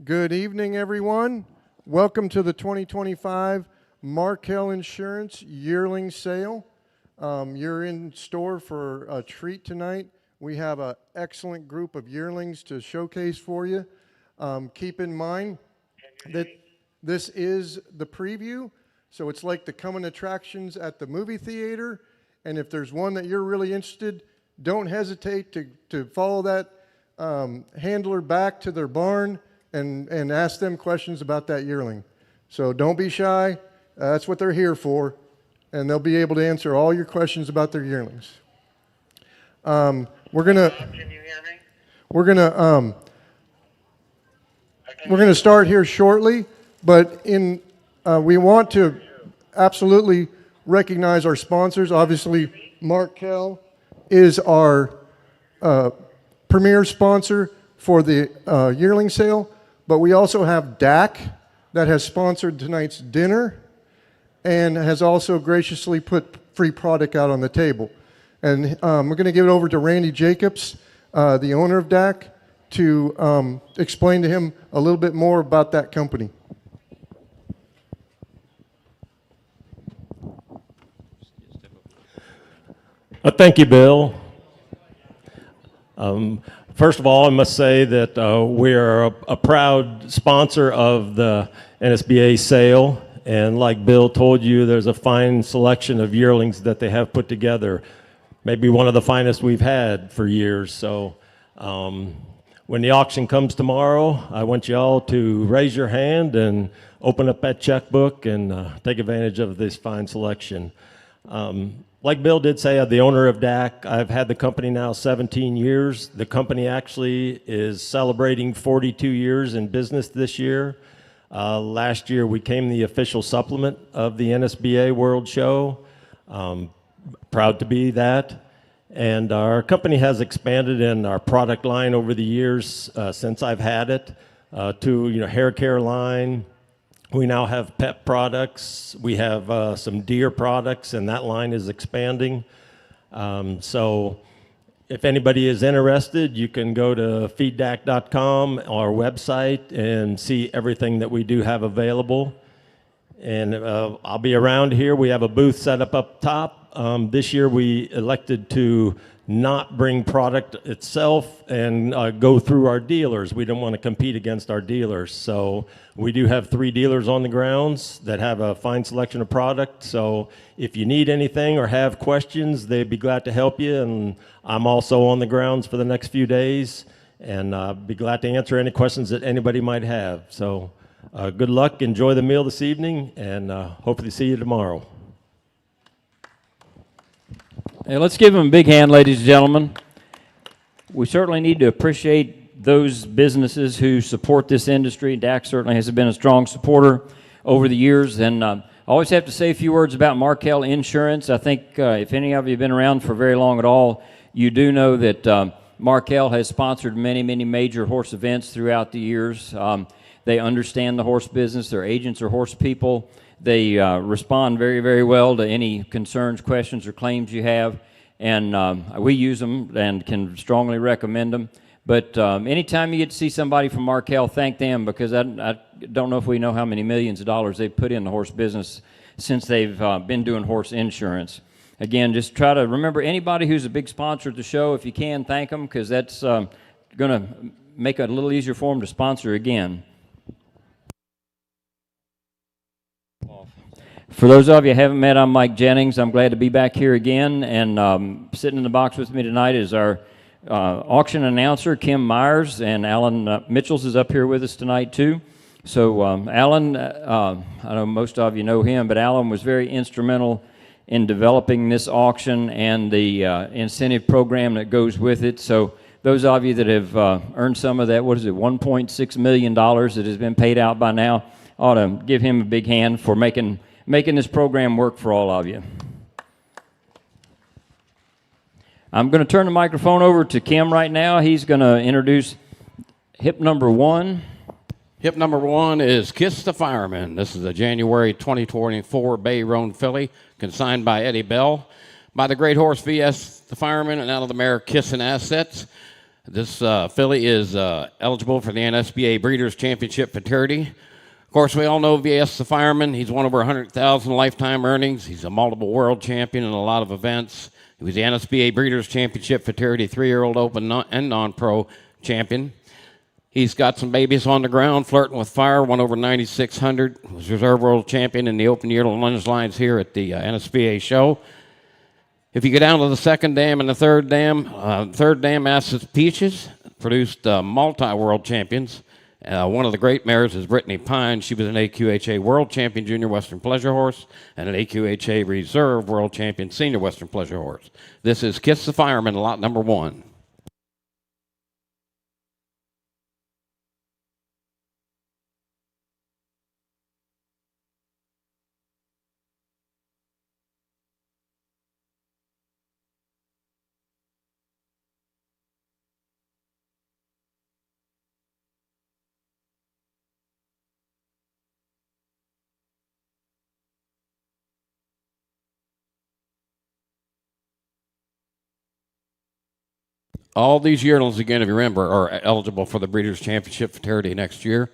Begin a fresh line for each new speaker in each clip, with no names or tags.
Good evening, everyone. Welcome to the 2025 Markel Insurance Yearling Sale. You're in store for a treat tonight. We have an excellent group of yearlings to showcase for you. Keep in mind that this is the preview, so it's like the coming attractions at the movie theater. And if there's one that you're really interested, don't hesitate to follow that handler back to their barn and ask them questions about that yearling. So don't be shy. That's what they're here for, and they'll be able to answer all your questions about their yearlings. We're gonna start here shortly, but we want to absolutely recognize our sponsors. Obviously, Markel is our premier sponsor for the yearling sale, but we also have DAC that has sponsored tonight's dinner and has also graciously put free product out on the table. And we're going to give it over to Randy Jacobs, the owner of DAC, to explain to him a little bit more about that company.
Thank you, Bill. First of all, I must say that we are a proud sponsor of the NSBA sale, and like Bill told you, there's a fine selection of yearlings that they have put together, maybe one of the finest we've had for years. So when the auction comes tomorrow, I want you all to raise your hand and open up that checkbook and take advantage of this fine selection. Like Bill did say, I'm the owner of DAC. I've had the company now 17 years. The company actually is celebrating 42 years in business this year. Last year, we became the official supplement of the NSBA World Show. Proud to be that. And our company has expanded in our product line over the years since I've had it to hair care line. We now have pet products. We have some deer products, and that line is expanding. So if anybody is interested, you can go to feeddac.com, our website, and see everything that we do have available. And I'll be around here. We have a booth set up top. This year we elected to not bring product itself and go through our dealers. We don't want to compete against our dealers. So we do have 3 dealers on the grounds that have a fine selection of product. So if you need anything or have questions, they'd be glad to help you. And I'm also on the grounds for the next few days, and be glad to answer any questions that anybody might have. So good luck, enjoy the meal this evening, and hopefully see you tomorrow.
Hey, let's give them a big hand, ladies and gentlemen. We certainly need to appreciate those businesses who support this industry. DAC certainly has been a strong supporter over the years. And I always have to say a few words about Markel Insurance. I think if any of you have been around for very long at all, you do know that Markel has sponsored many, many major horse events throughout the years. They understand the horse business. Their agents are horse people. They respond very, very well to any concerns, questions, or claims you have, and we use them and can strongly recommend them. But anytime you get to see somebody from Markel, thank them, because I don't know if we know how many millions of dollars they've put in the horse business since they've been doing horse insurance. Again, just try to remember anybody who's a big sponsor of the show. If you can, thank them, because that's going to make it a little easier for them to sponsor again. For those of you who haven't met, I'm Mike Jennings. I'm glad to be back here again, and sitting in the box with me tonight is our auction announcer, Kim Myers, and Alan Mitchells is up here with us tonight too. So Alan, I know most of you know him, but Alan was very instrumental in developing this auction and the incentive program that goes with it. So those of you that have earned some of that, what is it, $1.6 million that has been paid out by now, ought to give him a big hand for making this program work for all of you. I'm going to turn the microphone over to Kim right now. He's going to introduce hip number 1.
Hip number 1 is Kiss the Fireman. This is a January 2024 Bay Roan filly, consigned by Eddie Bell, by the great horse V.S. the Fireman, and out of the mare Kiss Assets. This filly is eligible for the NSBA Breeders' Championship Futurity. Of course, we all know KISS the Fireman. He's won over 100,000 lifetime earnings. He's a multiple world champion in a lot of events. He was the NSBA Breeders' Championship Futurity 3-year-old open and non-pro champion. He's got some babies on the ground, flirting with fire, won over 9,600. Was reserve world champion in the open yearling lunge lines here at the NSBA show. If you go down to the second dam and the third dam Assets Peaches produced multi-world champions. One of the great mares is Brittany Pine. She was an AQHA World Champion Junior Western Pleasure Horse and an AQHA Reserve World Champion Senior Western Pleasure Horse. This is KISS the Fireman, lot number 1. All these yearlings, again, if you remember, are eligible for the Breeders' Championship Futurity next year.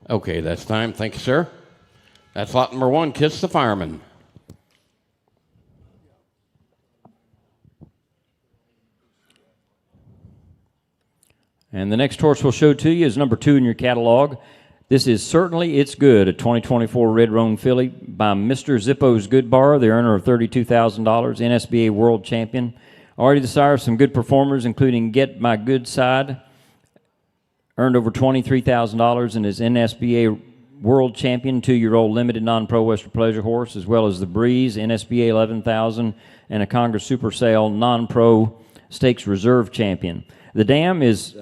Okay, that's time. Thank you, sir. That's lot number 1, KISS the Fireman.
And the next horse we'll show to you is number 2 in your catalog. This is Certainly It's Good, a 2024 Red Roan filly by Mr. Zippo's Good Bar, the earner of $32,000, NSBA World Champion. Already the sire of some good performers, including Get My Good Side, earned over $23,000 and is NSBA World Champion, 2-year-old limited non-pro Western Pleasure Horse, as well as the Breeze, NSBA 11,000, and a Congress Super Sale non-pro Stakes Reserve Champion. The dam is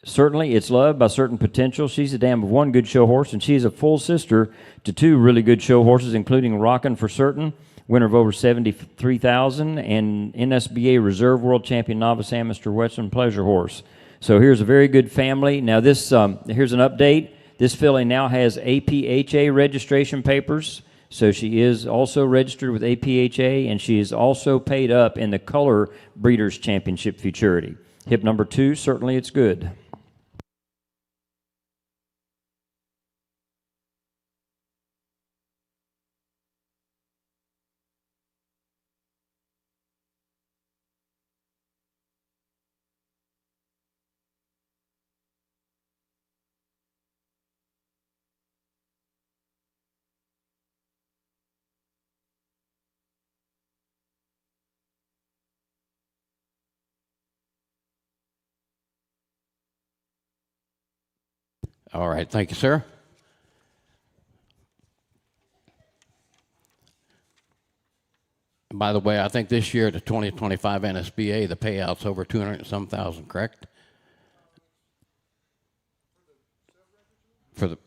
Certainly It's Loved by Certain Potential. She's a dam of 1 good show horse, and she's a full sister to 2 really good show horses, including Rockin' for Certain, winner of over $73,000, and NSBA Reserve World Champion Novice Amateur Western Pleasure Horse. So here's a very good family. Now this, here's an update. This filly now has APHA registration papers, so she is also registered with APHA, and she is also paid up in the Color Breeders' Championship Futurity. Hip number 2, Certainly It's Good.
All right, thank you, sir. And by the way, I think this year, the 2025 NSBA, the payout's over 200 and some thousand, correct? For the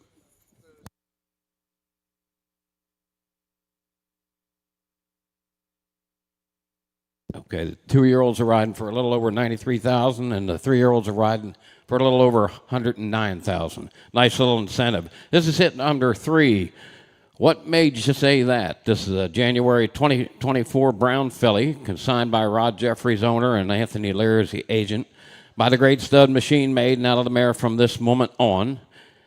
okay, the 2-year-olds are riding for a little over 93,000, and the 3-year-olds are riding for a little over 109,000. Nice little incentive. This is hitting under 3. What made you say that? This is a January 2024 Brown filly, consigned by Rod Jeffries, owner, and Anthony Lear is the agent, by the great stud Machine Made, and out of the mare from this moment on.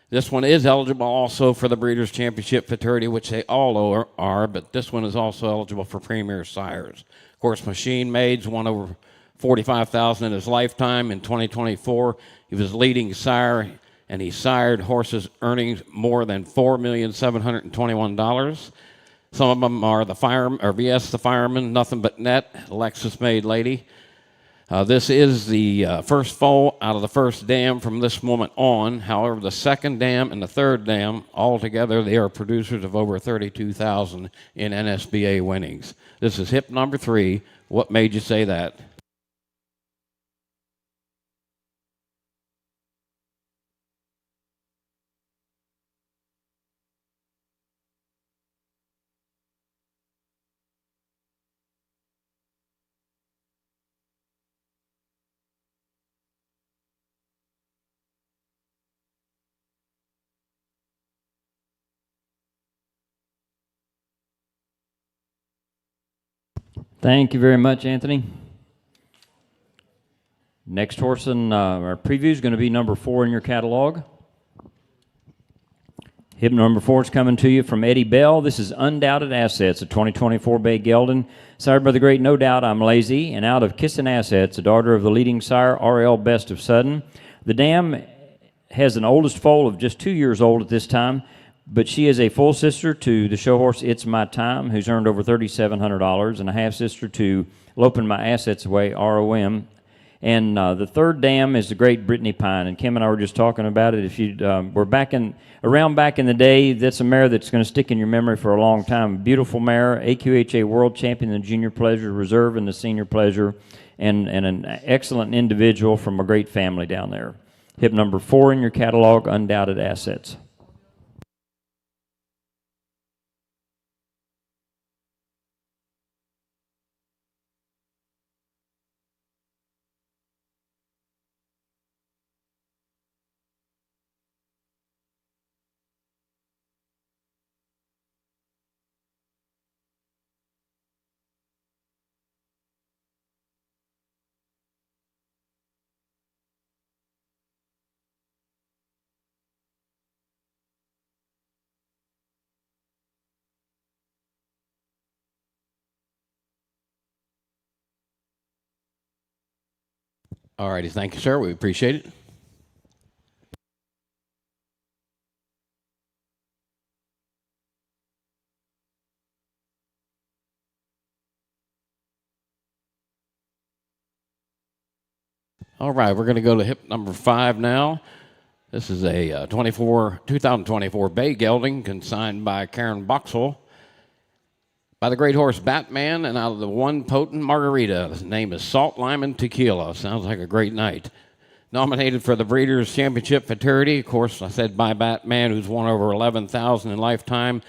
This one is eligible also for the Breeders' Championship Futurity, which they all are, but this one is also eligible for Premier Sires. Of course, Machine Made's won over $45,000 in his lifetime. In 2024, he was leading sire, and he sired horses earning more than $4,721,000. Some of them are the KISS the Fireman, Nothing But Net, Lexus Made Lady. This is the first foal out of the first dam from this moment on. However, the second dam and the third dam, altogether, they are producers of over $32,000 in NSBA winnings. This is hip number 3. What made you say that?
Thank you very much, Anthony. Next horse in our preview is going to be number 4 in your catalog. Hip number 4 is coming to you from Eddie Bell. This is Undoubted Assets, a 2024 Bay Gelding, sired by the great No Doubt I'm Lazy, and out of KISS Assets, a daughter of the leading sire RL Best of Sudden. The dam has an oldest foal of just 2 years old at this time, but she is a full sister to the show horse It's My Time, who's earned over $3,700, and a half sister to Loping My Assets Away, ROM. And the third dam is the great Brittany Pine, and Kim and I were just talking about it. If you were around back in the day, that's a mare that's going to stick in your memory for a long time. Beautiful mare, AQHA World Champion in the Junior Pleasure Reserve and the Senior Pleasure, and an excellent individual from a great family down there. Hip number 4 in your catalog, Undoubted Assets.
All righty, thank you, sir. We appreciate it. All right, we're going to go to hip number 5 now. This is a 2024 Bay Gelding consigned by Karen Boxell by the great horse Batman, and out of the one potent margarita. His name is Salt, Lime, and Tequila. Sounds like a great night. Nominated for the Breeders' Championship Futurity. Of course, I said by Batman, who's won over 11,000 in lifetime.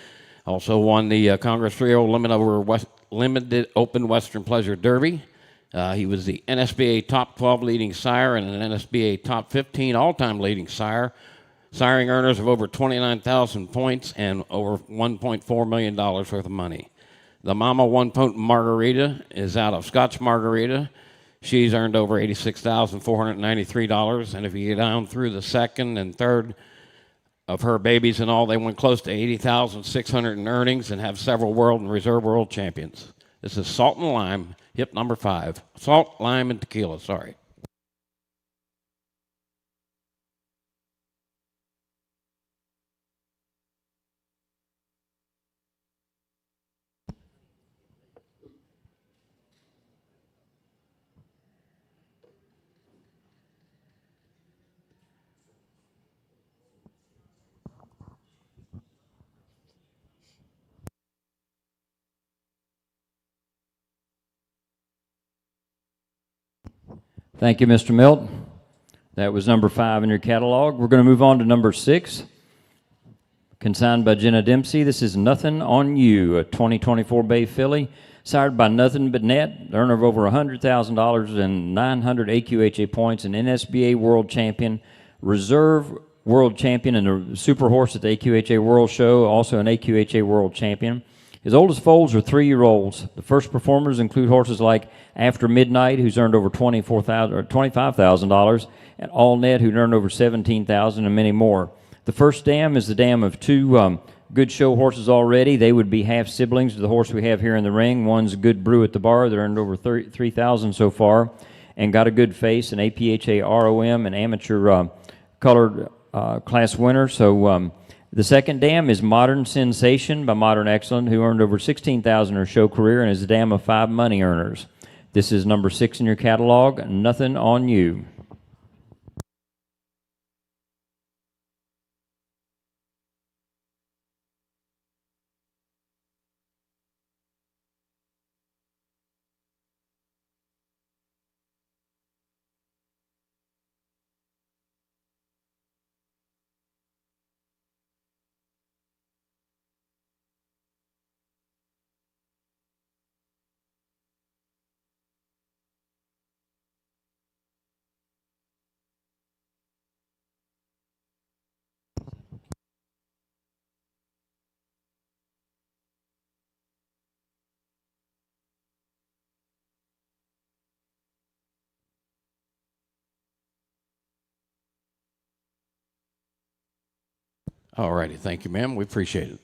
Also won the Congress 3-0 Limited Open Western Pleasure Derby. He was the NSBA Top 12 leading sire and an NSBA Top 15 all-time leading sire. Siring earners of over 29,000 points and over $1.4 million worth of money. The Mama One Potent Margarita is out of Scotch Margarita. She's earned over $86,493, and if you get down through the second and third of her babies and all, they went close to $80,600 in earnings and have several world and reserve world champions. This is Salt and Lime, hip number 5. Salt, Lime, and Tequila, sorry.
Thank you, Mr. Milt. That was number 5 in your catalog. We're going to move on to number 6, consigned by Jenna Dempsey. This is Nothing on You, a 2024 Bay filly, sired by Nothing But Net, earner of over $100,000 and 900 AQHA points, an NSBA World Champion, Reserve World Champion, and a super horse at the AQHA World Show, also an AQHA World Champion. His oldest foals are 3-year-olds. The first performers include horses like After Midnight, who's earned over $25,000, and All Net, who earned over $17,000, and many more. The first dam is the dam of 2 good show horses already. They would be half siblings to the horse we have here in the ring. One's Good Brew at the Bar. They earned over $3,000 so far, and got a good face, an APHA ROM, an amateur colored class winner. So the second dam is Modern Sensation by Modern Excellent, who earned over $16,000 in her show career and is a dam of 5 money earners. This is number 6 in your catalog, Nothing on You.
All righty, thank you, ma'am. We appreciate it.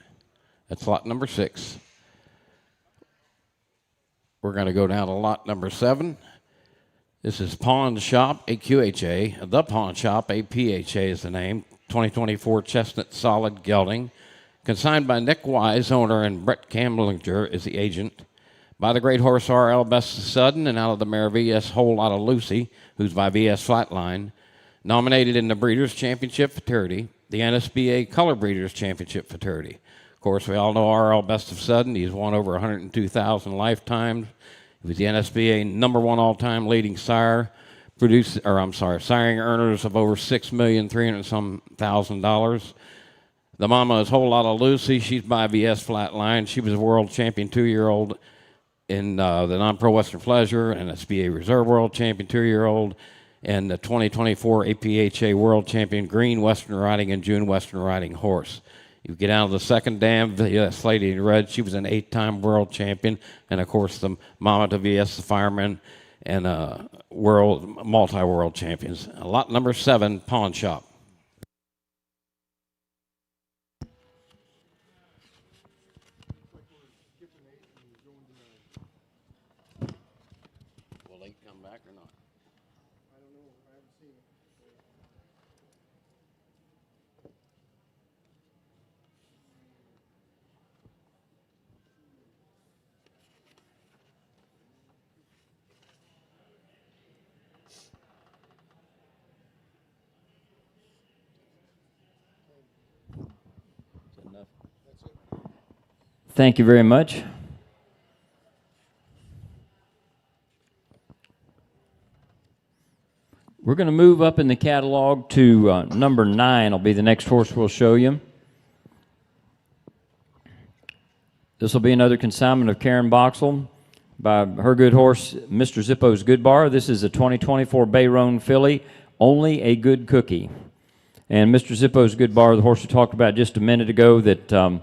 That's lot number 6. We're going to go down to lot number 7. This is Pawn Shop, AQHA. The Pawn Shop, APHA is the name. 2024 Chestnut Solid Gelding. Consigned by Nick Wise, owner, and Brett Camblinger is the agent. By the great horse R.L. Best of Sudden, and out of the mare V.S. Whole Lotta Lucy, who's by V.S. Flatline. Nominated in the Breeders' Championship Futurity, the NSBA Color Breeders' Championship Futurity. Of course, we all know R.L. Best of Sudden. He's won over 102,000 lifetimes. He was the NSBA #1 all-time leading sire, siring earners of over $6,300,000. The mama is Whole Lotta Lucy. She's by VS Flatline. She was a world champion 2-year-old in the non-pro Western Pleasure, and SBA Reserve World Champion 2-year-old, and the 2024 APHA World Champion Green Western Riding and June Western Riding horse. You get down to the second dam, VS Lady in Red. She was an 8-time world champion, and of course the mama to VS the Fireman, and multi-world champions. Lot number 7, Pawn Shop. Will they come back or not?
I don't know. I haven't seen it.
Thank you very much. We're going to move up in the catalog to number 9. Will be the next horse we'll show you. This will be another consignment of Karen Boxell by her good horse, Mr. Zippo's Good Bar. This is a 2024 Bayronne filly, Only a Good Cookie. And Mr. Zippo's Good Bar, the horse we talked about just a minute ago, that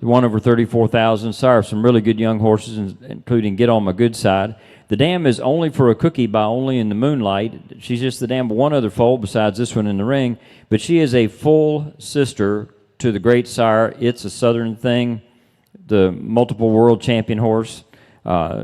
won over 34,000. Sire, some really good young horses, including Get On My Good Side. The dam is Only for a Cookie by Only in the Moonlight. She's just the dam of one other foal besides this one in the ring, but she is a full sister to the great sire It's a Southern Thing, the multiple world champion horse.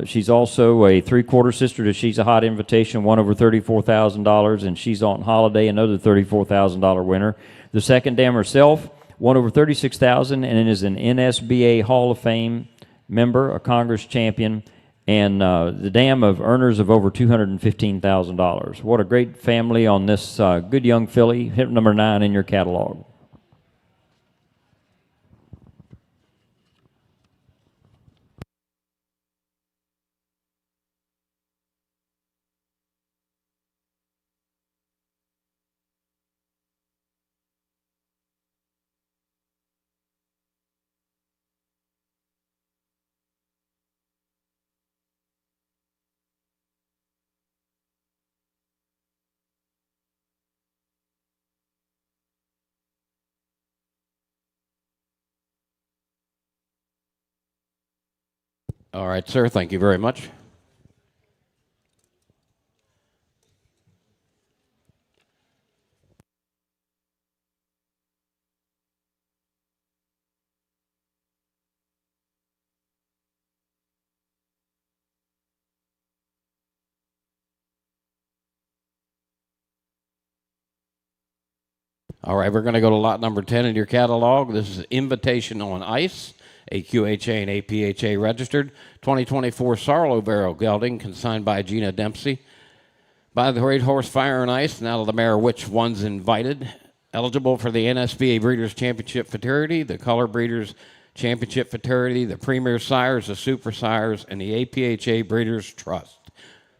She's also a 3/4 sister to She's a Hot Invitation, won over $34,000, and She's on Holiday, another $34,000 winner. The second dam herself won over $36,000 and is an NSBA Hall of Fame member, a Congress champion, and the dam of earners of over $215,000. What a great family on this good young filly. Hit number 9 in your catalog.
All right, sir. Thank you very much. All right, we're going to go to lot number 10 in your catalog. This is Invitation on Ice, AQHA and APHA registered. 2024 Sarlo Barrel Gelding, consigned by Gina Dempsey. By the great horse Fire and Ice, and out of the mare Which One's Invited. Eligible for the NSBA Breeders' Championship Futurity, the Color Breeders' Championship Futurity, the Premier Sires, the Super Sires, and the APHA Breeders' Trust.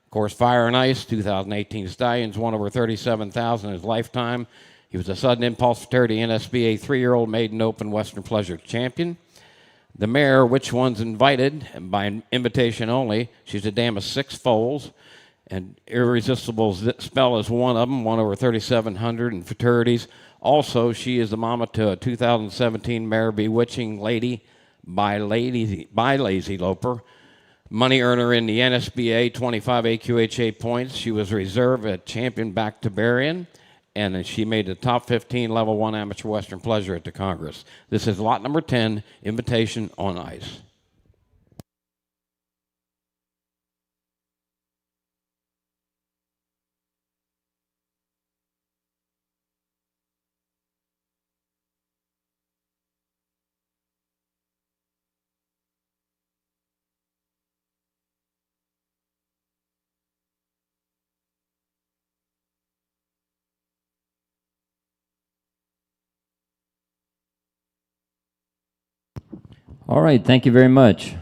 Of course, Fire and Ice, 2018 Stallions, won over $37,000 in his lifetime. He was a Sudden Impulse Futurity NSBA 3-year-old maiden open Western Pleasure champion. The mare, Which One's Invited, by invitation only. She's a dam of 6 foals, and Irresistible Spell is one of them, won over 3,700 in futurities. Also, she is the mama to a 2017 mare, Bewitching Lady by Lazy Loper. Money earner in the NSBA, 25 AQHA points. She was reserve at champion back to Berrien. and then she made the top 15 level 1 amateur Western pleasure at the Congress. This is lot number 10, Invitation on Ice.
All right, thank you very much.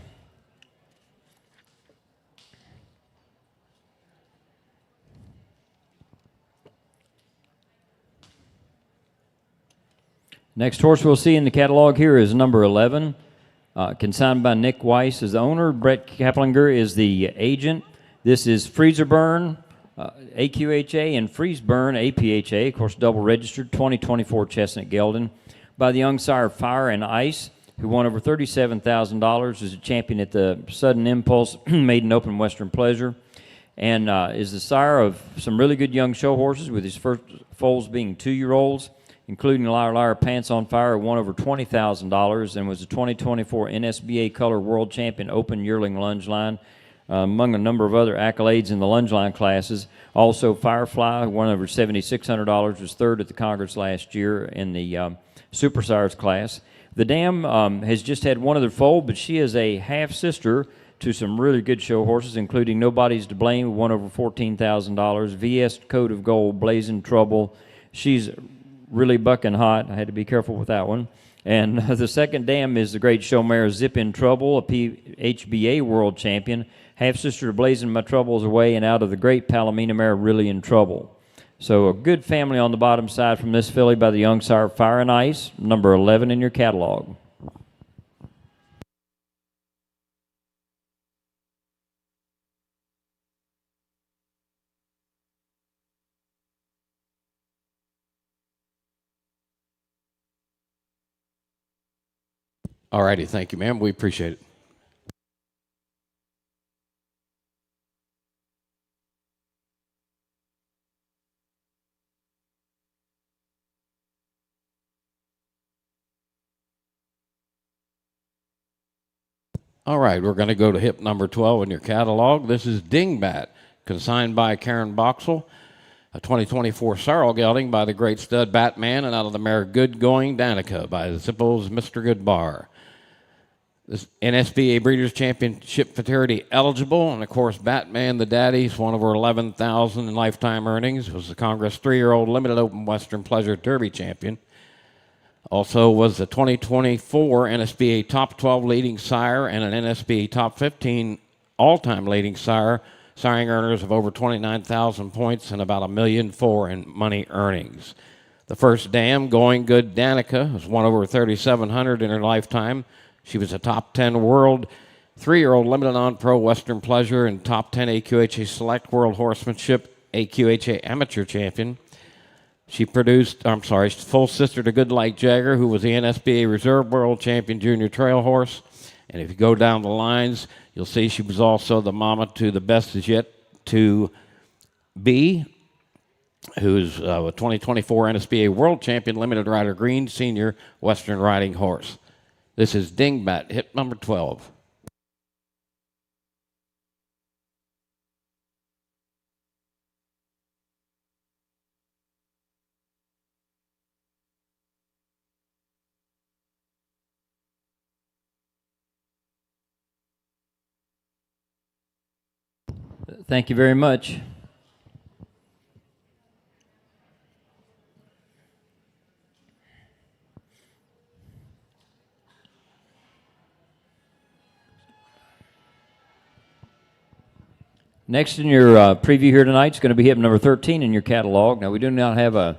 Next horse we'll see in the catalog here is number 11, consigned by Nick Weiss as the owner. Brett Kaplinger is the agent. This is Freezerburn, AQHA, and Freezeburn, APHA, of course double registered, 2024 Chestnut Gelding, by the young sire Fire and Ice, who won over $37,000 as a champion at the Sudden Impulse Maiden Open Western Pleasure, and is the sire of some really good young show horses, with his first foals being 2-year-olds, including Liar Liar Pants on Fire, who won over $20,000 and was a 2024 NSBA Color World Champion Open Yearling Lunge Line, among a number of other accolades in the lunge line classes. Also Firefly, who won over $7,600, was third at the Congress last year in the Super Sires class. The dam has just had one other foal, but she is a half-sister to some really good show horses, including Nobody's to Blame, who won over $14,000, VS Code of Gold, Blazing Trouble. She's really bucking hot. I had to be careful with that one. And the second dam is the great show mare Zip in Trouble, a PHBA world champion. Half-sister to Blazing My Troubles Away, and out of the great Palomino mare Really in Trouble. So a good family on the bottom side from this filly by the young sire Fire and Ice, number 11 in your catalog.
All righty, thank you, ma'am. We appreciate it. All right, we're going to go to hip number 12 in your catalog. This is Ding Batt, consigned by Karen Boxell, a 2024 sorrel gelding by the great stud Batman, and out of the mare Good Going Danica by Zippos Mr. Goodbar. This NSBA Breeders' Championship Futurity eligible, and of course Batman the Daddy's won over $11,000 in lifetime earnings, was the Congress 3-year-old limited open Western Pleasure Derby champion. Also was the 2024 NSBA Top 12 leading sire and an NSBA Top 15 all-time leading sire, siring earners of over 29,000 points and about $1.4 million in money earnings. The first dam, Going Good Danica, has won over 3,700 in her lifetime. She was a top 10 world 3-year-old limited non-pro Western Pleasure and top 10 AQHA Select World Horsemanship AQHA Amateur Champion. She produced, full sister to Good Like Jagger, who was the NSBA Reserve World Champion Junior Trail Horse. And if you go down the lines, you'll see she was also the mama to the Best Is Yet to Be, who's a 2024 NSBA World Champion Limited Rider Green Senior Western Riding Horse. This is Ding Batt, hip number 12.
Thank you very much. Next in your preview here tonight is going to be hip number 13 in your catalog. Now, we do not have a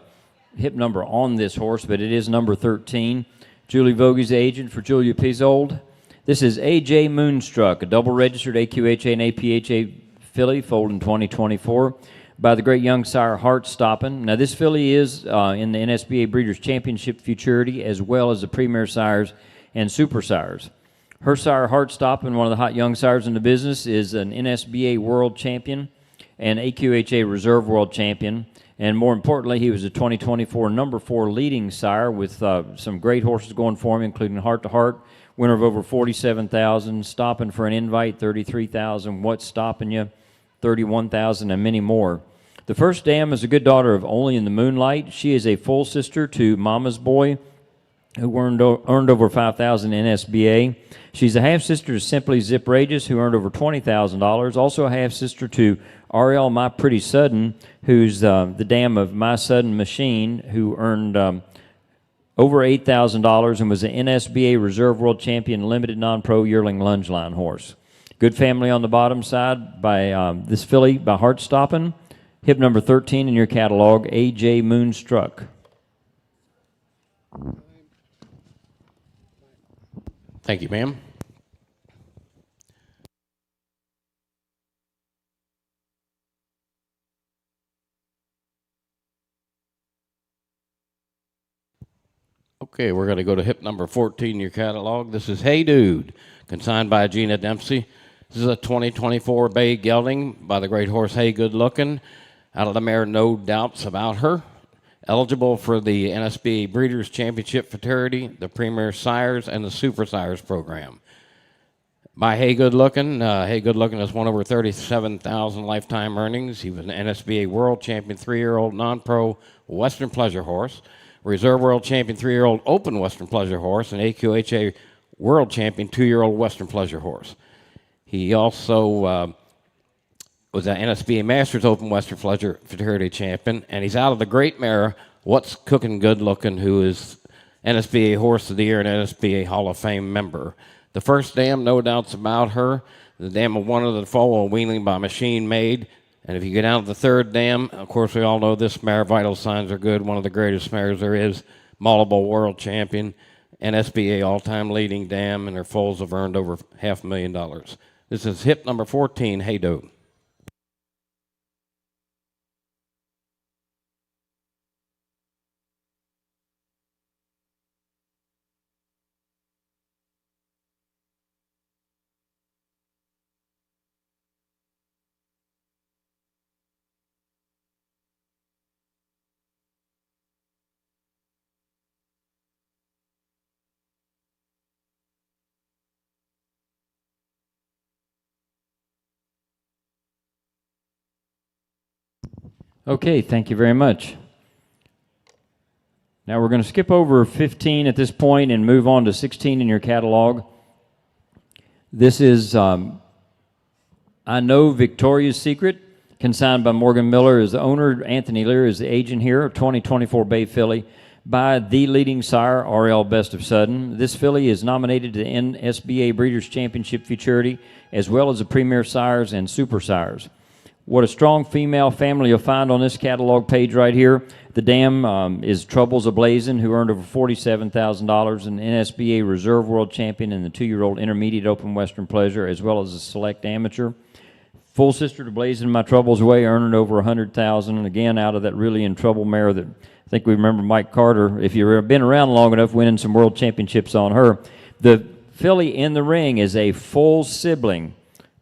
hip number on this horse, but it is number 13. Julie Voge's agent for Julia Pizzold. This is A.J. Moonstruck, a double-registered AQHA and APHA filly, foaled in 2024 by the great young sire Heartstoppin'. Now, this filly is in the NSBA Breeders' Championship Futurity, as well as the Premier Sires and Super Sires. Her sire, Heartstoppin', one of the hot young sires in the business, is an NSBA World Champion and AQHA Reserve World Champion, And more importantly, he was a 2024 number 4 leading sire with some great horses going for him, including Heart to Heart, winner of over 47,000, Stopping for an Invite, 33,000, What's Stopping You, 31,000, and many more. The first dam is a good daughter of Only in the Moonlight. She is a full sister to Mama's Boy, who earned over 5,000 NSBA. She's a half-sister to Simply Ziprageous, who earned over $20,000. Also a half-sister to RL My Pretty Sudden, who's the dam of My Sudden Machine, who earned over $8,000 and was an NSBA Reserve World Champion Limited Non-Pro Yearling Lunge Line horse. Good family on the bottom side by this filly by Heartstoppin'. Hip number 13 in your catalog, A.J. Moonstruck.
Thank you, ma'am. Okay, we're going to go to hip number 14 in your catalog. This is Hey Dude, consigned by Gina Dempsey. This is a 2024 bay gelding by the great horse Hey Good Looking. Out of the mare, No Doubts About Her. Eligible for the NSBA Breeders' Championship Futurity, the Premier Sires, and the Super Sires program. By Hey Good Looking. Hey Good Looking has won over 37,000 lifetime earnings. He was an NSBA World Champion 3-year-old non-pro Western Pleasure horse, Reserve World Champion 3-year-old Open Western Pleasure horse, and AQHA World Champion 2-year-old Western Pleasure horse. He also was an NSBA Masters Open Western Pleasure Futurity Champion, and he's out of the great mare, What's Cooking Good Looking, who is NSBA Horse of the Year and NSBA Hall of Fame member. The first dam, No Doubts About Her. The dam of One of the Fall, Wheeling by Machine Made. And if you get down to the third dam, of course, we all know this mare, Vital Signs Are Good, one of the greatest mares there is, multiple world champion, NSBA all-time leading dam, and her foals have earned over $500,000. This is hip number 14, Hey Dude.
Okay, thank you very much. Now we're going to skip over 15 at this point and move on to 16 in your catalog. This is I Know Victoria's Secret, consigned by Morgan Miller as the owner. Anthony Lear is the agent here, a 2024 Bay filly by the leading sire, RL Best of Sudden. This filly is nominated to the NSBA Breeders' Championship Futurity, as well as the Premier Sires and Super Sires. What a strong female family you'll find on this catalog page right here. The dam is Troubles Ablazing, who earned over $47,000, an NSBA Reserve World Champion and the 2-year-old Intermediate Open Western Pleasure, as well as a Select Amateur. Full sister to Blazing My Troubles Away, earning over $100,000, and again out of that Really in Trouble mare that I think we remember Mike Carter, if you've been around long enough, winning some world championships on her. The filly in the ring is a full sibling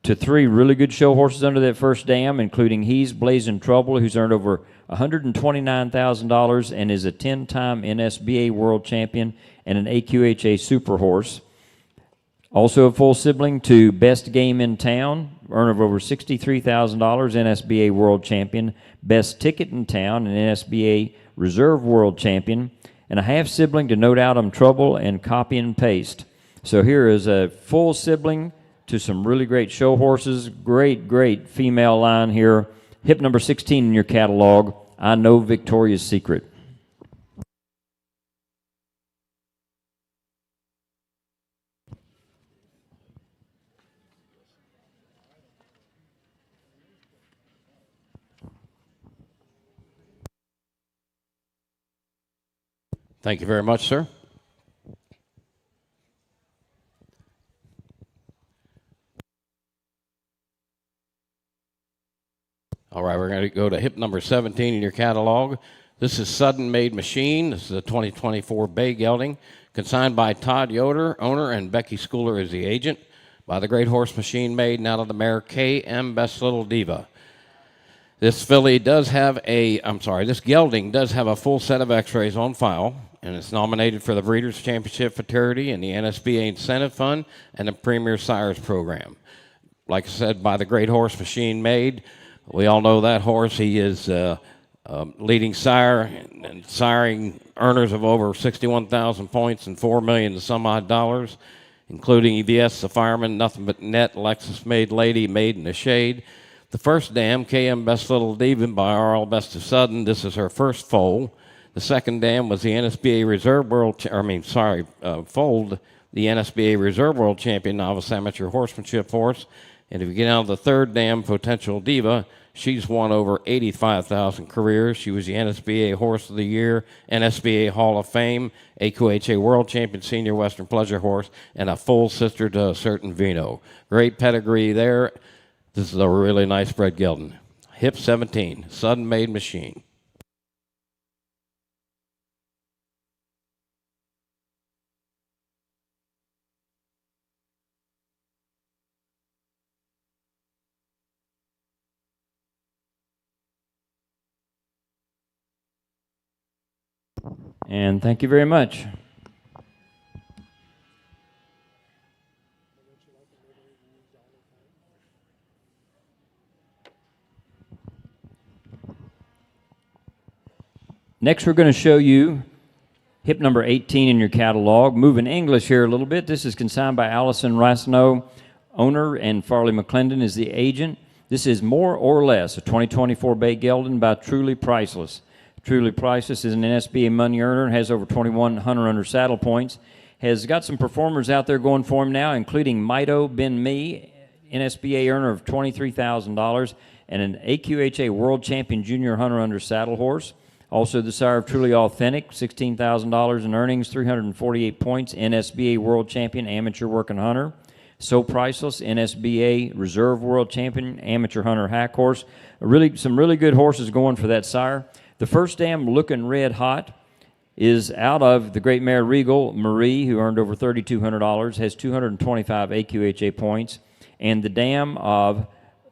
to 3 really good show horses under that first dam, including He's Blazing Trouble, who's earned over $129,000 and is a 10-time NSBA World Champion and an AQHA Super Horse. Also a full sibling to Best Game in Town, earner of over $63,000, NSBA World Champion, Best Ticket in Town, an NSBA Reserve World Champion, and a half sibling to No Doubt I'm Trouble and Copy and Paste. So here is a full sibling to some really great show horses. Great female line here. Hip number 16 in your catalog, I Know Victoria's Secret.
Thank you very much, sir. All right, we're going to go to hip number 17 in your catalog. This is Sudden Made Machine. This is a 2024 Bay Gelding, consigned by Todd Yoder, owner, and Becky Schooler is the agent, by the great horse Machine Made, and out of the mare KM Best Little Diva. This filly does have this gelding does have a full set of x-rays on file, and it's nominated for the Breeders' Championship Futurity and the NSBA Incentive Fund and the Premier Sires Program. Like I said, by the great horse Machine Made. We all know that horse. He is leading sire and siring earners of over 61,000 points and $4 million and some odd dollars, including EVS, the Fireman, Nothing But Net, Lexus Made Lady, Made in the Shade. The first dam, KM Best Little Diva by RL Best of Sudden. This is her first foal. The second dam was the NSBA Reserve World, foaled the NSBA Reserve World Champion Novice Amateur Horsemanship horse. And if you get out of the third dam, Potential Diva, she's won over 85,000 careers. She was the NSBA Horse of the Year, NSBA Hall of Fame, AQHA World Champion Senior Western Pleasure Horse, and a full sister to a certain Vino. Great pedigree there. This is a really nice bred gelding. Hip 17, Sudden Made Machine.
And thank you very much. Next, we're going to show you hip number 18 in your catalog. Moving English here a little bit. This is consigned by Allison Rasno, owner, and Farley McClendon is the agent. This is More or Less, a 2024 Bay Gelding by Truly Priceless. Truly Priceless is an NSBA money earner, has over 2,100 under saddle points, has got some performers out there going for him now, including Mido Ben Me, NSBA earner of $23,000, and an AQHA World Champion Junior Hunter under saddle horse. Also the sire of Truly Authentic, $16,000 in earnings, 348 points, NSBA World Champion Amateur Working Hunter. So Priceless, NSBA Reserve World Champion Amateur Hunter Hack Horse. Some really good horses going for that sire. The first dam, Looking Red Hot, is out of the Great Mare Regal Marie, who earned over $3,200, has 225 AQHA points, and the dam of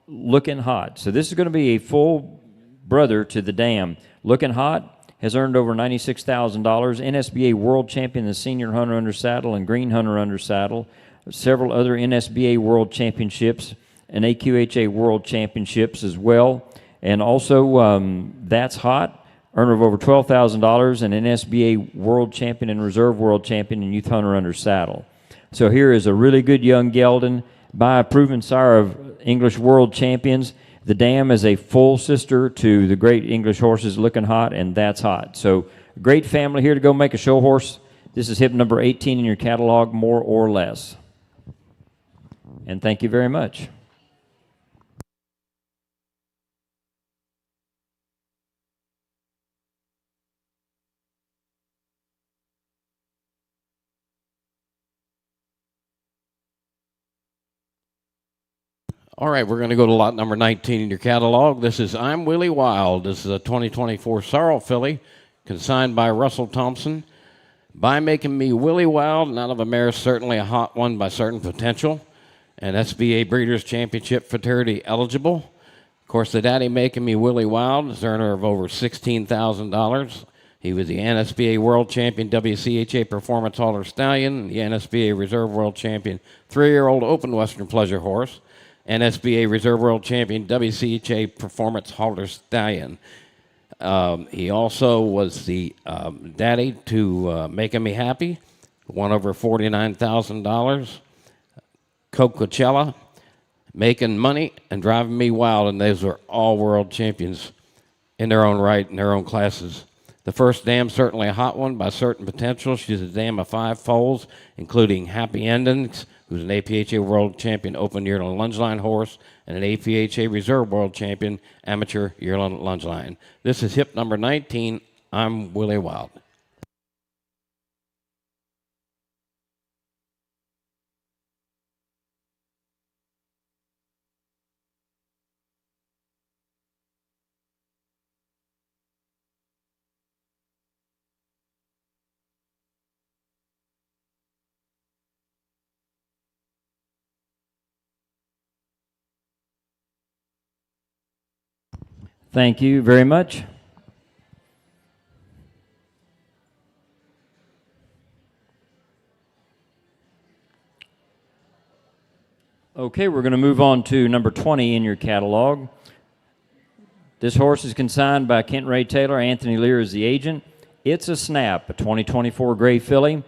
Looking Hot. So this is going to be a full brother to the dam. Looking Hot has earned over $96,000, NSBA World Champion, the Senior Hunter under saddle and Green Hunter under saddle, several other NSBA World Championships and AQHA World Championships as well. And also, That's Hot, earner of over $12,000, and an NSBA World Champion and Reserve World Champion and Youth Hunter under saddle. So here is a really good young gelding by a proven sire of English World Champions. The dam is a full sister to the great English horses Looking Hot and That's Hot. So great family here to go make a show horse. This is hip number 18 in your catalog, More or Less. And thank you very much.
All right, we're going to go to lot number 19 in your catalog. This is I'm Willy Wild. This is a 2024 Sorrel filly, consigned by Russell Thompson. By Making Me Willy Wild, and out of a mare, certainly a hot one by certain potential. And SBA Breeders' Championship Futurity eligible. Of course, the daddy Making Me Willy Wild is earner of over $16,000. He was the NSBA World Champion, WCHA Performance Halter Stallion, the NSBA Reserve World Champion, 3-year-old Open Western Pleasure Horse, NSBA Reserve World Champion, WCHA Performance Halter Stallion. He also was the daddy to Making Me Happy, won over $49,000. Coachella, Making Money, and Driving Me Wild, and those are all world champions in their own right, in their own classes. The first dam, certainly a hot one by certain potential. She's a dam of 5 foals, including Happy Endings, who's an APHA World Champion Open Yearling Lungeline horse, and an APHA Reserve World Champion Amateur Yearling Lungeline. This is hip number 19, I'm Willy Wild.
Thank you very much. Okay, we're going to move on to number 20 in your catalog. This horse is consigned by Kent Ray Taylor. Anthony Lear is the agent. It's a Snap, a 2024 Gray Filly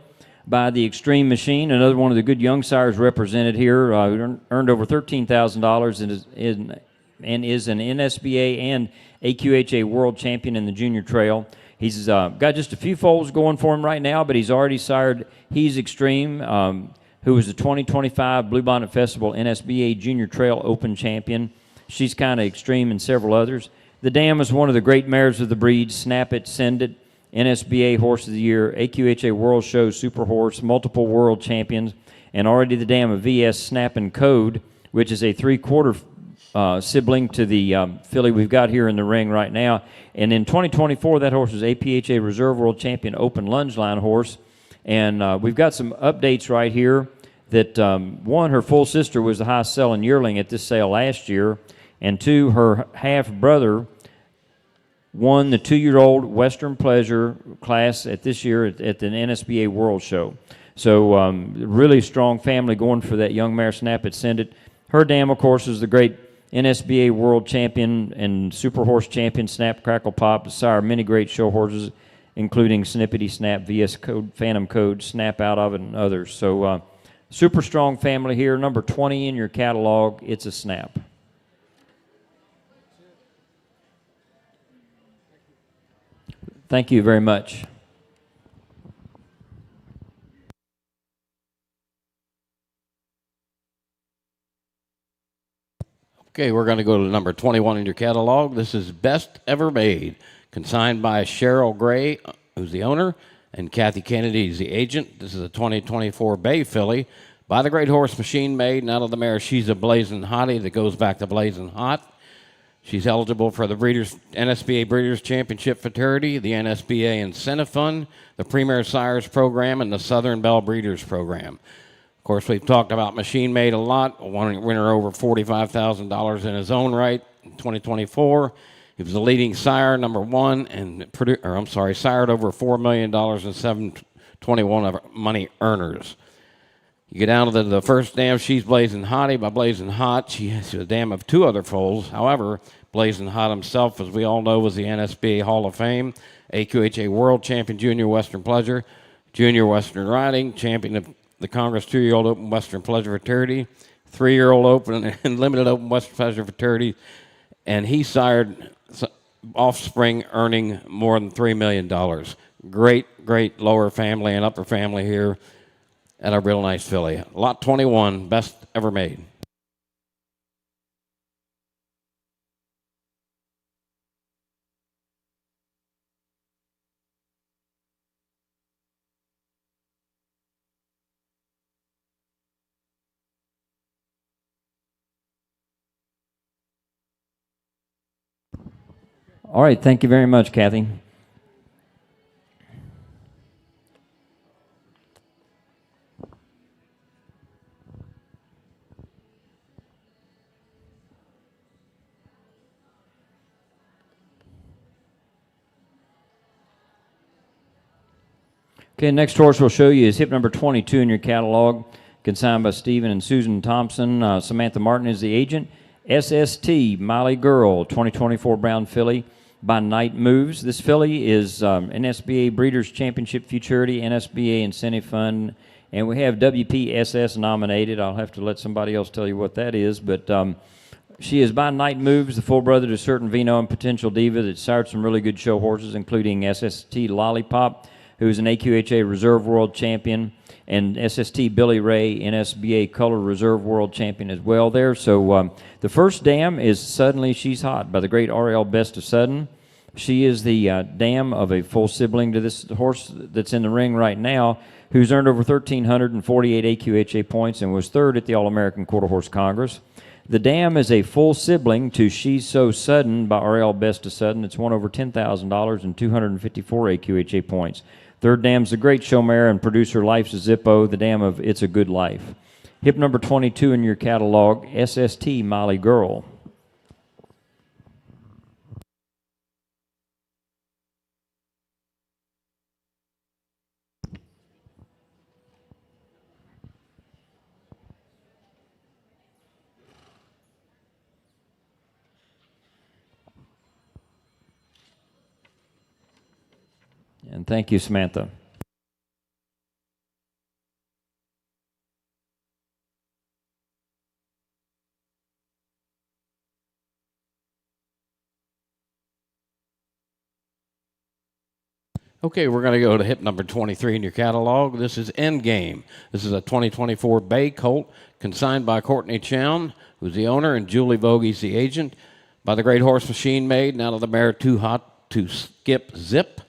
by the Extreme Machine. Another one of the good young sires represented here. Earned over $13,000 and is an NSBA and AQHA world champion in the junior trail. He's got just a few foals going for him right now, but he's already sired He's Extreme, who was the 2025 Bluebonnet Festival NSBA Junior Trail Open champion. She's kind of extreme and several others. The dam is one of the great mares of the breed. Snap It, Send It, NSBA Horse of the Year, AQHA World Show Super Horse, multiple world champions, and already the dam of VS Snap and Code, which is a three-quarter sibling to the filly we've got here in the ring right now. And in 2024, that horse was APHA Reserve World Champion Open Lunge Line horse. And we've got some updates right here that, one, her full sister was the highest selling yearling at this sale last year, and two, her half-brother won the 2-year-old Western Pleasure class at this year at the NSBA World Show. So really strong family going for that young mare Snap It, Send It. Her dam, of course, is the great NSBA World Champion and Super Horse Champion Snap, Crackle, Pop, sire many great show horses, including Snippety Snap, VS Code, Phantom Code, Snap Out of It, and others. So super strong family here. Number 20 in your catalog, It's a Snap. Thank you very much.
Okay, we're going to go to number 21 in your catalog. This is Best Ever Made, consigned by Cheryl Gray, who's the owner, and Kathy Kennedy is the agent. This is a 2024 Bay filly by the great horse Machine Made, and out of the mare She's a Blazing Hottie that goes back to Blazing Hot. She's eligible for the NSBA Breeders' Championship Futurity, the NSBA Incentive Fund, the Premier Sires Program, and the Southern Belle Breeders Program. Of course, we've talked about Machine Made a lot, a winner over $45,000 in his own right in 2024. He was the leading sire, number one, and sired over $4 million and 721 of money earners. You get down to the first dam, She's Blazing Hottie by Blazing Hot. She's a dam of two other foals. However, Blazing Hot himself, as we all know, was the NSBA Hall of Fame, AQHA World Champion Junior Western Pleasure, Junior Western Riding, Champion of the Congress 2-year-old Open Western Pleasure Futurity, 3-year-old Open and Limited Open Western Pleasure Futurity, and he sired offspring earning more than $3 million. Great lower family and upper family here. And a real nice filly. Lot 21, Best Ever Made.
All right, thank you very much, Kathy. Okay, next horse we'll show you is hip number 22 in your catalog, consigned by Stephen and Susan Thompson. Samantha Martin is the agent. SST Miley Girl, 2024 Brown filly by Night Moves. This filly is NSBA Breeders' Championship Futurity, NSBA Incentive Fund, and we have WPSS nominated. I'll have to let somebody else tell you what that is, but she is by Night Moves, the full brother to Certain Vino and Potential Diva that sired some really good show horses, including SST Lollipop, who's an AQHA Reserve World Champion, and SST Billy Ray, NSBA Color Reserve World Champion as well there. So the first dam is Suddenly She's Hot by the great R.L. Best of Sudden. She is the dam of a full sibling to this horse that's in the ring right now, who's earned over 1,348 AQHA points and was third at the All-American Quarter Horse Congress. The dam is a full sibling to She's So Sudden by R.L. Best of Sudden. It's won over $10,000 and 254 AQHA points. Third dam's the great show mare and producer Life's a Zippo, the dam of It's a Good Life. Hip number 22 in your catalog, SST Miley Girl. And thank you, Samantha.
Okay, we're going to go to hip number 23 in your catalog. This is Endgame. This is a 2024 Bay Colt consigned by Courtney Chown, who's the owner, and Julie Vogie's the agent, by the great horse Machine Made, and out of the mare Too Hot to Skip Zip.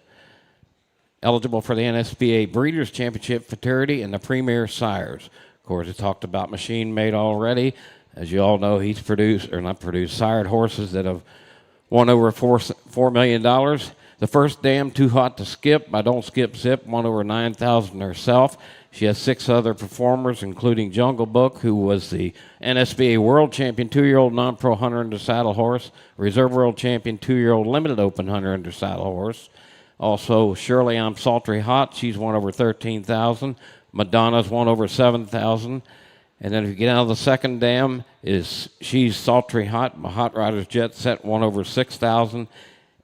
Eligible for the NSBA Breeders' Championship Futurity and the Premier Sires. Of course, I talked about Machine Made already. As you all know, he's sired horses that have won over $4 million. The first dam, Too Hot to Skip, by Don't Skip Zip, won over $9,000 herself. She has 6 other performers, including Jungle Book, who was the NSBA World Champion 2-year-old non-pro hunter under saddle horse, Reserve World Champion 2-year-old limited open hunter under saddle horse. Also, Shirley, I'm Sultry Hot. She's won over $13,000. Madonna's won over $7,000. And then if you get out of the second dam, She's Sultry Hot. My Hot Riders Jet Set won over $6,000.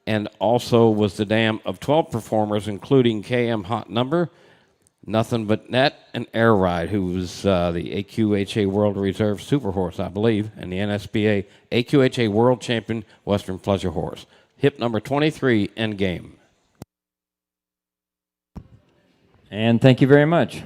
And also was the dam of 12 performers, including KM Hot Number, Nothing But Net, and Air Ride, who was the AQHA World Reserve Super Horse, I believe, and the NSBA AQHA World Champion Western Pleasure Horse. Hip number 23, Endgame.
And thank you very much.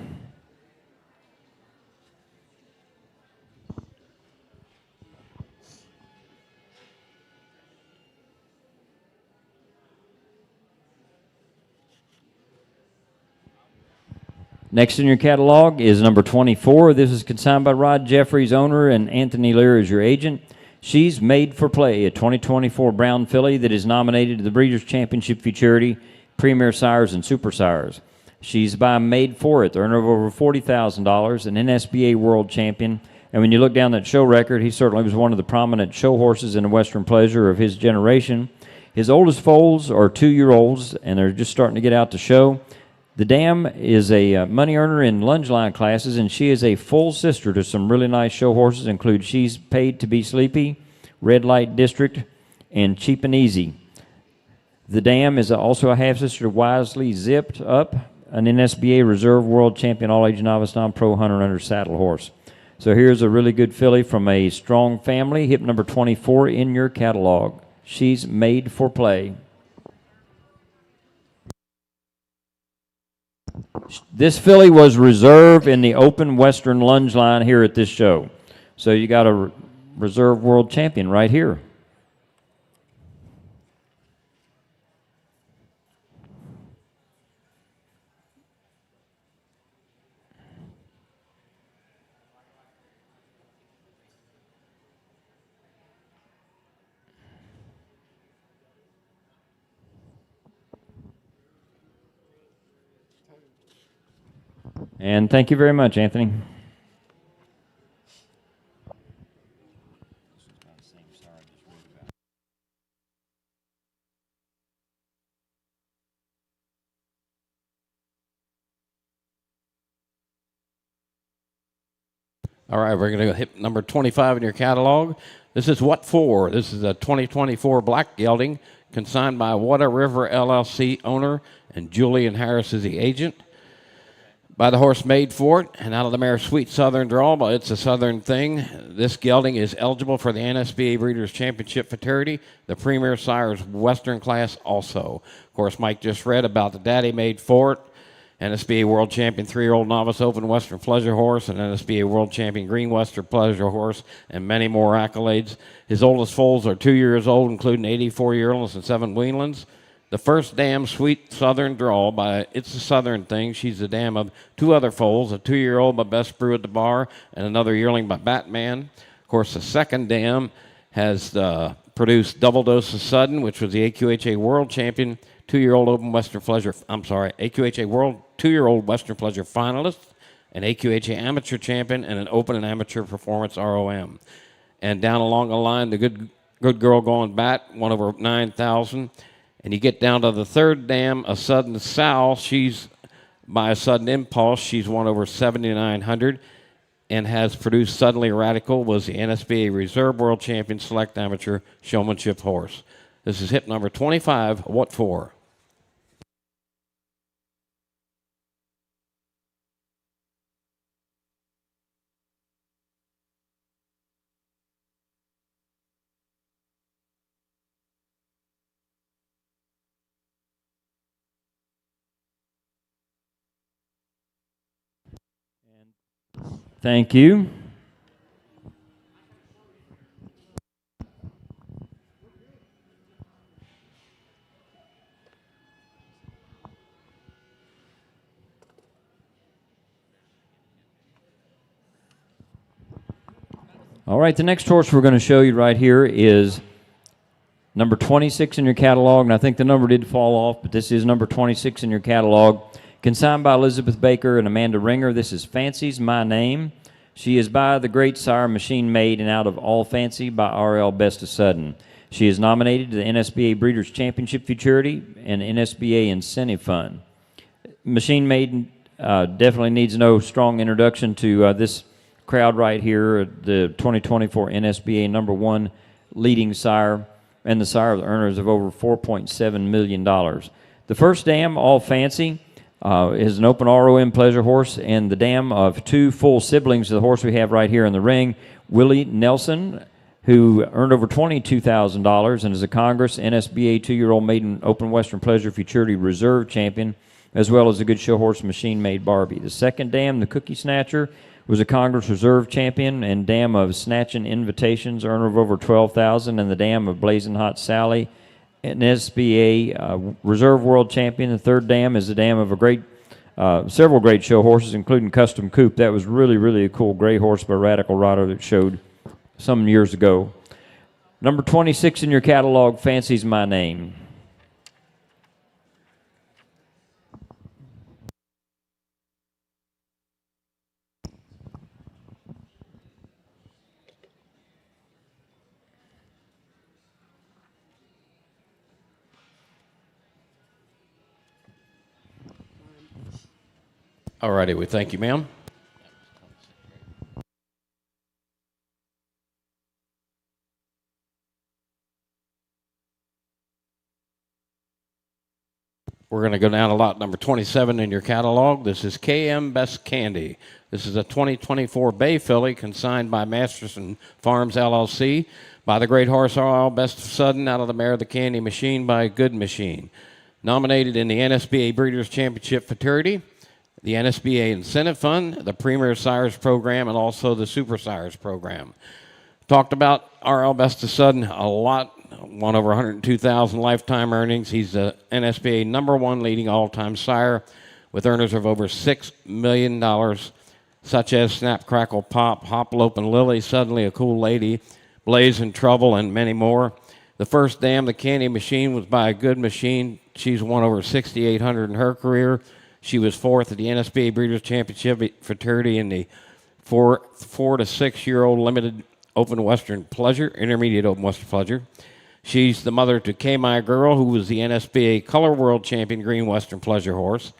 Next in your catalog is number 24. This is consigned by Rod Jeffries, owner, and Anthony Lear is your agent. She's Made for Play, a 2024 Brown filly that is nominated to the Breeders' Championship Futurity, Premier Sires, and Super Sires. She's by Made for It, the earner of over $40,000, an NSBA World Champion. And when you look down that show record, he certainly was one of the prominent show horses in the Western Pleasure of his generation. His oldest foals are 2-year-olds, and they're just starting to get out to show. The dam is a money earner in lunge line classes, and she is a full sister to some really nice show horses, include She's Paid to Be Sleepy, Red Light District, and Cheap and Easy. The dam is also a half-sister to Wisely Zipped Up, an NSBA Reserve World Champion All-Age Novice Non-Pro Hunter under saddle horse. So here's a really good filly from a strong family, hip number 24 in your catalog. She's Made for Play. This filly was reserve in the open Western lunge line here at this show. So you got a reserve world champion right here. And thank you very much, Anthony.
All right, we're going to go hip number 25 in your catalog. This is What For? This is a 2024 Black Gelding consigned by Water River LLC owner, and Julian Harris is the agent. By the horse Made for It, and out of the mare Sweet Southern Draw, but it's a Southern thing. This gelding is eligible for the NSBA Breeders' Championship Futurity, the Premier Sires Western class also. Of course, Mike just read about the daddy Made for It, NSBA World Champion 3-year-old Novice Open Western Pleasure Horse, and NSBA World Champion Green Western Pleasure Horse, and many more accolades. His oldest foals are 2 years old, including 84 yearlings and 7 weanlings. The first dam, Sweet Southern Draw, by It's a Southern Thing. She's the dam of 2 other foals, a 2-year-old by Best Brew at the Bar, and another yearling by Batman. Of course, the second dam has produced Double Dose of Sudden, which was the AQHA World Champion, 2-year-old Open Western Pleasure, AQHA World 2-year-old Western Pleasure finalist, an AQHA Amateur Champion, and an Open and Amateur Performance ROM. And down along the line, the Good Girl Going Bat, won over 9,000. And you get down to the third dam, A Sudden Sal. She's by A Sudden Impulse. She's won over 7,900 and has produced Suddenly Radical, was the NSBA Reserve World Champion Select Amateur Showmanship Horse. This is hip number 25, What For?
Thank you. All right, the next horse we're going to show you right here is number 26 in your catalog, and I think the number did fall off, but this is number 26 in your catalog. Consigned by Elizabeth Baker and Amanda Ringer. This is Fancy's My Name. She is by the great sire Machine Made and Out of All Fancy by R.L. Best of Sudden. She is nominated to the NSBA Breeders' Championship Futurity and NSBA Incentive Fund. Machine Made definitely needs no strong introduction to this crowd right here, the 2024 NSBA #1 leading sire and the sire of the earners of over $4.7 million. The first dam, All Fancy, is an open ROM pleasure horse, and the dam of two full siblings of the horse we have right here in the ring, Willie Nelson, who earned over $22,000 and is a Congress NSBA 2-year-old maiden open Western Pleasure Futurity Reserve champion, as well as a good show horse, Machine Made Barbie. The second dam, the Cookie Snatcher, was a Congress Reserve champion and dam of Snatchin' Invitations, earner of over $12,000, and the dam of Blazing Hot Sally, an SBA Reserve World champion. The third dam is the dam of a great, several great show horses, including Custom Coupe. That was really a cool gray horse by Radical Rider that showed some years ago. Number 26 in your catalog, Fancy's My Name.
All righty, we thank you, ma'am. We're going to go down to lot number 27 in your catalog. This is KM Best Candy. This is a 2024 Bay filly consigned by Masterson Farms, LLC, by the great horse R.L. Best of Sudden, out of the mare The Candy Machine by Good Machine. Nominated in the NSBA Breeders' Championship Futurity, the NSBA Incentive Fund, the Premier Sires Program, and also the Super Sires Program. Talked about R.L. Best of Sudden a lot. Won over 102,000 lifetime earnings. He's the NSBA #1 leading all-time sire with earners of over $6 million, such as Snap, Crackle, Pop, Hop, Lope, and Lily, Suddenly a Cool Lady, Blaze in Trouble, and many more. The first dam, The Candy Machine, was by a Good Machine. She's won over 6,800 in her career. She was fourth at the NSBA Breeders' Championship Futurity in the 4 to 6 year old limited open Western Pleasure, intermediate open Western Pleasure. She's the mother to K My Girl, who was the NSBA Color World Champion Green Western Pleasure horse.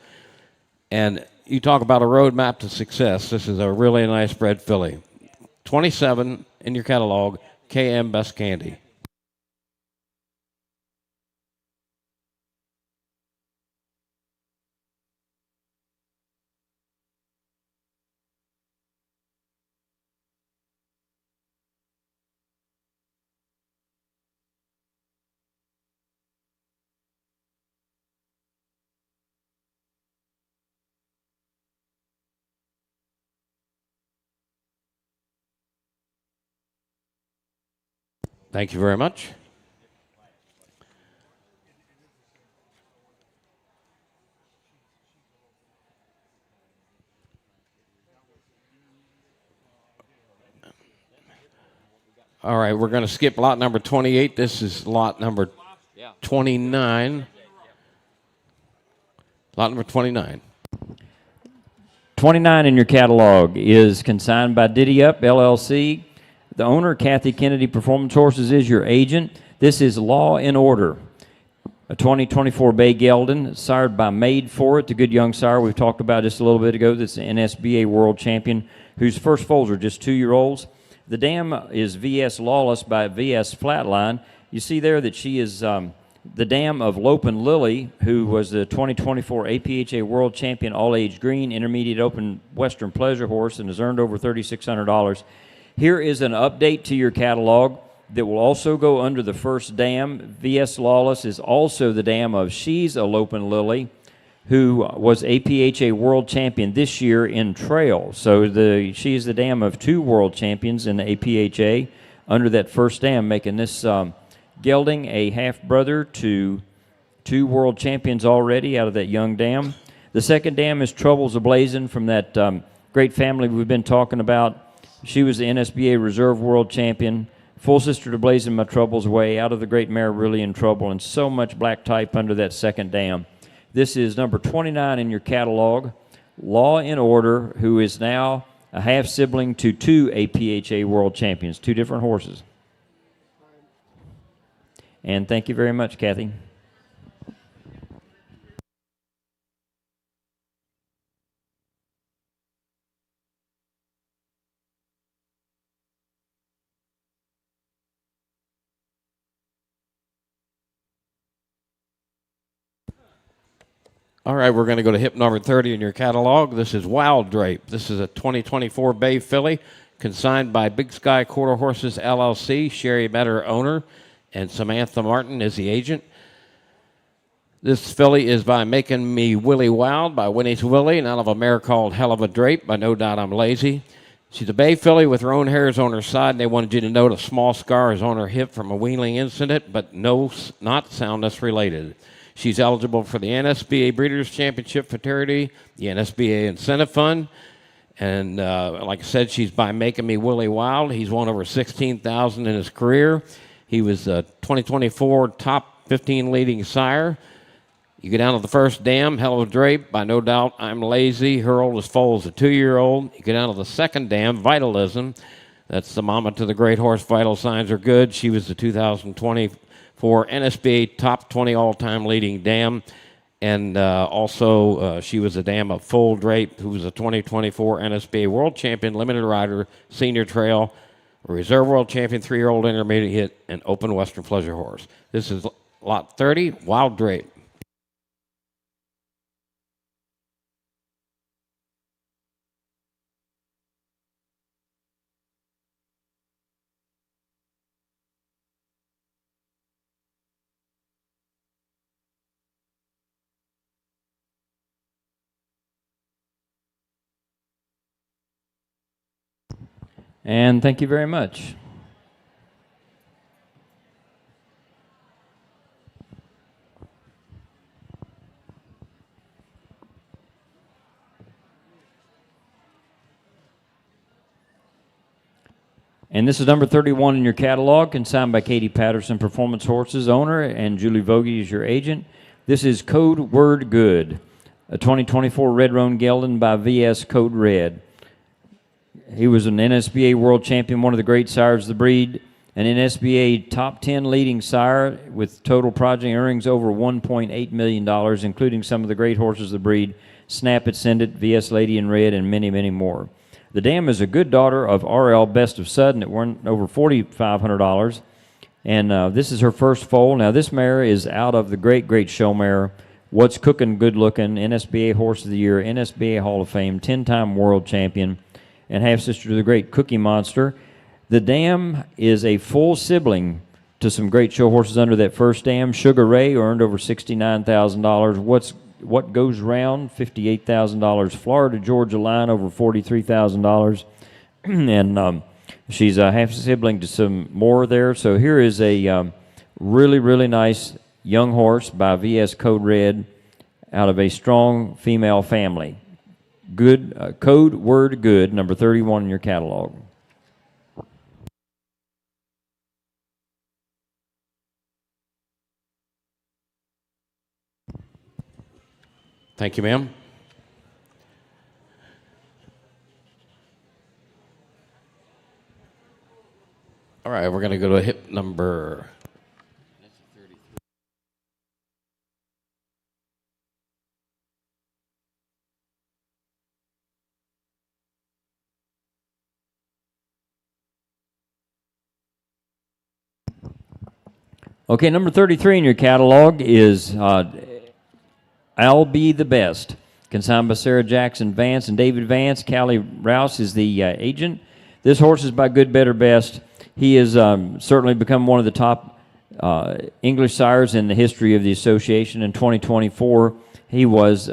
And you talk about a roadmap to success. This is a really nice bred filly. 27 in your catalog, KM Best Candy. Thank you very much. All right, we're going to skip lot number 28. This is lot number 29. Lot number 29.
29 in your catalog is consigned by Diddy Up, LLC. The owner, Kathy Kennedy Performance Horses, is your agent. This is Law and Order, a 2024 Bay Geldon, sired by Made For It, the good young sire we've talked about just a little bit ago. That's the NSBA World Champion, whose first foals are just 2-year-olds. The dam is VS Lawless by VS Flatline. You see there that she is the dam of Lope and Lily, who was the 2024 APHA World Champion All-Age Green Intermediate Open Western Pleasure horse and has earned over $3,600. Here is an update to your catalog that will also go under the first dam. VS Lawless is also the dam of She's a Lope and Lily, who was APHA World Champion this year in trail. So she is the dam of 2 world champions in the APHA under that first dam, making this gelding a half-brother to 2 world champions already out of that young dam. The second dam is Troubles A-Blazin' from that great family we've been talking about. She was the NSBA Reserve World Champion, full sister to Blazin' My Troubles Away, out of the great mare Really in Trouble, and so much black type under that second dam. This is number 29 in your catalog, Law and Order, who is now a half-sibling to 2 APHA World Champions, 2 different horses. And thank you very much, Kathy.
All right, we're going to go to hip number 30 in your catalog. This is Wild Drape. This is a 2024 Bay filly consigned by Big Sky Quarter Horses LLC. Sherry Metter, owner, and Samantha Martin is the agent. This filly is by Making Me Willy Wild by Winnie's Willie, and out of a mare called Hell of a Drape by No Doubt I'm Lazy. She's a bay filly with her own hairs on her side, and they wanted you to note a small scar is on her hip from a weaning incident, but not soundness related. She's eligible for the NSBA Breeders' Championship Futurity, the NSBA Incentive Fund, and like I said, she's by Making Me Willy Wild. He's won over $16,000 in his career. He was the 2024 top 15 leading sire. You go down to the first dam, Hell of a Drape by No Doubt I'm Lazy. Her oldest foal is a 2-year-old. You go down to the second dam, Vitalism. That's the mama to the great horse, Vital Signs Are Good. She was the 2024 NSBA top 20 all-time leading dam. And also she was a dam of Full Drape, who was a 2024 NSBA World Champion, Limited Rider, Senior Trail, Reserve World Champion, 3-year-old intermediate hit, and Open Western Pleasure Horse. This is lot 30, Wild Drape.
And thank you very much. And this is number 31 in your catalog, consigned by Katie Patterson Performance Horses, owner, and Julie Vogie is your agent. This is Code Word Good, a 2024 Red Roan Gelding by VS Code Red. He was an NSBA World Champion, one of the great sires of the breed, an NSBA top 10 leading sire with total project earnings over $1.8 million, including some of the great horses of the breed, Snap It, Send It, VS Lady in Red, and many, many more. The dam is a good daughter of RL Best of Sudden. It won over $4,500. And this is her first foal. Now, this mare is out of the great, great show mare, What's Cooking Good Looking, NSBA Horse of the Year, NSBA Hall of Fame, 10-time world champion, and half-sister to the great Cookie Monster. The dam is a full sibling to some great show horses under that first dam. Sugar Ray earned over $69,000. What Goes Round, $58,000. Florida Georgia Line, over $43,000. And she's a half-sibling to some more there. So here is a really, really nice young horse by VS Code Red out of a strong female family. Good, Code Word Good, number 31 in your catalog.
Thank you, ma'am. All right, we're going to go to hip number...
Okay, number 33 in your catalog is I'll Be the Best, consigned by Sarah Jackson Vance and David Vance. Callie Rouse is the agent. This horse is by Good, Better, Best. He has certainly become one of the top English sires in the history of the association. In 2024, He was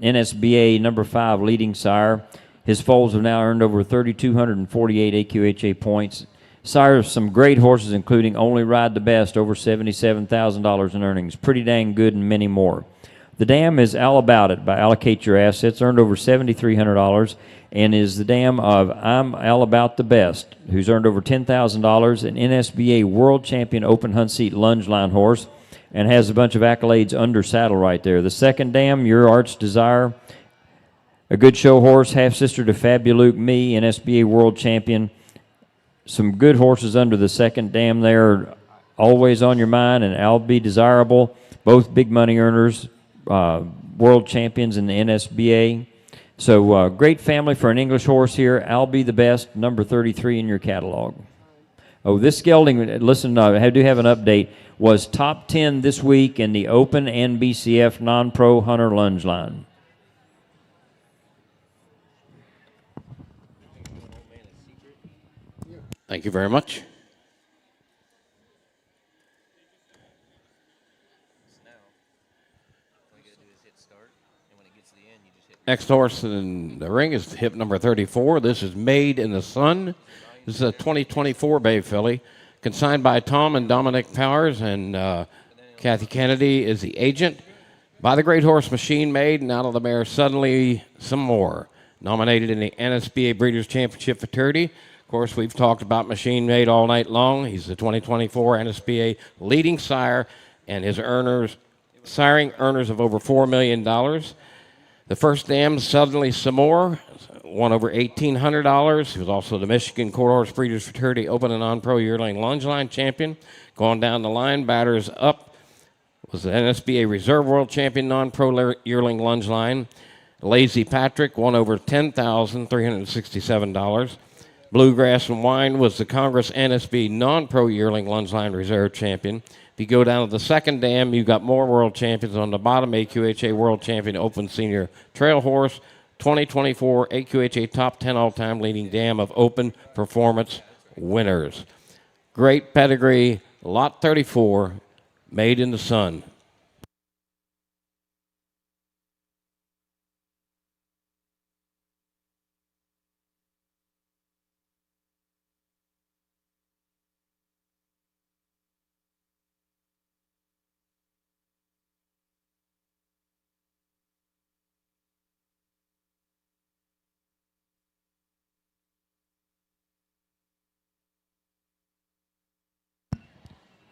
NSBA number 5 leading sire. His foals have now earned over 3,248 AQHA points. Sire of some great horses, including Only Ride the Best, over $77,000 in earnings. Pretty dang good, and many more. The dam is All About It by Allocate Your Assets, earned over $7,300, and is the dam of I'm All About the Best, who's earned over $10,000, an NSBA World Champion Open Hunt Seat Lunge Line horse, and has a bunch of accolades under saddle right there. The second dam, Your Art's Desire, a good show horse, half-sister to Fabulook Me, NSBA World Champion. Some good horses under the second dam there, Always on Your Mind and I'll Be Desirable, both big money earners, world champions in the NSBA. So great family for an English horse here. I'll Be the Best, number 33 in your catalog. Oh, this gelding, listen, I do have an update, was top 10 this week in the Open NBCF Non-Pro Hunter Lunge Line.
Thank you very much. Next horse in the ring is hip number 34. This is Made in the Sun. This is a 2024 Bay filly, consigned by Tom and Dominic Powers, and Kathy Kennedy is the agent. By the great horse Machine Made, and out of the mare Suddenly Some More, nominated in the NSBA Breeders' Championship Futurity. Of course, we've talked about Machine Made all night long. He's the 2024 NSBA leading sire, and his siring earners of over $4 million. The first dam, Suddenly Some More, won over $1,800. He was also the Michigan Quarter Horse Breeders' Fraternity Open and Non-Pro Yearling Lunge Line champion. Going down the line, batters up was the NSBA Reserve World Champion Non-Pro Yearling Lunge Line. Lazy Patrick won over $10,367. Bluegrass and Wine was the Congress NSB Non-Pro Yearling Lunge Line Reserve Champion. If you go down to the second dam, you've got more world champions on the bottom. AQHA World Champion Open Senior Trail Horse, 2024 AQHA Top 10 All-Time Leading Dam of Open Performance winners. Great pedigree, Lot 34, Made in the Sun.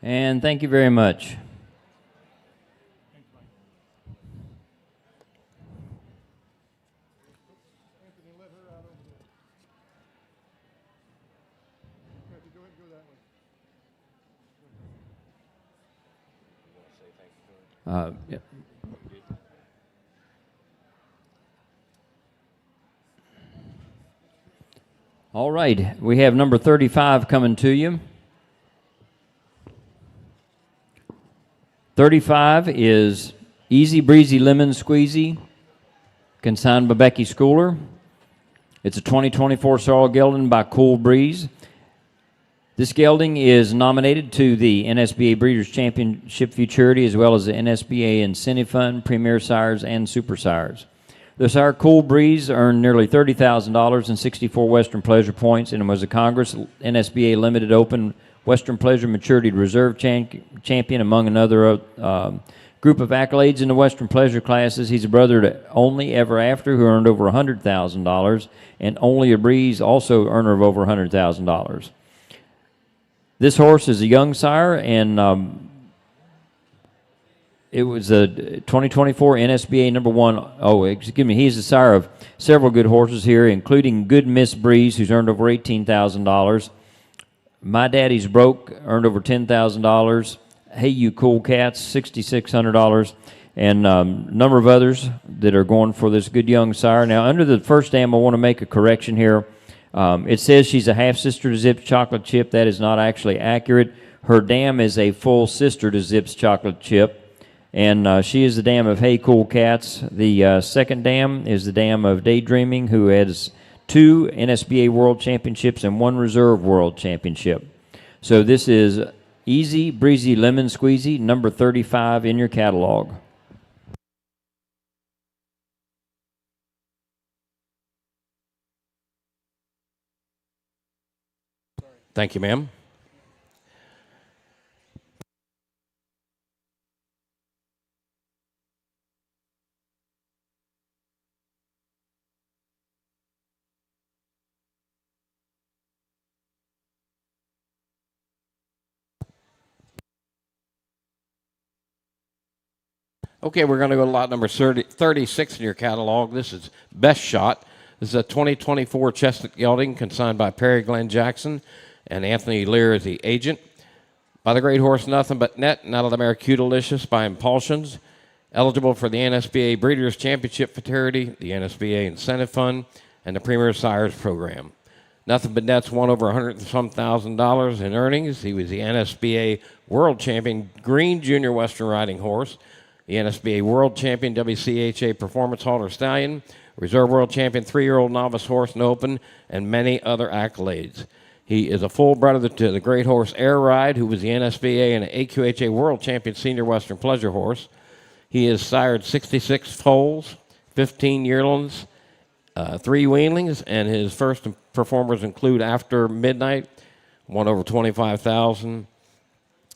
And thank you very much. Yeah. All right, we have number 35 coming to you. 35 is Easy Breezy Lemon Squeezy, consigned by Becky Schooler. It's a 2024 Sorrel Gelding by Cool Breeze. This gelding is nominated to the NSBA Breeders' Championship Futurity, as well as the NSBA Incentive Fund, Premier Sires, and Super Sires. The sire Cool Breeze earned nearly $30,000 and 64 Western Pleasure points, and was a Congress NSBA Limited Open Western Pleasure Maturity Reserve Champion, among another group of accolades in the Western Pleasure classes. He's a brother to Only Ever After, who earned over $100,000, and Only a Breeze, also earner of over $100,000. This horse is a young sire, and it was a 2024 NSBA number 1. Oh, excuse me. He's the sire of several good horses here, including Good Miss Breeze, who's earned over $18,000. My Daddy's Broke earned over $10,000. Hey You Cool Cats, $6,600, and a number of others that are going for this good young sire. Now, under the first dam, I want to make a correction here. It says she's a half-sister to Zips Chocolate Chip. That is not actually accurate. Her dam is a full sister to Zips Chocolate Chip, and she is the dam of Hey Cool Cats. The second dam is the dam of Daydreaming, who has 2 NSBA World Championships and 1 Reserve World Championship. So this is Easy Breezy Lemon Squeezy, number 35 in your catalog.
Thank you, ma'am. Okay, we're going to go to lot number 36 in your catalog. This is Best Shot. This is a 2024 Chestnut Gelding consigned by Perry Glenn Jackson, and Anthony Lear is the agent. By the great horse Nothing But Net, and out of the mare Cutilicious by Impulsions. Eligible for the NSBA Breeders' Championship Fraternity, the NSBA Incentive Fund, and the Premier Sires Program. Nothing But Net's won over $100,000 in earnings. He was the NSBA World Champion Green Junior Western Riding Horse, the NSBA World Champion WCHA Performance Halter Stallion, Reserve World Champion 3-year-old Novice Horse in Open, and many other accolades. He is a full brother to the great horse Air Ride, who was the NSBA and AQHA World Champion Senior Western Pleasure Horse. He has sired 66 foals, 15 yearlings, 3 weanlings, and his first performers include After Midnight, won over $25,000.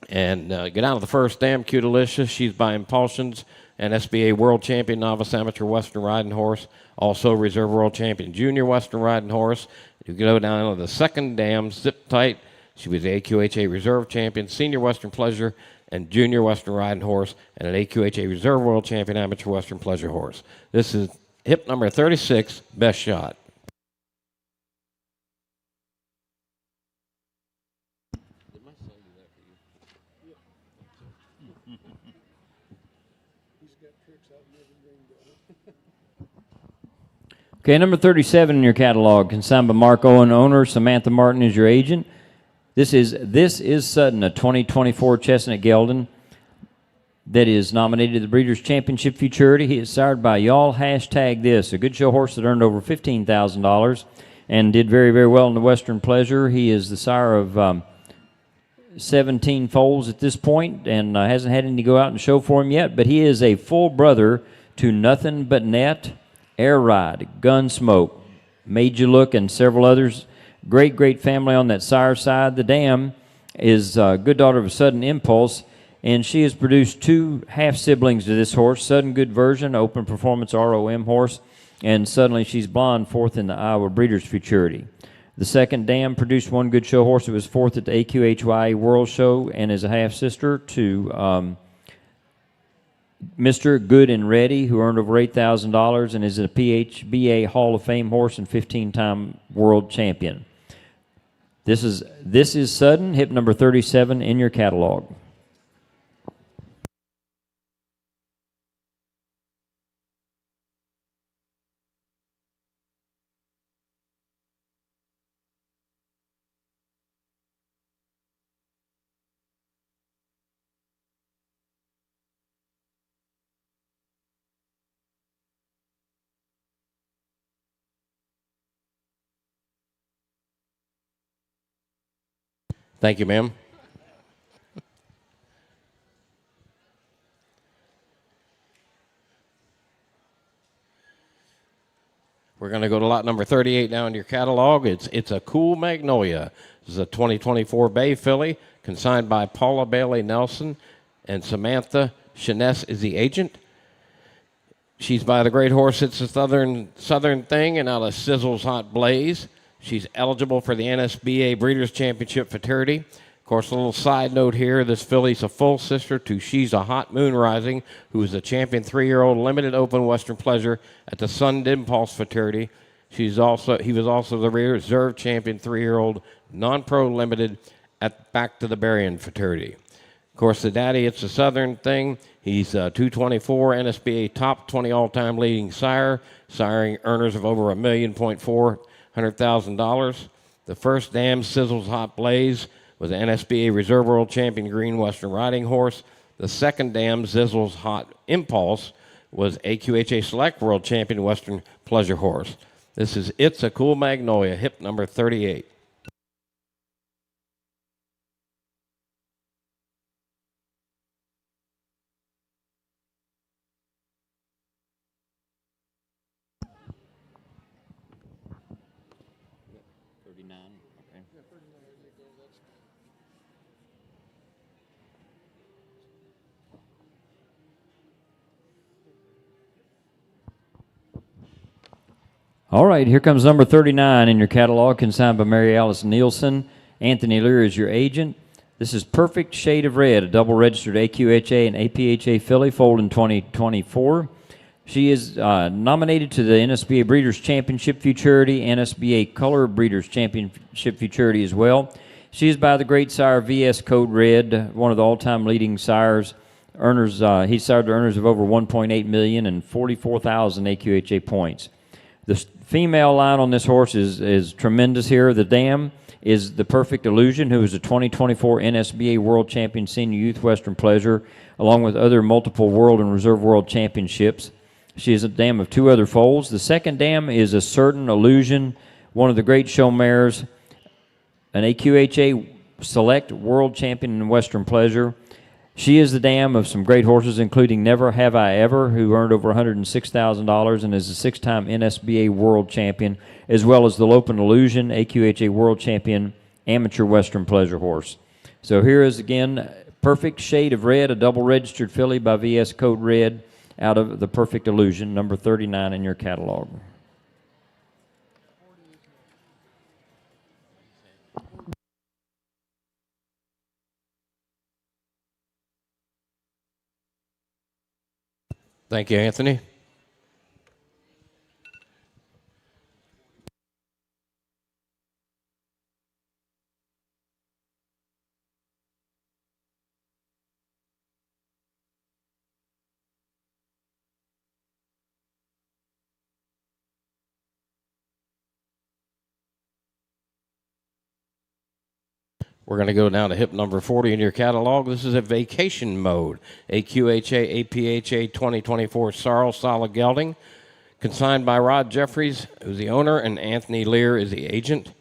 And get out of the first dam, Cutilicious. She's by Impulsions, an SBA World Champion Novice Amateur Western Riding Horse, also Reserve World Champion Junior Western Riding Horse. You go down to the second dam, Zip Tight. She was the AQHA Reserve Champion Senior Western Pleasure and Junior Western Riding Horse, and an AQHA Reserve World Champion Amateur Western Pleasure Horse. This is hip number 36, Best Shot.
Okay, number 37 in your catalog, consigned by Mark Owen, owner. Samantha Martin is your agent. This is Sudden, a 2024 Chestnut Gelding that is nominated to the Breeders' Championship Futurity. He is sired by Y'all Hashtag This, a good show horse that earned over $15,000 and did very, very well in the Western Pleasure. He is the sire of 17 foals at this point and hasn't had any go out and show for him yet, but he is a full brother to Nothing But Net, Air Ride, Gunsmoke, Made You Look, and several others. Great, great family on that sire side. The dam is a good daughter of a Sudden Impulse, and she has produced 2 half-siblings to this horse. Sudden Good Version, Open Performance ROM horse, and Suddenly She's Blonde, 4th in the Iowa Breeders' Futurity. The second dam produced 1 good show horse that was 4th at the AQHY World Show and is a half-sister to Mr. Good and Ready, who earned over $8,000 and is a PHBA Hall of Fame horse and 15-time world champion. This is Sudden, hip number 37 in your catalog.
Thank you, ma'am. We're going to go to lot number 38 now in your catalog. It's a Cool Magnolia. This is a 2024 Bay filly, consigned by Paula Bailey Nelson, and Samantha Shiness is the agent. She's by the great horse It's a Southern Thing and out of Sizzle's Hot Blaze. She's eligible for the NSBA Breeders' Championship Fraternity. Of course, a little side note here, this filly's a full sister to She's a Hot Moon Rising, who is the champion 3-year-old limited open Western Pleasure at the Sun Impulse Fraternity. He was also the reserve champion 3-year-old non-pro limited at Back to the Berrien Fraternity. Of course, the daddy, It's a Southern Thing. He's 224 NSBA top 20 all-time leading sire, siring earners of over $1,400,000. The first dam, Sizzle's Hot Blaze, was an NSBA Reserve World Champion Green Western Riding Horse. The second dam, Sizzle's Hot Impulse, was AQHA Select World Champion Western Pleasure Horse. This is It's a Cool Magnolia, hip number 38.
All right, here comes number 39 in your catalog, consigned by Mary Alice Nielsen. Anthony Lear is your agent. This is Perfect Shade of Red, a double-registered AQHA and APHA filly, foaled in 2024. She is nominated to the NSBA Breeders' Championship Futurity, NSBA Color Breeders' Championship Futurity as well. She is by the great sire VS Code Red, one of the all-time leading sires. He sired the earners of over 1.8 million and 44,000 AQHA points. The female line on this horse is tremendous here. The dam is the Perfect Illusion, who is a 2024 NSBA World Champion Senior Youth Western Pleasure, along with other multiple World and Reserve World Championships. She is a dam of 2 other foals. The second dam is a Certain Illusion, one of the great show mares, an AQHA Select World Champion in Western Pleasure. She is the dam of some great horses, including Never Have I Ever, who earned over $106,000 and is a 6-time NSBA World Champion, as well as the Lopin Illusion, AQHA World Champion, Amateur Western Pleasure horse. So here is, again, Perfect Shade of Red, a double-registered filly by VS Code Red, out of the Perfect Illusion, number 39 in your catalog.
Thank you, Anthony. We're going to go down to hip number 40 in your catalog. This is a vacation mode, AQHA, APHA 2024 Sorrel Solid Gelding, consigned by Rod Jeffries, who's the owner, and Anthony Lear is the agent.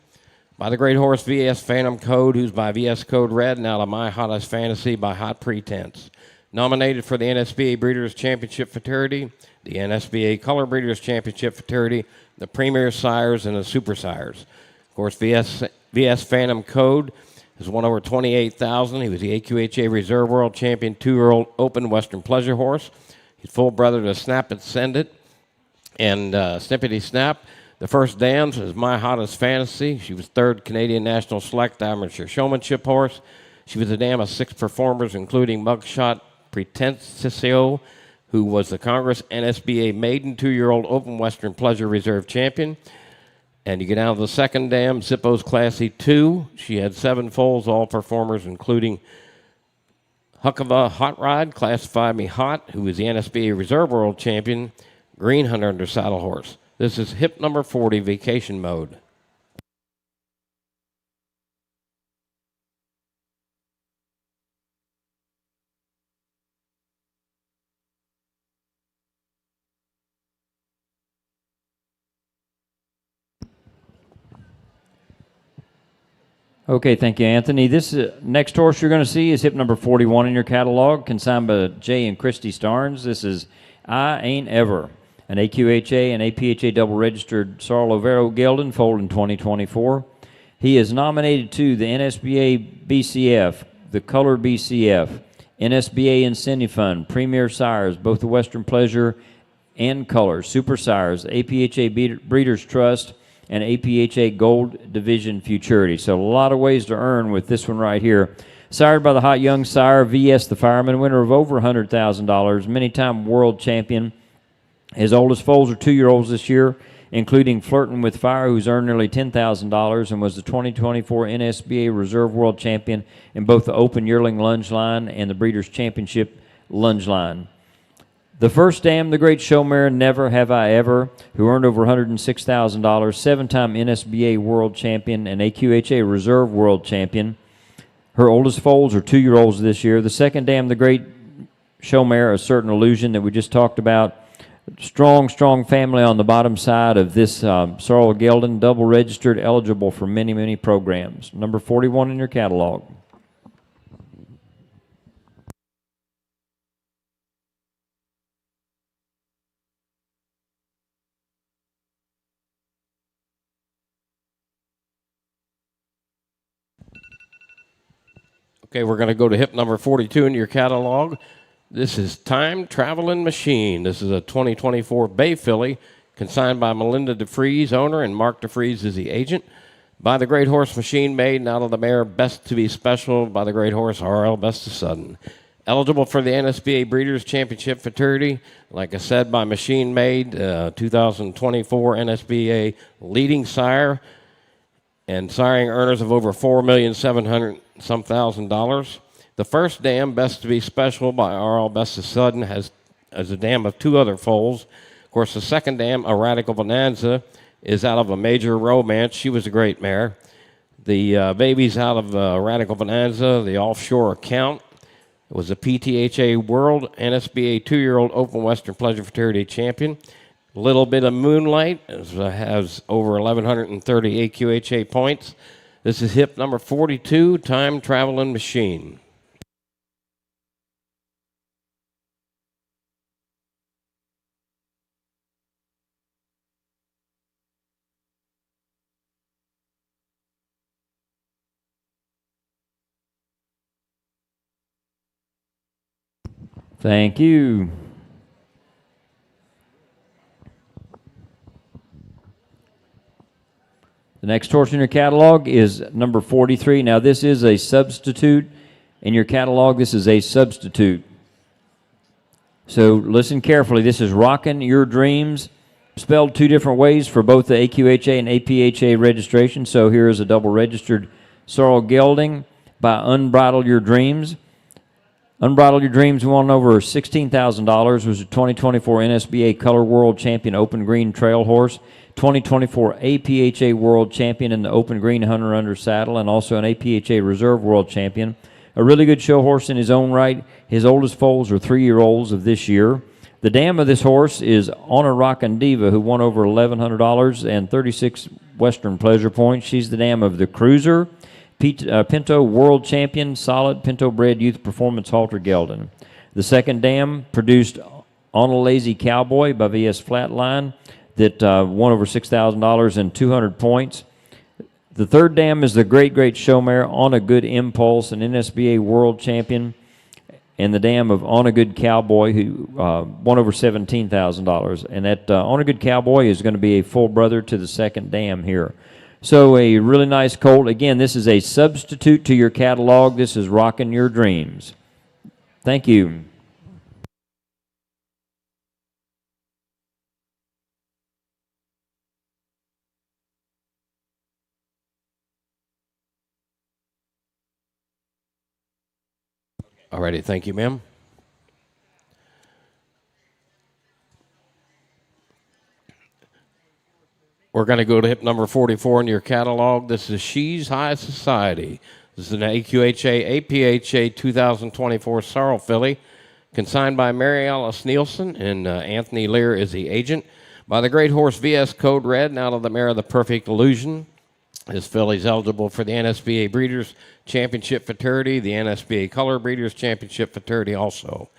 By the great horse VS Phantom Code, who's by VS Code Red, and out of My Hottest Fantasy by Hot Pretense. Nominated for the NSBA Breeders' Championship Futurity, the NSBA Color Breeders' Championship Futurity, the Premier Sires, and the Super Sires. Of course, VS Phantom Code has won over 28,000. He was the AQHA Reserve World Champion 2-year-old Open Western Pleasure horse. He's full brother to Snap It, Send It, and Snippety Snap. The first dams is My Hottest Fantasy. She was 3rd Canadian National Select Amateur Showmanship horse. She was a dam of 6 performers, including Mugshot Pretensio, who was the Congress NSBA Maiden 2-year-old Open Western Pleasure Reserve Champion. And you get down to the second dam, Zippo's Classy 2. She had 7 foals, all performers, including Huckava Hot Rod, Classify Me Hot, who is the NSBA Reserve World Champion, Green Hunter under saddle horse. This is hip number 40, vacation mode.
Okay, thank you, Anthony. This next horse you're going to see is hip number 41 in your catalog, consigned by Jay and Christy Starnes. This is I Ain't Ever, an AQHA and APHA double-registered Sorrel Overo Gelding, foaled in 2024. He is nominated to the NSBA BCF, the Color BCF, NSBA Incentive Fund, Premier Sires, both the Western Pleasure and Color, Super Sires, APHA Breeders' Trust, and APHA Gold Division Futurity. So a lot of ways to earn with this one right here. Sired by the hot young sire, VS the Fireman, winner of over $100,000, many-time world champion. His oldest foals are 2-year-olds this year, including Flirtin' with Fire, who's earned nearly $10,000 and was the 2024 NSBA Reserve World Champion in both the Open Yearling Lunge Line and the Breeders' Championship Lunge Line. The first dam, the great show mare, Never Have I Ever, who earned over $106,000, 7-time NSBA World Champion and AQHA Reserve World Champion. Her oldest foals are 2-year-olds this year. The second dam, the great show mare, A Certain Illusion that we just talked about. Strong, strong family on the bottom side of this Sorrel Gelding, double registered, eligible for many, many programs. Number 41 in your catalog.
Okay, we're going to go to hip number 42 in your catalog. This is Time Traveling Machine. This is a 2024 Bay filly, consigned by Melinda DeFries, owner, and Mark DeFries is the agent. By the Great Horse Machine Made, and out of the mare Best to Be Special by the Great Horse RL Best of Sudden. Eligible for the NSBA Breeders' Championship Futurity, like I said, by Machine Made, 2024 NSBA leading sire, and siring earners of over $4,700,000. The first dam, Best to Be Special by RL Best of Sudden, has a dam of 2 other foals. Of course, the second dam, A Radical Bonanza, is out of a Major Romance. She was a great mare. The baby's out of Radical Bonanza, the Offshore Account. It was a PTHA World NSBA 2-year-old Open Western Pleasure Futurity champion. Little Bit of Moonlight has over 1,130 AQHA points. This is hip number 42, Time Traveling Machine.
Thank you. The next horse in your catalog is number 43. Now, this is a substitute. In your catalog, this is a substitute. So listen carefully. This is Rockin' Your Dreams, spelled 2 different ways for both the AQHA and APHA registration. So here is a double registered sorrel gelding by Unbridle Your Dreams. Unbridle Your Dreams won over $16,000, was a 2024 NSBA Color World Champion Open Green Trail Horse, 2024 APHA World Champion in the Open Green Hunter Under Saddle, and also an APHA Reserve World Champion. A really good show horse in his own right. His oldest foals are 3-year-olds of this year. The dam of this horse is On a Rockin' Diva, who won over $1,100 and 36 Western Pleasure Points. She's the dam of the Cruiser, Pinto World Champion, solid Pinto bred youth performance halter gelding. The second dam produced On a Lazy Cowboy by VS Flatline that won over $6,000 and 200 points. The third dam is the great show mare On a Good Impulse, an NSBA World Champion, and the dam of On a Good Cowboy, who won over $17,000. And that On a Good Cowboy is going to be a full brother to the second dam here. So a really nice colt. Again, this is a substitute to your catalog. This is Rockin' Your Dreams. Thank you.
All righty, thank you, ma'am. We're going to go to hip number 44 in your catalog. This is SHEZ High Society. This is an AQHA, APHA 2024 Sorrel filly, consigned by Mary Alice Nielsen, and Anthony Lear is the agent. By the Great Horse VS Code Red, and out of the mare The Perfect Illusion. This filly's eligible for the NSBA Breeders' Championship Futurity, the NSBA Color Breeders' Championship Futurity also.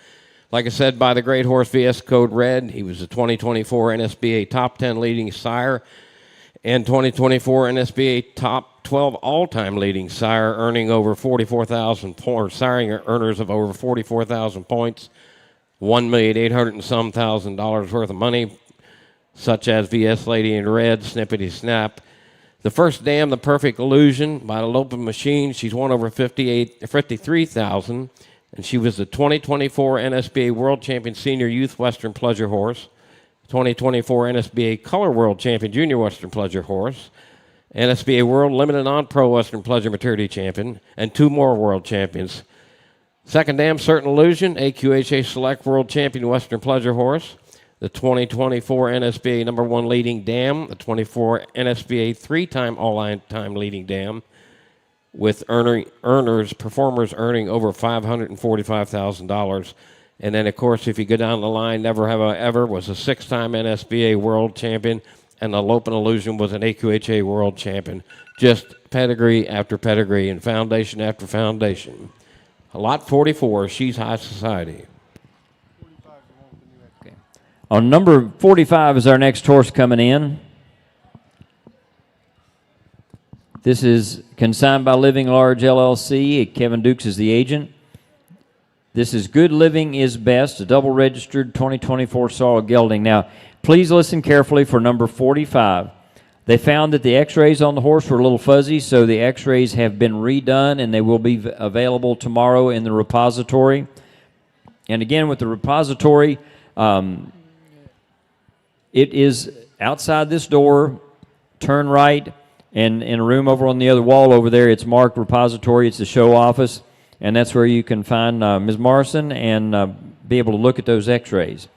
Like I said, by the Great Horse VS Code Red, he was a 2024 NSBA Top 10 leading sire and 2024 NSBA Top 12 all-time leading sire, earning over 44,000 points, siring earners of over 44,000 points, $1,800,000 and some $1,000 worth of money, such as VS Lady in Red, Snippety Snap. The first dam, The Perfect Illusion, by the Lopin Machine. She's won over 53,000, and she was the 2024 NSBA World Champion Senior Youth Western Pleasure Horse, 2024 NSBA Color World Champion Junior Western Pleasure Horse, NSBA World Limited Non-Pro Western Pleasure Maturity Champion, and 2 more World Champions. Second dam, Certain Illusion, AQHA Select World Champion Western Pleasure Horse, the 2024 NSBA number 1 leading dam, the 24 NSBA 3-time all-time leading dam, with performers earning over $545,000. And then, of course, if you go down the line, Never Have I Ever was a 6-time NSBA World Champion, and the Lopin Illusion was an AQHA World Champion. Just pedigree after pedigree and foundation after foundation. Lot 44, SHEZ High Society.
Okay. On number 45 is our next horse coming in. This is consigned by Living Large LLC. Kevin Dukes is the agent. This is Good Living is Best, a double-registered 2024 sorrel gelding. Now, please listen carefully for number 45. They found that the x-rays on the horse were a little fuzzy, so the x-rays have been redone, and they will be available tomorrow in the repository. And again, with the repository, it is outside this door, turn right, and in a room over on the other wall over there, it's marked repository. It's the show office, and that's where you can find Ms. Morrison and be able to look at those x-rays.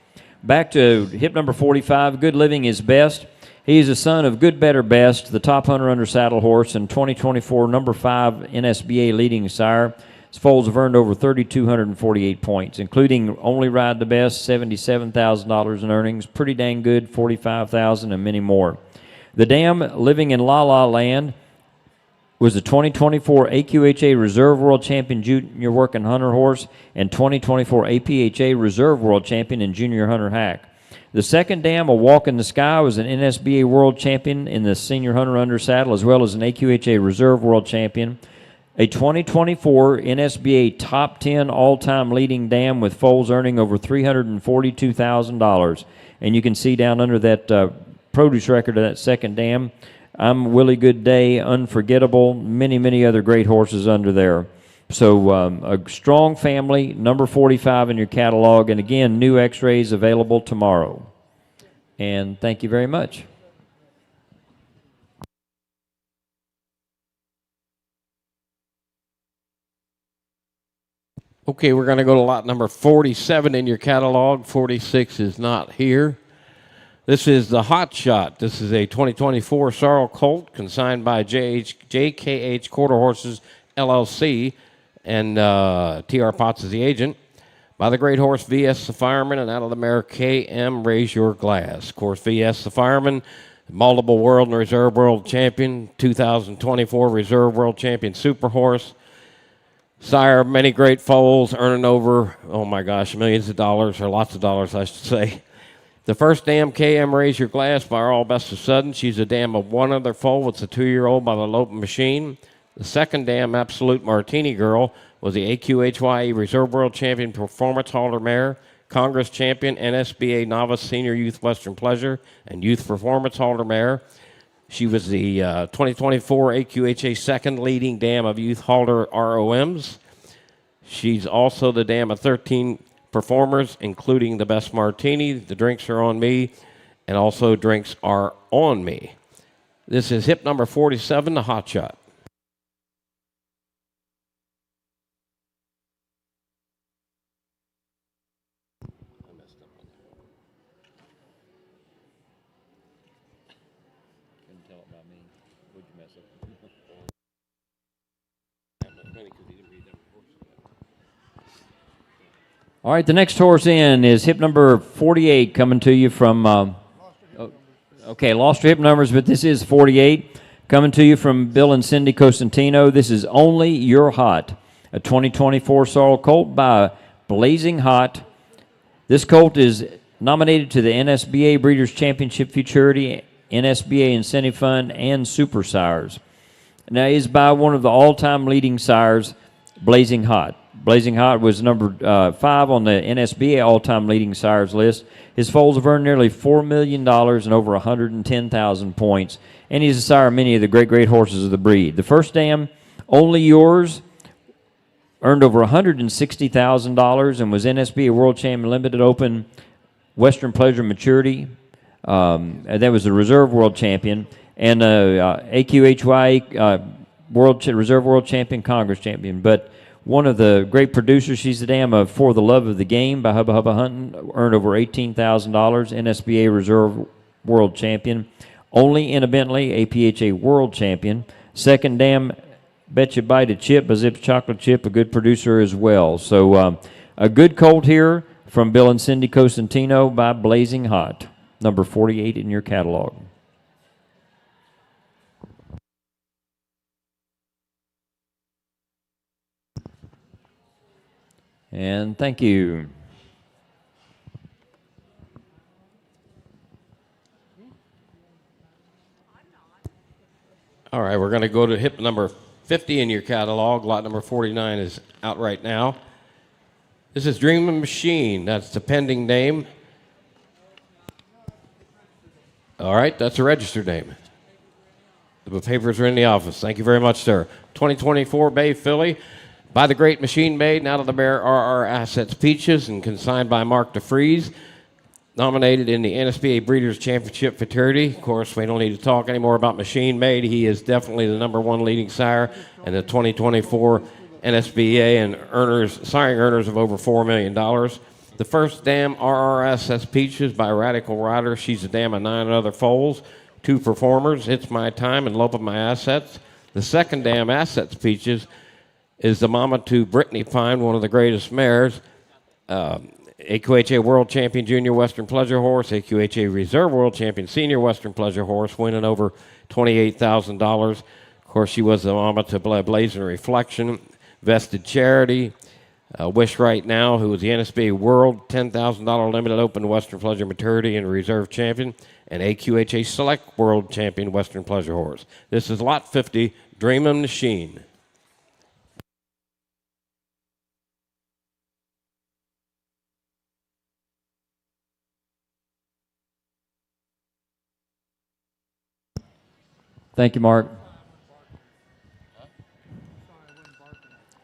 Back to hip number 45, Good Living is Best. He is a son of Good, Better, Best, the top hunter under saddle horse, and 2024 number 5 NSBA leading sire. His foals have earned over 3,248 points, including Only Ride the Best, $77,000 in earnings, Pretty Dang Good, $45,000, and many more. The dam living in La La Land was the 2024 AQHA Reserve World Champion Junior Working Hunter Horse and 2024 APHA Reserve World Champion in Junior Hunter Hack. The second dam, A Walk in the Sky, was an NSBA World Champion in the Senior Hunter Under Saddle, as well as an AQHA Reserve World Champion. A 2024 NSBA Top 10 all-time leading dam with foals earning over $342,000. And you can see down under that produce record of that second dam, I'm Willie Good Day, Unforgettable, many, many other great horses under there. So a strong family, number 45 in your catalog, and again, new x-rays available tomorrow. And thank you very much.
Okay, we're going to go to lot number 47 in your catalog. 46 is not here. This is the Hot Shot. This is a 2024 sorrel colt consigned by JKH Quarter Horses LLC, and T.R. Potts is the agent, by the great horse V.S. the Fireman, and out of the mare KM Raise Your Glass. Of course, V.S. the Fireman, multiple world and reserve world champion, 2024 reserve world champion super horse. Sire of many great foals, earning over, oh my gosh, millions of dollars, or lots of dollars, I should say. The first dam, KM Raise Your Glass, by All Best of Sudden. She's a dam of one other foal. It's a 2-year-old by the Lopin Machine. The second dam, Absolute Martini Girl, was the AQHYE Reserve World Champion Performance Halter Mare, Congress Champion, NSBA Novice Senior Youth Western Pleasure, and Youth Performance Halter Mare. She was the 2024 AQHA second leading dam of youth halter ROMs. She's also the dam of 13 performers, including the Best Martini, The Drinks Are On Me, and also Drinks Are On Me. This is hip number 47, the Hot Shot.
All right, the next horse in is hip number 48, coming to you from, okay, lost your hip numbers, but this is 48, coming to you from Bill and Cindy Cosentino. This is Only You're Hot, a 2024 sorrel colt by Blazing Hot. This colt is nominated to the NSBA Breeders' Championship Futurity, NSBA Incentive Fund, and Super Sires. Now, he is by one of the all-time leading sires, Blazing Hot. Blazing Hot was number 5 on the NSBA all-time leading sires list. His foals have earned nearly $4 million and over 110,000 points, and he's a sire of many of the great horses of the breed. The first dam, Only Yours, earned over $160,000 and was NSBA World Champion Limited Open Western Pleasure Maturity. That was the Reserve World Champion, and AQHY Reserve World Champion, Congress Champion. But one of the great producers, she's the dam of For the Love of the Game by Hubba Hubba Hunting, earned over $18,000, NSBA Reserve World Champion. Only in a Bentley, APHA World Champion. Second dam, Bet You Bite a Chip by Zips Chocolate Chip, a good producer as well. So a good colt here from Bill and Cindy Cosentino by Blazing Hot, number 48 in your catalog. And thank you.
All right, we're going to go to hip number 50 in your catalog. Lot number 49 is out right now. This is Dream Machine. That's the pending name. All right, that's a registered name. The papers are in the office. Thank you very much, sir. 2024 Bay Filly by the great machine made and out of the mare RR Assets Peaches and consigned by Mark DeFries. Nominated in the NSBA Breeders' Championship Futurity. Of course, we don't need to talk anymore about machine made. He is definitely the #1 leading sire in the 2024 NSBA and siring earners of over $4 million. The first dam, RR Assets Peaches by Radical Rider. She's a dam of 9 other foals. 2 performers, It's My Time and Love of My Assets. The second dam, Assets Peaches, is the mama to Brittany Pine, one of the greatest mares. AQHA World Champion Junior Western Pleasure Horse, AQHA Reserve World Champion Senior Western Pleasure Horse, winning over $28,000. Of course, she was the mama to Blazing Reflection, Vested Charity, Wish Right Now, who was the NSBA World $10,000 Limited Open Western Pleasure Maturity and Reserve Champion, and AQHA Select World Champion Western Pleasure Horse. This is Lot 50, Dreamin' Machine.
Thank you, Mark.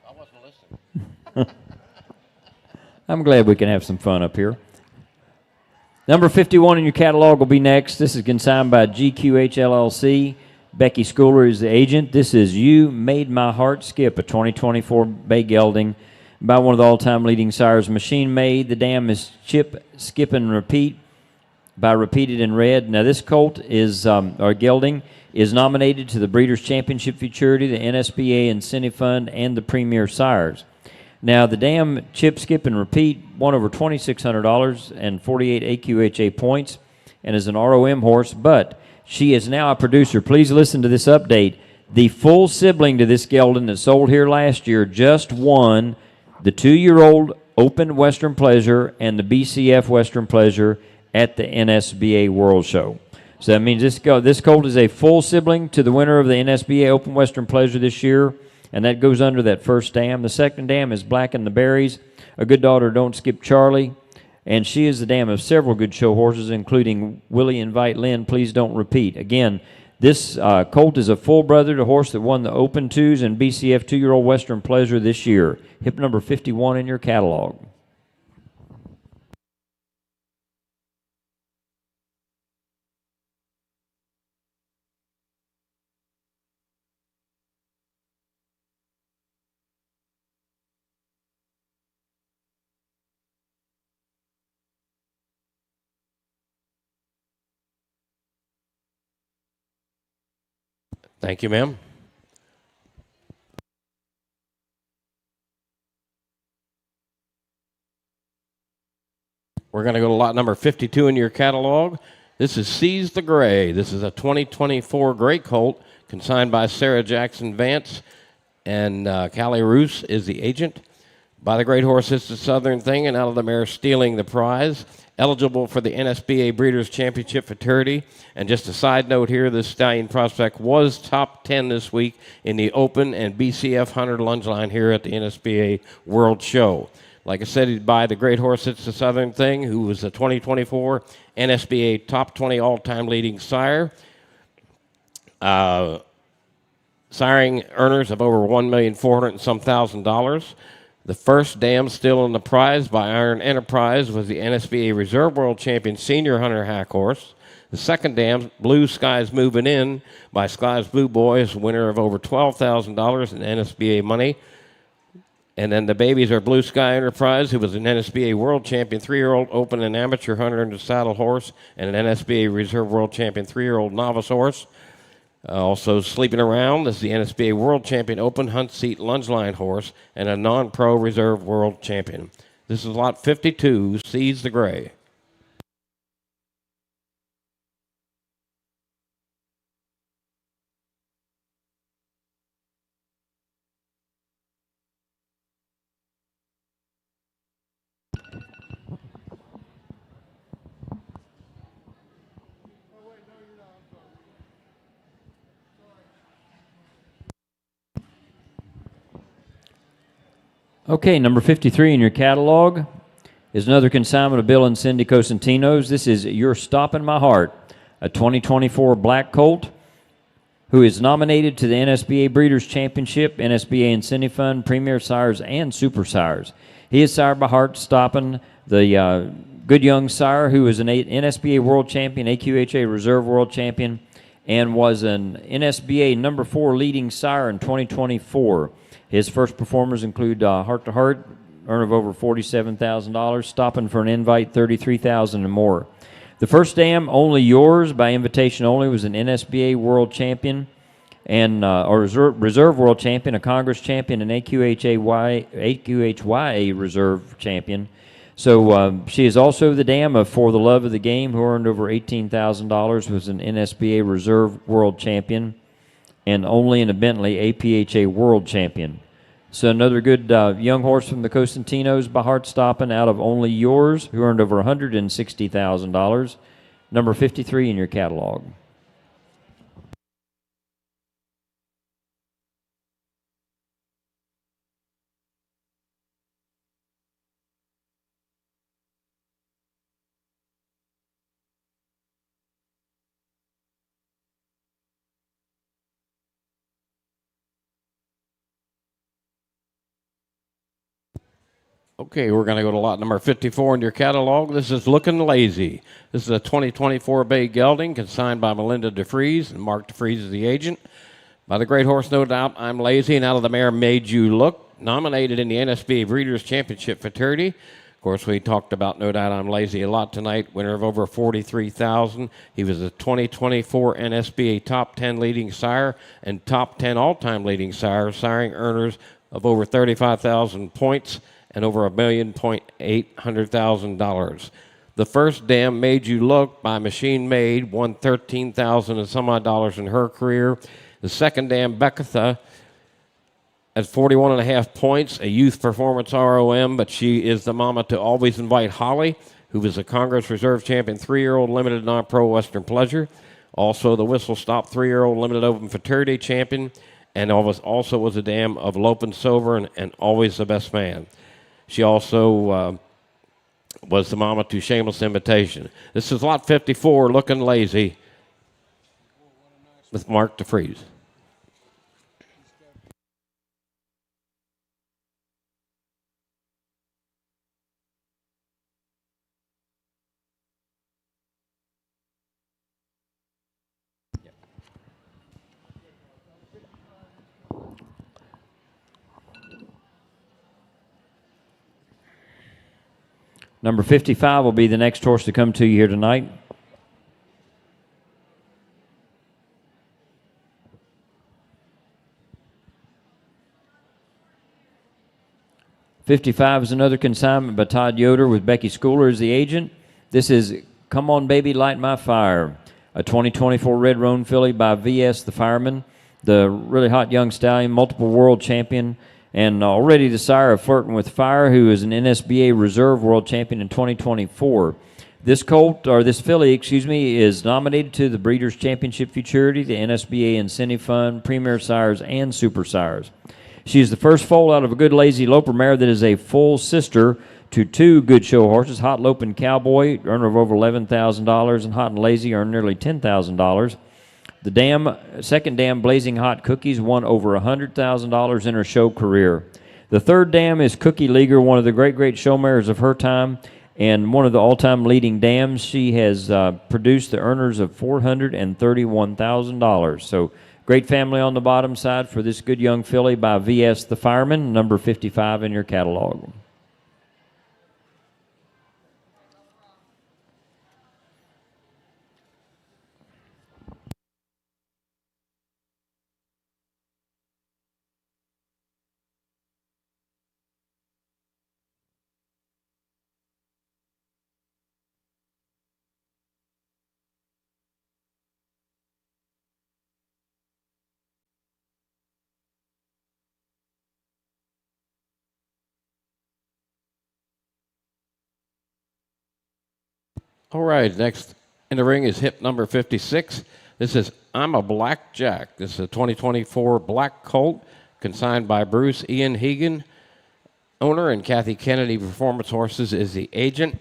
I wasn't listening.
I'm glad we can have some fun up here. Number 51 in your catalog will be next. This is consigned by GQH LLC. Becky Schooler is the agent. This is You Made My Heart Skip, a 2024 bay gelding by one of the all-time leading sires, Machine Made. The dam is Chip, Skip, and Repeat by Repeated in Red. Now, this colt is, or gelding, is nominated to the Breeders' Championship Futurity, the NSBA Incentive Fund, and the Premier Sires. Now, the dam Chip, Skip, and Repeat won over $2,600 and 48 AQHA points and is an ROM horse, but she is now a producer. Please listen to this update. The full sibling to this gelding that sold here last year just won the 2-year-old Open Western Pleasure and the BCF Western Pleasure at the NSBA World Show. So that means this colt is a full sibling to the winner of the NSBA Open Western Pleasure this year, and that goes under that first dam. The second dam is Black in the Berries, A Good Daughter Don't Skip Charlie, and she is the dam of several good show horses, including Willie Invite Lynn, Please Don't Repeat. Again, this colt is a full brother to horse that won the Open 2s and BCF 2-year-old Western Pleasure this year. Hip number 51 in your catalog.
Thank you, ma'am. We're going to go to lot number 52 in your catalog. This is Seize the Gray. This is a 2024 Gray Colt consigned by Sarah Jackson Vance, and Callie Roos is the agent. By the great horse, It's the Southern Thing, and out of the mare Stealing the Prize. Eligible for the NSBA Breeders' Championship Futurity. And just a side note here, this stallion prospect was top 10 this week in the Open and BCF Hunter Lunge Line here at the NSBA World Show. Like I said, he's by the great horse, It's the Southern Thing, who was the 2024 NSBA Top 20 all-time leading sire. Siring earners of over $1,400,000 and some $1,000. The first dam still in the prize by Iron Enterprise was the NSBA Reserve World Champion Senior Hunter Hack Horse. The second dam, Blue Skies Moving In by Skies Blue Boys, winner of over $12,000 in NSBA money. And then the babies are Blue Sky Enterprise, who was an NSBA World Champion 3-year-old Open and Amateur Hunter in the Saddle Horse, and an NSBA Reserve World Champion 3-year-old Novice Horse. Also sleeping around is the NSBA World Champion Open Hunt Seat Lunge Line Horse and a non-pro Reserve World Champion. This is lot 52, Seize the Gray.
Okay, number 53 in your catalog is another consignment of Bill and Cindy Cosentino's. This is You're Stopping My Heart, a 2024 Black Colt who is nominated to the NSBA Breeders' Championship, NSBA Incentive Fund, Premier Sires, and Super Sires. He is sired by Heart Stoppin', the good young sire who is an NSBA World Champion, AQHA Reserve World Champion, and was an NSBA number 4 leading sire in 2024. His first performers include Heart to Heart, earn of over $47,000, Stopping for an Invite, $33,000 and more. The first dam, Only Yours, by invitation only, was an NSBA World Champion and or Reserve World Champion, a Congress Champion, and AQHYA Reserve Champion. So she is also the dam of For the Love of the Game, who earned over $18,000, was an NSBA Reserve World Champion, and Only in a Bentley APHA World Champion. So another good young horse from the Cosentinos by Heart Stoppin' out of Only Yours, who earned over $160,000. Number 53 in your catalog.
Okay, we're going to go to lot number 54 in your catalog. This is Looking Lazy. This is a 2024 Bay Gelding consigned by Melinda DeFries, and Mark DeFries is the agent. By the great horse, no doubt, I'm Lazy, and out of the mare Made You Look, nominated in the NSBA Breeders' Championship Futurity. Of course, we talked about No Doubt I'm Lazy a lot tonight, winner of over $43,000. He was a 2024 NSBA top 10 leading sire and top 10 all-time leading sire, siring earners of over 35,000 points and over $1,800,000. The first dam, Made You Look, by Machine Made, won $13,000 and some odd dollars in her career. The second dam, Beckatha, at 41.5 points, a youth performance ROM, but she is the mama to Always Invite Holly, who was a Congress Reserve Champion 3-year-old limited non-pro Western Pleasure. Also the Whistle Stop 3-year-old limited open Futurity champion, and also was a dam of Lopin Silver and Always the Best Man. She also was the mama to Shameless Invitation. This is lot 54, Looking Lazy, with Mark DeFries.
Number 55 will be the next horse to come to you here tonight. '55 is another consignment by Todd Yoder with Becky Schooler as the agent. This is Come On Baby, Light My Fire, a 2024 Red Roan filly by VS the Fireman, the really hot young stallion, multiple world champion, and already the sire of Flirting with Fire, who is an NSBA Reserve World Champion in 2024. This colt, or this filly, excuse me, is nominated to the Breeders' Championship Futurity, the NSBA Incentive Fund, Premier Sires, and Super Sires. She is the first foal out of a good lazy loper mare that is a full sister to two good show horses, Hot Lopin' Cowboy, earner of over $11,000, and Hot and Lazy earned nearly $10,000. The second dam, Blazing Hot Cookies, won over $100,000 in her show career. The third dam is Cookie Leaguer, one of the great show mares of her time, and one of the all-time leading dams. She has produced the earners of $431,000. So great family on the bottom side for this good young filly by VS the Fireman, number 55 in your catalog.
All right, next in the ring is hip number 56. This is I'm a Blackjack. This is a 2024 Black Colt, consigned by Bruce Ian Hegan, owner, and Kathy Kennedy Performance Horses is the agent.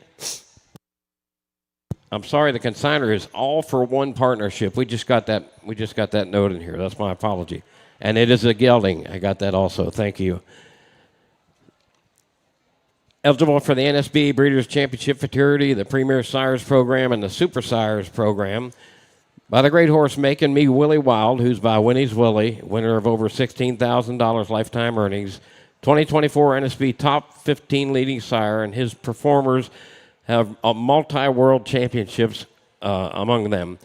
I'm sorry, the consignor is All for One Partnership. We just got that note in here. That's my apology. And it is a gelding. I got that also. Thank you. Eligible for the NSBA Breeders' Championship Futurity, the Premier Sires Program, and the Super Sires Program by the great horse Making Me Willy Wild, who's by Winnie's Willie, winner of over $16,000 lifetime earnings, 2024 NSB Top 15 leading sire, and his performers have multi-world championships among them.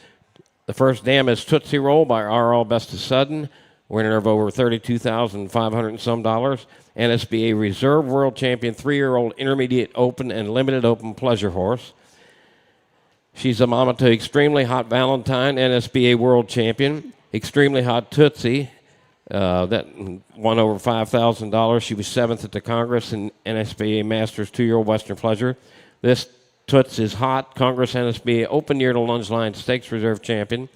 The first dam is Tootsie Roll by R.L. Best of Sudden, winner of over $32,500 and some dollars. NSBA Reserve World Champion, 3-year-old Intermediate Open and Limited Open pleasure horse. She's a mama to Extremely Hot Valentine, NSBA World Champion. Extremely Hot Tootsie, that won over $5,000. She was 7th at the Congress in NSBA Masters 2-year-old Western Pleasure. This Toots is Hot, Congress NSBA Open Year to Lunge Line Stakes Reserve Champion.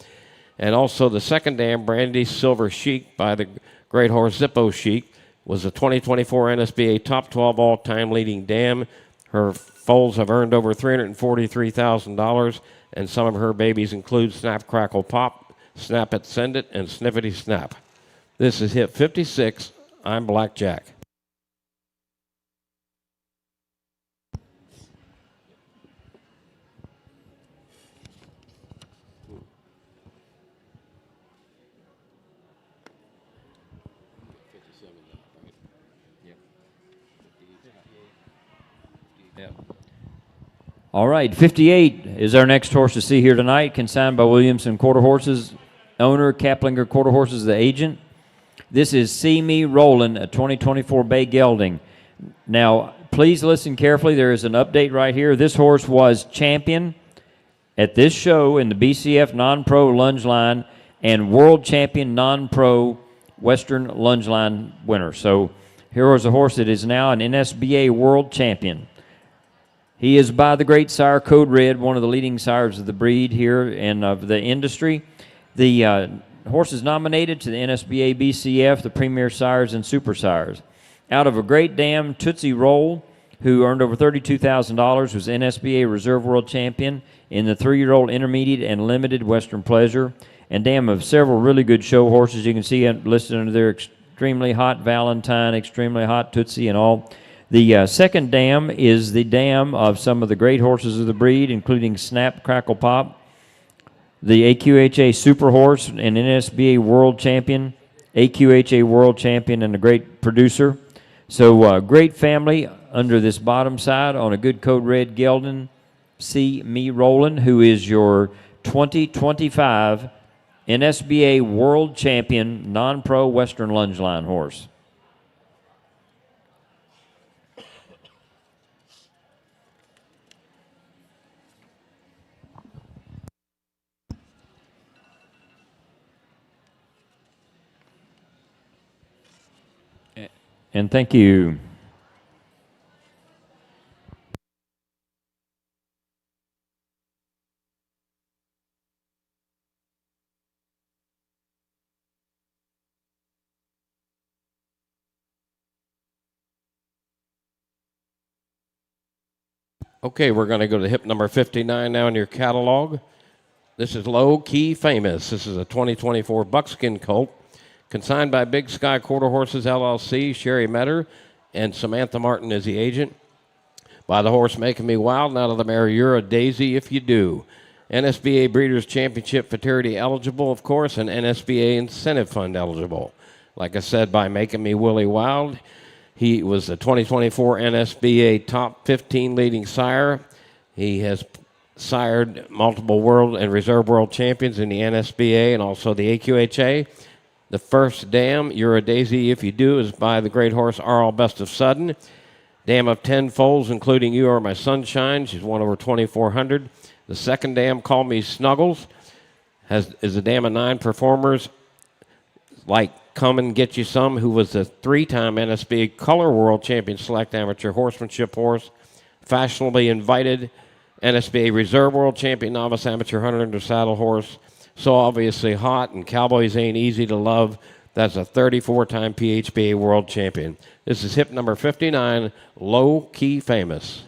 And also the second dam, Brandy Silver Chic by the great horse Zippo Chic, was a 2024 NSBA Top 12 all-time leading dam. Her foals have earned over $343,000, and some of her babies include Snap Crackle Pop, Snap It Send It, and Snippety Snap. This is hit 56. I'm Blackjack.
All right, 58 is our next horse to see here tonight, consigned by Williamson Quarter Horses, owner, Kaplinger Quarter Horses, the agent. This is See Me Rollin', a 2024 Bay Gelding. Now, please listen carefully. There is an update right here. This horse was champion at this show in the BCF non-pro lunge line and world champion non-pro Western lunge line winner. So here is a horse that is now an NSBA world champion. He is by the great sire Code Red, one of the leading sires of the breed here and of the industry. The horse is nominated to the NSBA BCF, the Premier Sires and Super Sires. Out of a great dam, Tootsie Roll, who earned over $32,000, was NSBA Reserve World Champion in the 3-year-old Intermediate and Limited Western Pleasure, and dam of several really good show horses. You can see listed under there, Extremely Hot Valentine, Extremely Hot Tootsie, and all. The second dam is the dam of some of the great horses of the breed, including Snap, Crackle, Pop, the AQHA Super Horse, and NSBA World Champion, AQHA World Champion, and a great producer. So great family under this bottom side on a good Code Red gelding, See Me Rollin', who is your 2025 NSBA World Champion non-pro Western lunge line horse. And thank you.
Okay, we're going to go to hip number 59 now in your catalog. This is Low Key Famous. This is a 2024 buckskin colt, consigned by Big Sky Quarter Horses, LLC, Sherry Metter, and Samantha Martin is the agent. By the horse Making Me Wild, and out of the mare You're a Daisy If You Do. NSBA Breeders' Championship Futurity eligible, of course, and NSBA Incentive Fund eligible. Like I said, by Making Me Willy Wild, he was the 2024 NSBA Top 15 leading sire. He has sired multiple world and reserve world champions in the NSBA and also the AQHA. The first dam, You're a Daisy If You Do, is by the great horse R.L. Best of Sudden. Dam of 10 foals, including You Are My Sunshine. She's won over 2,400. The second dam, Call Me Snuggles, is a dam of 9 performers, like Come and Get You Some, who was a 3-time NSBA Color World Champion Select Amateur Horsemanship Horse, fashionably invited NSBA Reserve World Champion Novice Amateur Hunter under Saddle Horse, So Obviously Hot, and Cowboys Ain't Easy to Love, That's a 34-time PHBA world champion. This is hip number 59, Low Key Famous.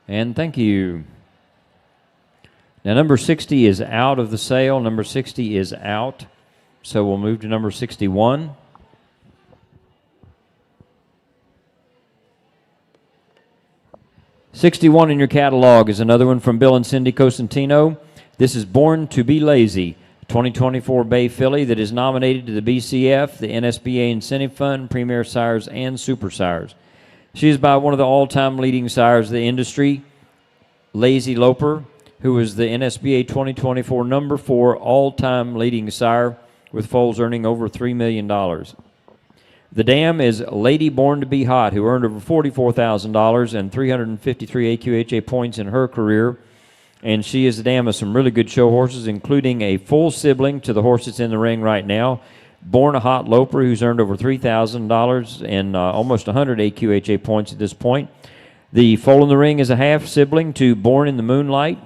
And thank you. Now, number 60 is out of the sale. Number 60 is out. So we'll move to number 61. '61 in your catalog is another one from Bill and Cindy Cosentino. This is Born to Be Lazy, 2024 Bay filly that is nominated to the BCF, the NSBA Incentive Fund, Premier Sires, and Super Sires. She is by one of the all-time leading sires of the industry, Lazy Loper, who is the NSBA 2024 number 4 all-time leading sire, with foals earning over $3 million. The dam is Lady Born to Be Hot, who earned over $44,000 and 353 AQHA points in her career. And she is the dam of some really good show horses, including a full sibling to the horse that's in the ring right now, Born a Hot Loper, who's earned over $3,000 and almost 100 AQHA points at this point. The foal in the ring is a half sibling to Born in the Moonlight,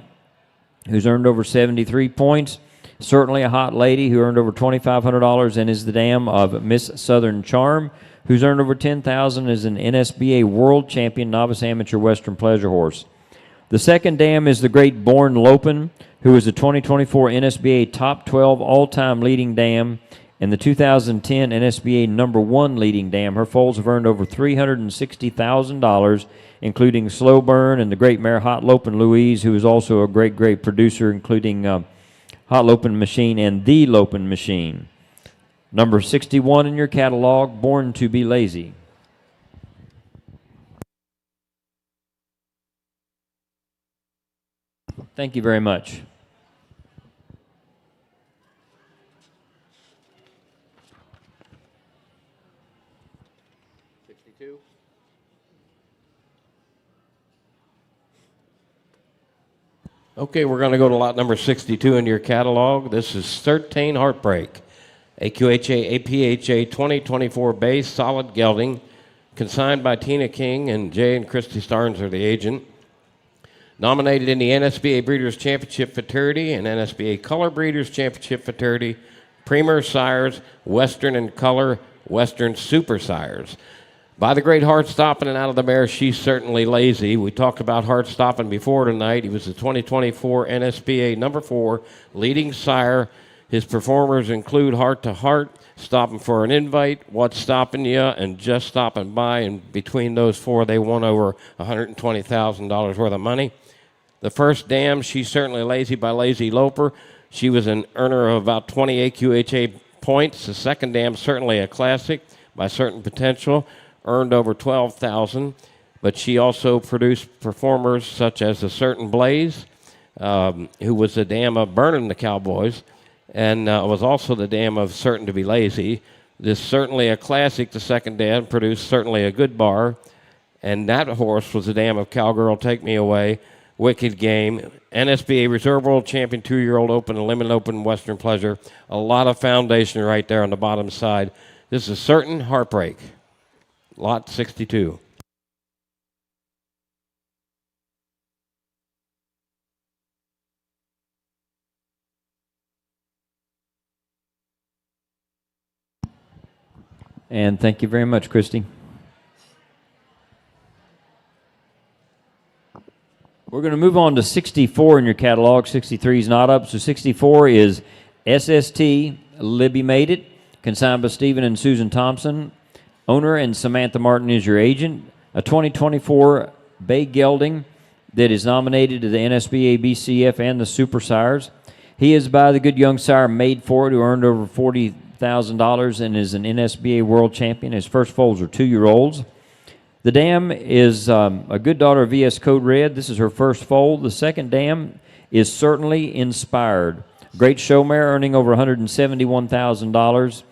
who's earned over 73 points. Certainly a hot lady who earned over $2,500 and is the dam of Miss Southern Charm, who's earned over $10,000 as an NSBA World Champion Novice Amateur Western Pleasure Horse. The second dam is the great Born Lopin, who is the 2024 NSBA Top 12 all-time leading dam and the 2010 NSBA number 1 leading dam. Her foals have earned over $360,000, including Slow Burn and the great mare Hot Lopin Louise, who is also a great, great producer, including Hot Lopin Machine and The Lopin Machine. Number 61 in your catalog, Born to Be Lazy. Thank you very much.
Okay, we're going to go to lot number 62 in your catalog. This is 13 Heartbreak, AQHA, APHA 2024 base, solid gelding, consigned by Tina King, and Jay and Christy Starnes are the agent. Nominated in the NSBA Breeders' Championship Futurity and NSBA Color Breeders' Championship Futurity, Premier Sires, Western and Color, Western Super Sires. By the great Heart Stoppin' and out of the mare, She's Certainly Lazy. We talked about Heart Stoppin' before tonight. He was the 2024 NSBA number 4 leading sire. His performers include Heart to Heart, Stopping for an Invite, What's Stopping Ya, and Just Stopping By. And between those 4, they won over $120,000 worth of money. The first dam, She's Certainly Lazy by Lazy Loper. She was an earner of about 20 AQHA points. The second dam, Certainly a Classic by Certain Potential, earned over $12,000, but she also produced performers such as a Certain Blaze, who was the dam of Burning the Cowboys, and was also the dam of Certain to Be Lazy. This Certainly a Classic, the second dam, produced Certainly a Good Bar, and that horse was the dam of Cowgirl Take Me Away, Wicked Game, NSBA Reserve World Champion 2-year-old Open and Limited Open Western Pleasure. A lot of foundation right there on the bottom side. This is Certain Heartbreak. Lot 62.
And thank you very much, Christy. We're going to move on to 64 in your catalog. 63 is not up, so 64 is SST Libby Made It, consigned by Stephen and Susan Thompson. Owner and Samantha Martin is your agent. A 2024 Bay Gelding that is nominated to the NSBA BCF and the Super Sires. He is by the good young sire Made For It, who earned over $40,000 and is an NSBA World Champion. His first foals are 2-year-olds. The dam is a good daughter of VS Code Red. This is her first foal. The second dam is Certainly Inspired, Great show mare earning over $171,000.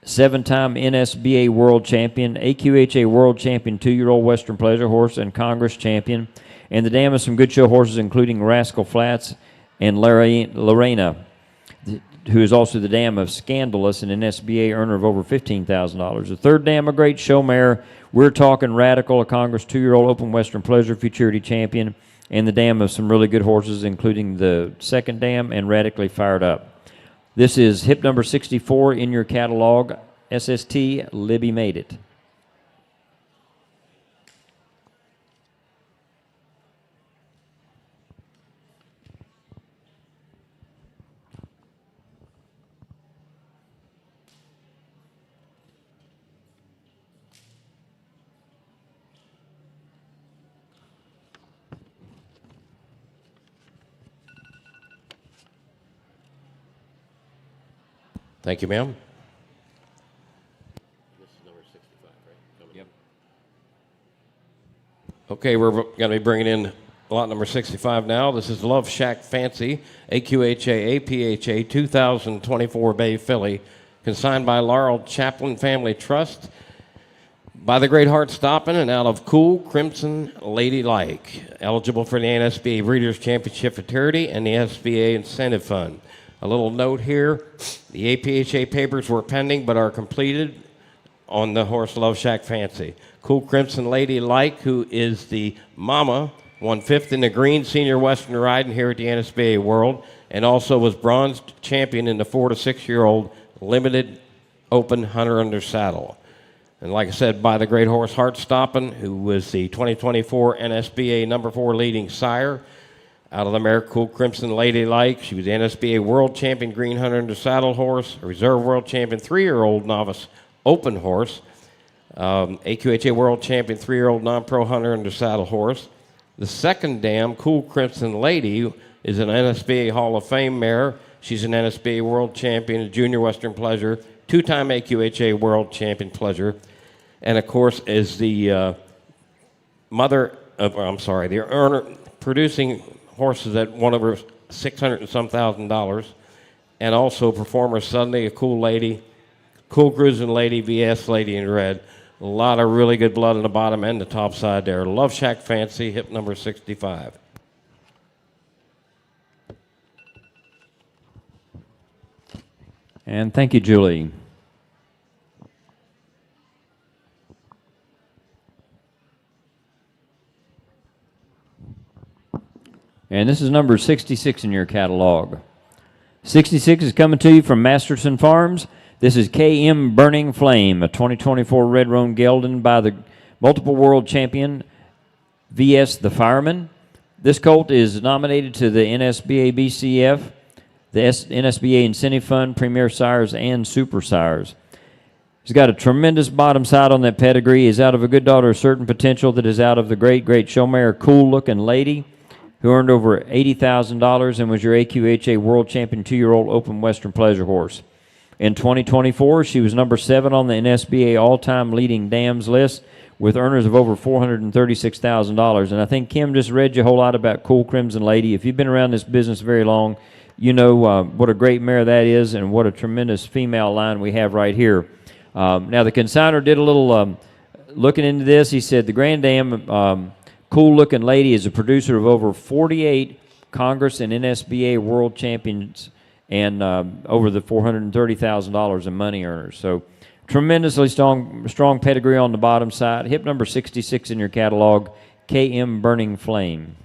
7-time NSBA World Champion, AQHA World Champion 2-year-old Western Pleasure horse, and Congress Champion. And the dam has some good show horses, including Rascal Flats and Lorena, who is also the dam of Scandalous, an NSBA earner of over $15,000. The third dam, a great show mare. We're talking Radical, a Congress 2-year-old Open Western Pleasure Futurity Champion, and the dam of some really good horses, including the second dam and Radically Fired Up. This is hip number 64 in your catalog. SST Libby Made It.
Thank you, ma'am. This is number 65, right? Yep. Okay, we're going to be bringing in lot number 65 now. This is Love Shack Fancy, AQHA, APHA, 2024 Bay Filly, consigned by Laurel Chaplin Family Trust, by the Great Heart Stoppin', and out of Cool Crimson Ladylike, eligible for the NSBA Breeders' Championship Futurity and the SBA Incentive Fund. A little note here, the APHA papers were pending but are completed on the horse Love Shack Fancy. Cool Crimson Ladylike, who is the mama, won 5th in the Green Senior Western Riding here at the NSBA World, and also was bronze champion in the 4 to 6-year-old limited open hunter under saddle. And like I said, by the great horse Heart Stoppin', who was the 2024 NSBA number 4 leading sire. Out of the mare Cool Crimson Ladylike, she was the NSBA World Champion Green Hunter under saddle horse, a Reserve World Champion 3-year-old novice open horse, AQHA World Champion 3-year-old non-pro hunter under saddle horse. The second dam, Cool Crimson Lady, is an NSBA Hall of Fame mare. She's an NSBA World Champion, a Junior Western Pleasure, 2-time AQHA World Champion Pleasure, and of course is the mother of, the earner, producing horses at one over $600 and some thousand, and also performer Sunday, a Cool Lady, Cool Cruising Lady, VS Lady in red. A lot of really good blood on the bottom and the top side there. Love Shack Fancy, hip number 65.
And thank you, Julie. And this is number 66 in your catalog. 66 is coming to you from Masterson Farms. This is KM Burning Flame, a 2024 Red Roan gelding by the multiple world champion VS the Fireman. This colt is nominated to the NSBA BCF, the NSBA Incentive Fund, Premier Sires, and Super Sires. He's got a tremendous bottom side on that pedigree. He's out of a good daughter of Certain Potential that is out of the great show mare Cool Looking Lady, who earned over $80,000 and was your AQHA World Champion 2-year-old Open Western Pleasure horse. In 2024, she was number 7 on the NSBA all-time leading dams list with earners of over $436,000. And I think Kim just read you a whole lot about Cool Crimson Lady. If you've been around this business very long, you know what a great mare that is and what a tremendous female line we have right here. Now, the consignor did a little looking into this. He said the Grand Dam Cool Looking Lady is a producer of over 48 Congress and NSBA World Champions and over the $430,000 in money earners. So tremendously strong pedigree on the bottom side. Hip number 66 in your catalog, KM Burning Flame.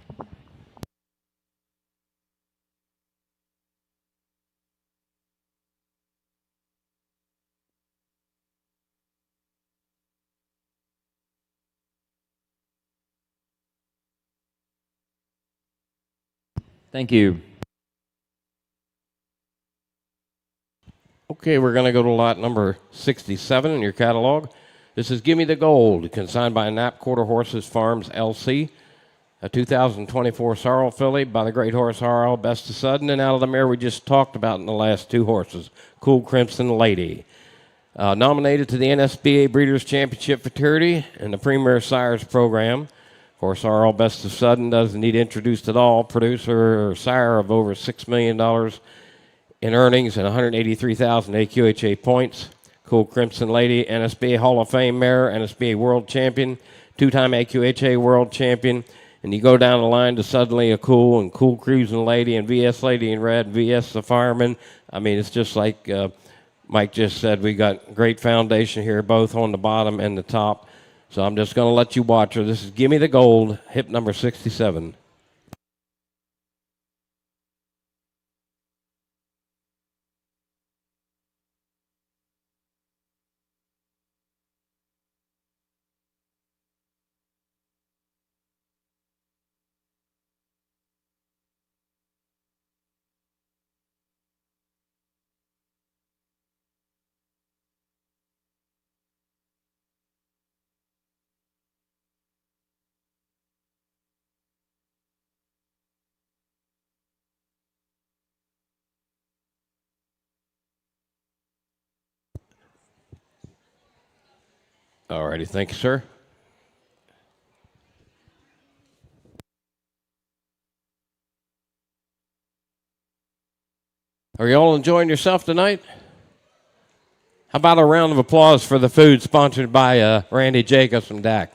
Thank you.
Okay, we're going to go to lot number 67 in your catalog. This is Gimme the Gold, consigned by Knapp Quarter Horses Farms, LC, a 2024 Sorrel filly by the great horse RL Best of Sudden, and out of the mare we just talked about in the last 2 horses, Cool Crimson Lady. Nominated to the NSBA Breeders' Championship Futurity and the Premier Sires program. Of course, RL Best of Sudden doesn't need introduced at all. Producer or sire of over $6 million in earnings and 183,000 AQHA points. Cool Crimson Lady, NSBA Hall of Fame mare, NSBA World Champion, two-time AQHA World Champion. And you go down the line to suddenly a Cool Cruising Lady and VS Lady in Red, VS the Fireman. I mean, it's just like Mike just said, we got great foundation here, both on the bottom and the top. So I'm just going to let you watch her. This is Gimme the Gold, hip number 67. All righty, thank you, sir. Are you all enjoying yourself tonight? How about a round of applause for the food sponsored by Randy Jacobs from DAC?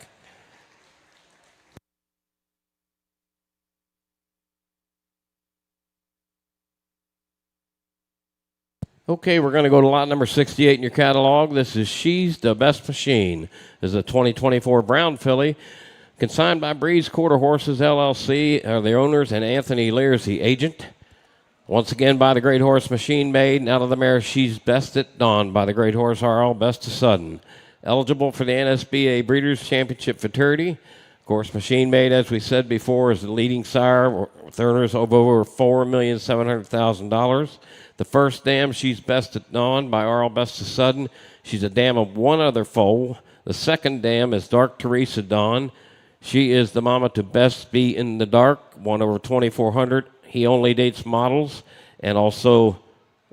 Okay, we're going to go to lot number 68 in your catalog. This is She's the Best Machine. This is a 2024 Brown filly, consigned by Breeze Quarter Horses LLC, are the owners, and Anthony Lear's the agent. Once again by the Great Horse Machine Made, and out of the mare She's Best at Dawn by the Great Horse RL Best of Sudden. Eligible for the NSBA Breeders' Championship Futurity. Of course, Machine Made, as we said before, is the leading sire with earners of over $4,700,000. The first dam, She's Best at Dawn by RL Best of Sudden. She's a dam of one other foal. The second dam is Dark Teresa Dawn. She is the mama to Best Be in the Dark, won over 2,400. He only dates models, and also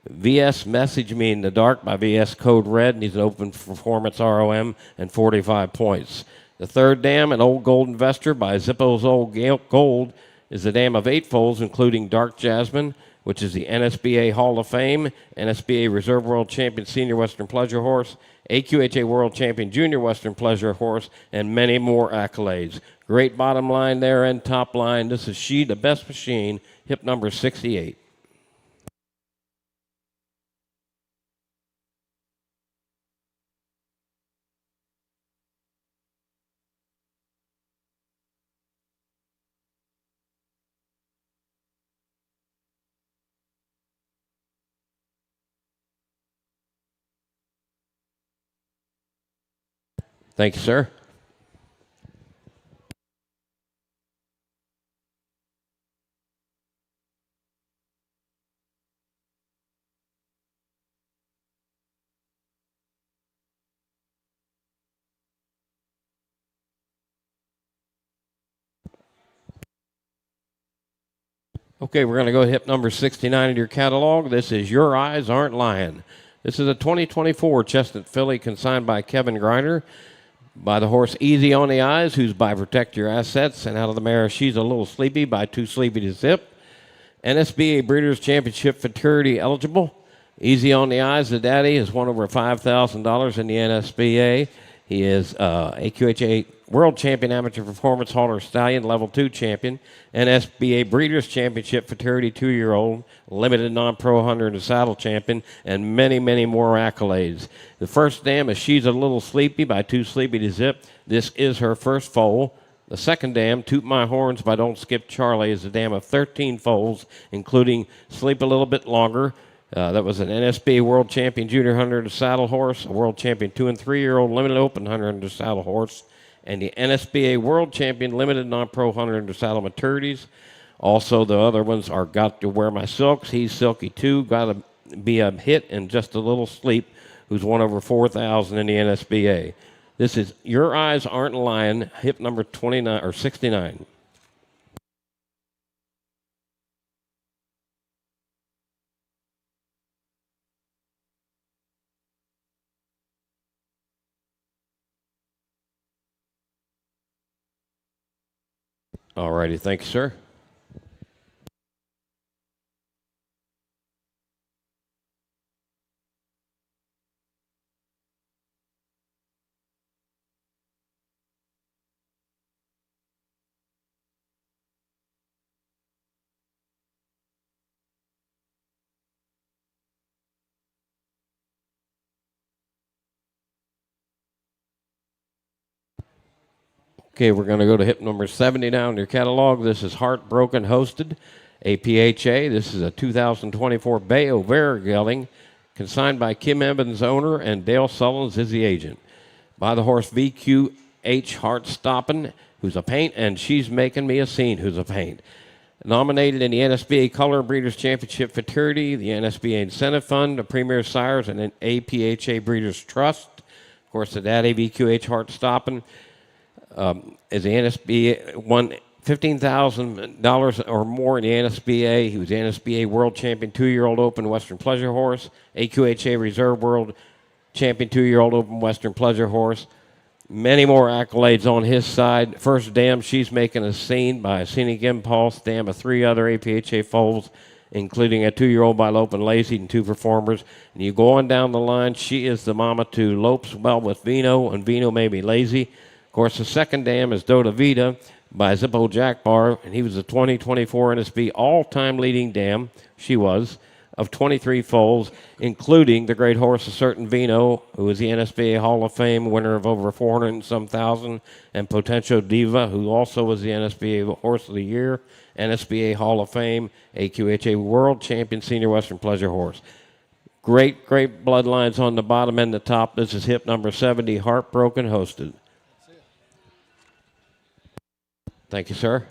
VS Message Me in the Dark by VS Code Red, and he's an open performance ROM and 45 points. The third dam, an Old Gold Investor by Zippo's Old Gold, is a dam of 8 foals, including Dark Jasmine, which is the NSBA Hall of Fame, NSBA Reserve World Champion Senior Western Pleasure Horse, AQHA World Champion Junior Western Pleasure Horse, and many more accolades. Great bottom line there and top line. This is She the Best Machine, hip number 68. Thank you, sir. Okay, we're going to go to hip number 69 in your catalog. This is Your Eyes Aren't Lying. This is a 2024 Chestnut filly consigned by Kevin Griner, by the horse Easy on the Eyes, who's by Protect Your Assets, and out of the mare She's a Little Sleepy by Too Sleepy to Zip. NSBA Breeders' Championship Futurity eligible. Easy on the Eyes, the daddy, has won over $5,000 in the NSBA. He is AQHA World Champion Amateur Performance Hauler Stallion, Level 2 Champion, NSBA Breeders' Championship Futurity 2-year-old, Limited Non-Pro Hunter in the Saddle Champion, and many, many more accolades. The first dam is She's a Little Sleepy by Too Sleepy to Zip. This is her first foal. The second dam, Toot My Horns by Don't Skip Charlie, is a dam of 13 foals, including Sleep a Little Bit Longer. That was an NSBA World Champion Junior Hunter in the Saddle Horse, a World Champion 2- and 3-year-old Limited Open Hunter in the Saddle Horse, and the NSBA World Champion Limited Non-Pro Hunter in the Saddle Maturities. Also, the other ones are Got to Wear My Silks, He's Silky Too, Got to Be a Hit, and Just a Little Sleep, who's won over 4,000 in the NSBA. This is Your Eyes Aren't Lying, hip number 29 or 69. All righty, thank you, sir. Okay, we're going to go to hip number 70 now in your catalog. This is Heartbroken Hosted, APHA. This is a 2024 Bay O'Vare gelding, consigned by Kim Evans, owner, and Dale Sullins is the agent. By the horse VQH Heartstoppin', who's a paint, and She's Making Me a Scene, who's a paint. Nominated in the NSBA Color Breeders' Championship Futurity, the NSBA Incentive Fund, the Premier Sires, and an APHA Breeders' Trust. Of course, the daddy VQH Heartstoppin' is the NSBA, won $15,000 or more in the NSBA. He was the NSBA World Champion 2-year-old Open Western Pleasure Horse, AQHA Reserve World Champion 2-year-old Open Western Pleasure Horse. Many more accolades on his side. First dam, She's Making a Scene by Scenic Impulse, dam of 3 other APHA foals, including a 2-year-old by Lope and Lazy and 2 performers. And you go on down the line, she is the mama to Lope's Well with Vino, and Vino May Be Lazy. Of course, the second dam is Dota Vita by Zippo Jack Bar, and he was the 2024 NSB all-time leading dam, she was, of 23 foals, including the great horse A Certain Vino, who is the NSBA Hall of Fame winner of over 400 and some thousand, and Potential Diva, who also was the NSBA Horse of the Year, NSBA Hall of Fame, AQHA World Champion Senior Western Pleasure Horse. Great, great bloodlines on the bottom and the top. This is hip number 70, Heartbroken Hosted. Thank you, sir.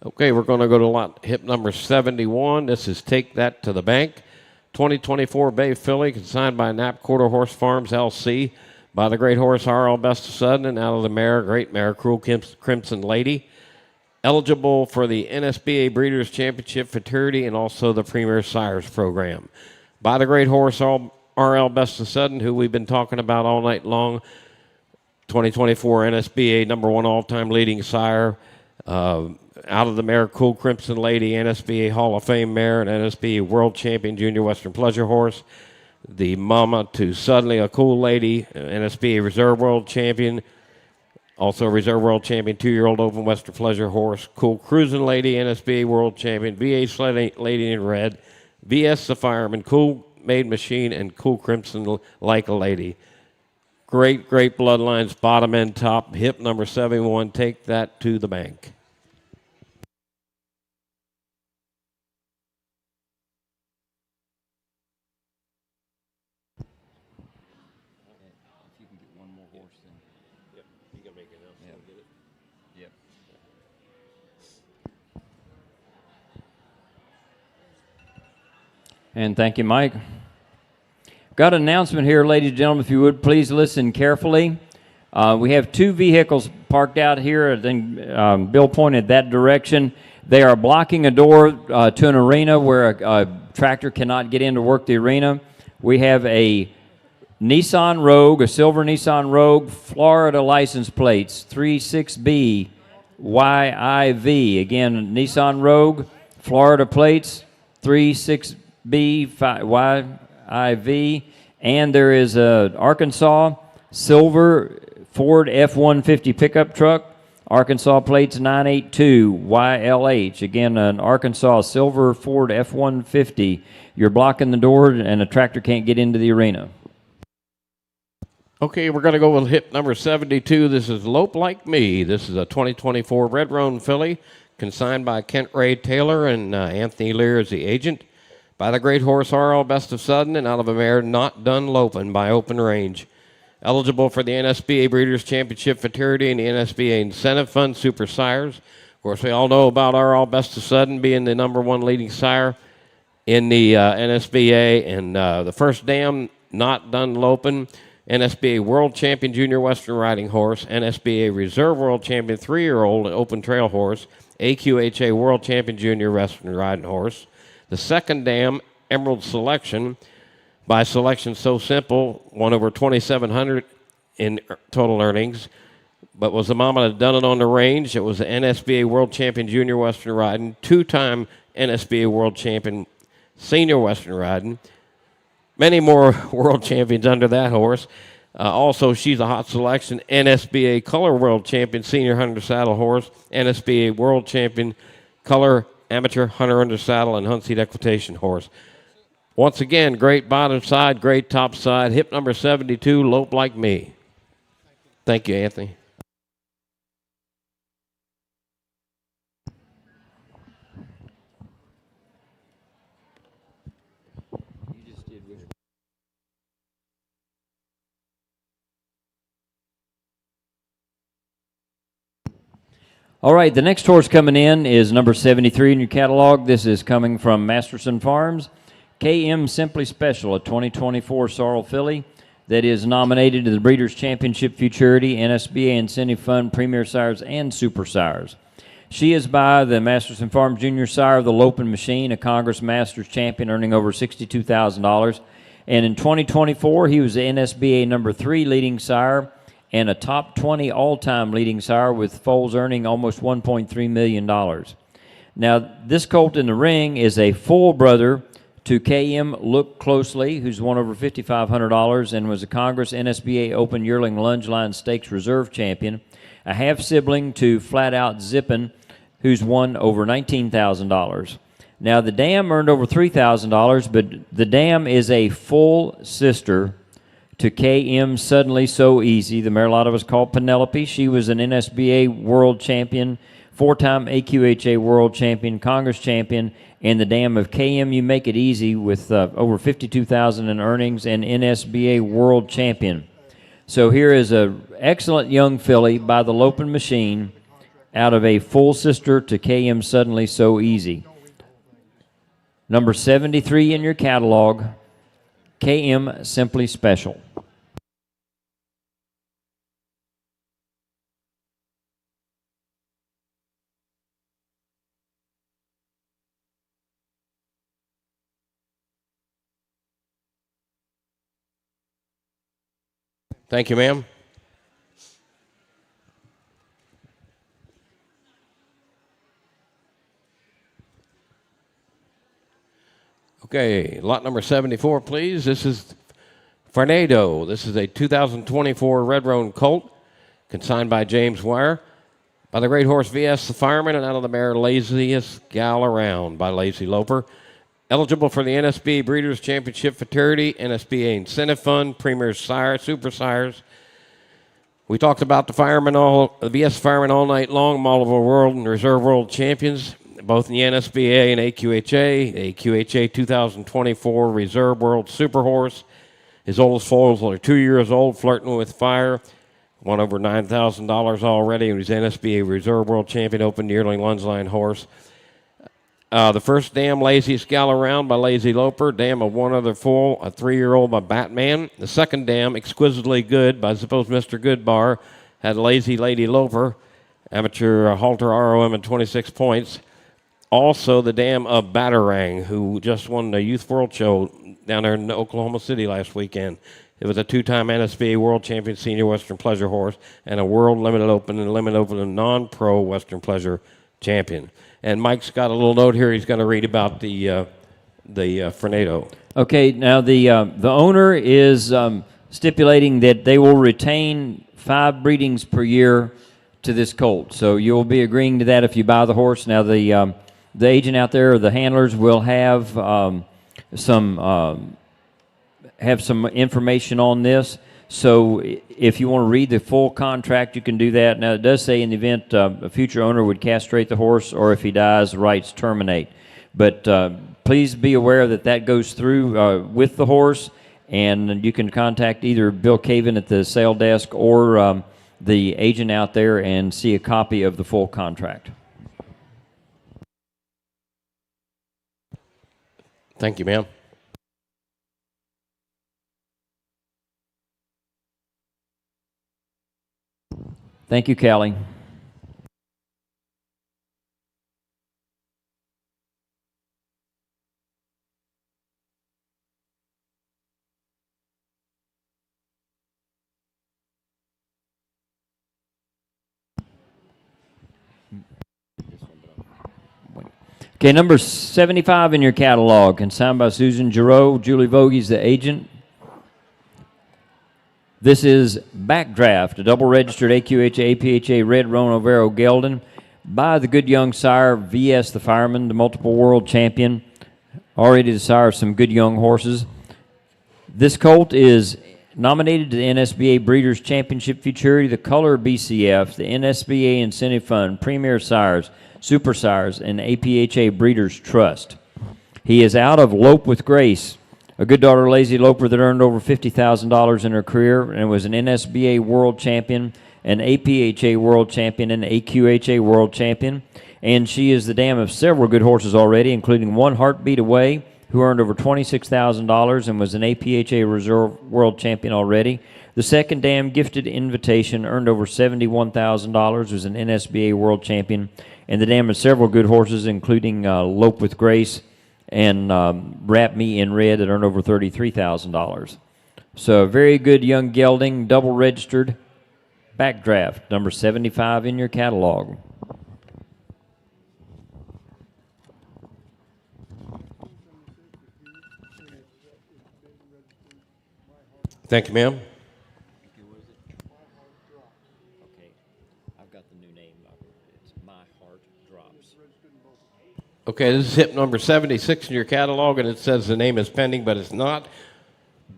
Okay, we're going to go to lot hip number 71. This is Take That to the Bank. 2024 Bay Filly, consigned by Knapp Quarter Horse Farms, LC, by the great horse R.L. Best of Sudden, and out of the mare, great mare, Cruel Crimson Lady. Eligible for the NSBA Breeders' Championship Futurity and also the Premier Sires program. By the great horse R.L. Best of Sudden, who we've been talking about all night long. 2024 NSBA #1 all-time leading sire. Out of the mare, Cool Crimson Lady, NSBA Hall of Fame mare, and NSBA World Champion Junior Western Pleasure Horse. The mama to Suddenly a Cool Lady, NSBA Reserve World Champion, also Reserve World Champion 2-year-old Open Western Pleasure Horse. Cool Cruising Lady, NSBA World Champion, VA Sled Lady in Red, VS the Fireman, Cool Made Machine, and Cool Crimson Like a Lady. Great, great bloodlines, bottom and top. Hip number 71, Take That to the Bank.
And thank you, Mike. Got an announcement here, ladies and gentlemen, if you would please listen carefully. We have 2 vehicles parked out here. I think Bill pointed that direction. They are blocking a door to an arena where a tractor cannot get in to work the arena. We have a Nissan Rogue, a silver Nissan Rogue, Florida license plates, 36B YIV. Again, Nissan Rogue, Florida plates, 36B YIV. And there is a Arkansas silver Ford F-150 pickup truck, Arkansas plates 982 YLH. Again, an Arkansas silver Ford F-150. You're blocking the door and a tractor can't get into the arena.
Okay, we're going to go with hip number 72. This is Lope Like Me. This is a 2024 Red Roan filly, consigned by Kent Ray Taylor, and Anthony Lear is the agent. By the great horse R.L. Best of Sudden, and out of a mare Not Done Lopin' by Open Range. Eligible for the NSBA Breeders' Championship Futurity and the NSBA Incentive Fund Super Sires. Of course, we all know about R.L. Best of Sudden being the #1 leading sire in the NSBA. And the first dam, Not Done Lopin', NSBA World Champion Junior Western Riding Horse, NSBA Reserve World Champion 3-year-old Open Trail Horse, AQHA World Champion Junior Western Riding Horse. The second dam, Emerald Selection, by Selection So Simple, won over $2,700 in total earnings, but was the mama that done it on the range. It was the NSBA World Champion Junior Western Riding, 2-time NSBA World Champion Senior Western Riding. Many more world champions under that horse. Also, she's a hot selection, NSBA Color World Champion Senior Hunter Saddle Horse, NSBA World Champion Color Amateur Hunter Under Saddle and Hunt Seat Equitation Horse. Once again, great bottom side, great top side, hip number 72, lope like me. Thank you, Anthony.
All right, the next horse coming in is number 73 in your catalog. This is coming from Masterson Farms. KM Simply Special, a 2024 Sorrel filly that is nominated to the Breeders' Championship Futurity, NSBA Incentive Fund, Premier Sires, and Super Sires. She is by the Masterson Farms Junior Sire of the Lopin Machine, a Congress Masters champion earning over $62,000. And in 2024, he was the NSBA number 3 leading sire and a top 20 all-time leading sire, with foals earning almost $1.3 million. Now, this colt in the ring is a full brother to KM Look Closely, who's won over $5,500 and was a Congress NSBA Open Yearling Lunge Line Stakes Reserve champion, a half-sibling to Flat Out Zippin, who's won over $19,000. Now, the dam earned over $3,000, but the dam is a full sister to KM Suddenly So Easy. The mare a lot of us call Penelope. She was an NSBA World Champion, 4-time AQHA World Champion, Congress Champion, and the dam of KM You Make It Easy with over $52,000 in earnings, and NSBA World Champion. So here is an excellent young filly by the Lopin Machine out of a full sister to KM Suddenly So Easy. Number 73 in your catalog, KM Simply Special.
Thank you, ma'am. Okay, lot number 74, please. This is Fernando. This is a 2024 Red Roan colt, consigned by James Wire, by the great horse VS the Fireman, and out of the mare Laziest Gal Around by Lazy Loper. Eligible for the NSBA Breeders' Championship Futurity, NSBA Incentive Fund, Premier Sire, Super Sires. We talked about the VS Fireman all night long, Multiple World and Reserve World Champions, both in the NSBA and AQHA. AQHA 2024 Reserve World Super Horse. His oldest foals are 2 years old, flirting with fire. Won over $9,000 already. He was NSBA Reserve World Champion, Open Yearling Lunge Line Horse. The first dam, Laziest Gal Around by Lazy Loper. Dam of one other foal, a 3-year-old by Batman. The second dam, Exquisitely Good by Suppose Mr. Goodbar, had Lazy Lady Loper, amateur halter ROM at 26 points. Also, the dam of Batarang, who just won the Youth World Show down there in Oklahoma City last weekend. It was a 2-time NSBA World Champion Senior Western Pleasure Horse and a World Limited Open and Limited Open and non-pro Western Pleasure Champion. And Mike's got a little note here he's going to read about the Fernando.
Okay, now the owner is stipulating that they will retain 5 breedings per year to this colt. So you'll be agreeing to that if you buy the horse. Now the agent out there, or the handlers, will have some information on this. So if you want to read the full contract, you can do that. Now, it does say in the event a future owner would castrate the horse, or if he dies, the rights terminate. But please be aware that that goes through with the horse, and you can contact either Bill Caven at the sale desk or the agent out there and see a copy of the full contract.
Thank you, ma'am.
Thank you, Callie. Okay, number 75 in your catalog, consigned by Susan Giroux. Julie Vogie's the agent. This is Backdraft, a double-registered AQHA, APHA Red Roan Overo Gelding by the good young sire VS the Fireman, the multiple world champion, already the sire of some good young horses. This colt is nominated to the NSBA Breeders' Championship Futurity, the Color BCF, the NSBA Incentive Fund, Premier Sires, Super Sires, and APHA Breeders' Trust. He is out of Lope with Grace, a good daughter Lazy Loper that earned over $50,000 in her career and was an NSBA World Champion, an APHA World Champion, and AQHA World Champion. And she is the dam of several good horses already, including One Heartbeat Away, who earned over $26,000 and was an APHA Reserve World Champion already. The second dam, Gifted Invitation, earned over $71,000, was an NSBA World Champion. And the dam of several good horses, including Lope with Grace and Wrap Me in Red, that earned over $33,000. So a very good young gelding, double registered, Backdraft, number 75 in your catalog.
Thank you, ma'am.
Okay, I've got the new name. It's My Heart Drops.
Okay, this is hip number 76 in your catalog, and it says the name is pending, but it's not.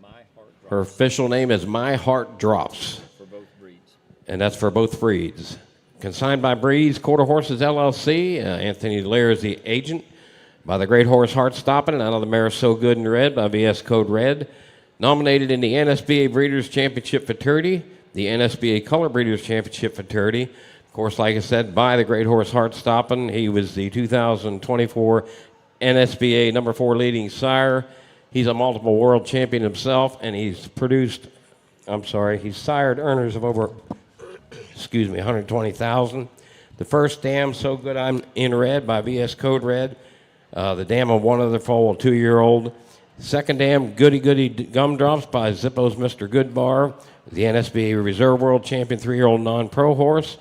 My Heart Drops.
Her official name is My Heart Drops,
For both breeds.
and that's for both breeds. Consigned by Breeze Quarter Horses LLC. Anthony Lair is the agent. By the Great Horse Heart Stopping, and out of the mare So Good in Red by VS Code Red. Nominated in the NSBA Breeders' Championship Futurity, the NSBA Color Breeders' Championship Futurity. Of course, like I said, by the Great Horse Heart Stopping. He was the 2024 NSBA number 4 leading sire. He's a multiple world champion himself, and he's sired earners of over, 120,000. The first dam, So Good I'm in Red by VS Code Red. The dam of One Other Foal, a 2-year-old. Second dam, Goody Goody Gumdrops by Zippo's Mr. Goodbar, the NSBA Reserve World Champion 3-year-old non-pro horse.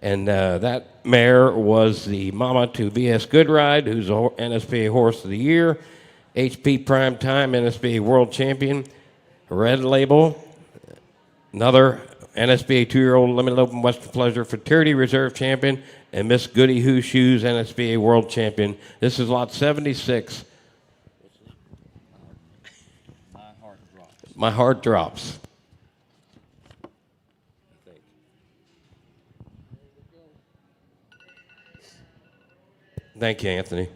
And that mare was the mama to VS Goodride, who's a NSBA Horse of the Year. HP Prime Time, NSBA World Champion. Red Label, another NSBA 2-year-old Limited Open Western Pleasure Futurity Reserve Champion. And Miss Goody Who Shoes, NSBA World Champion. This is lot 76. My Heart Drops. Thank you, Anthony.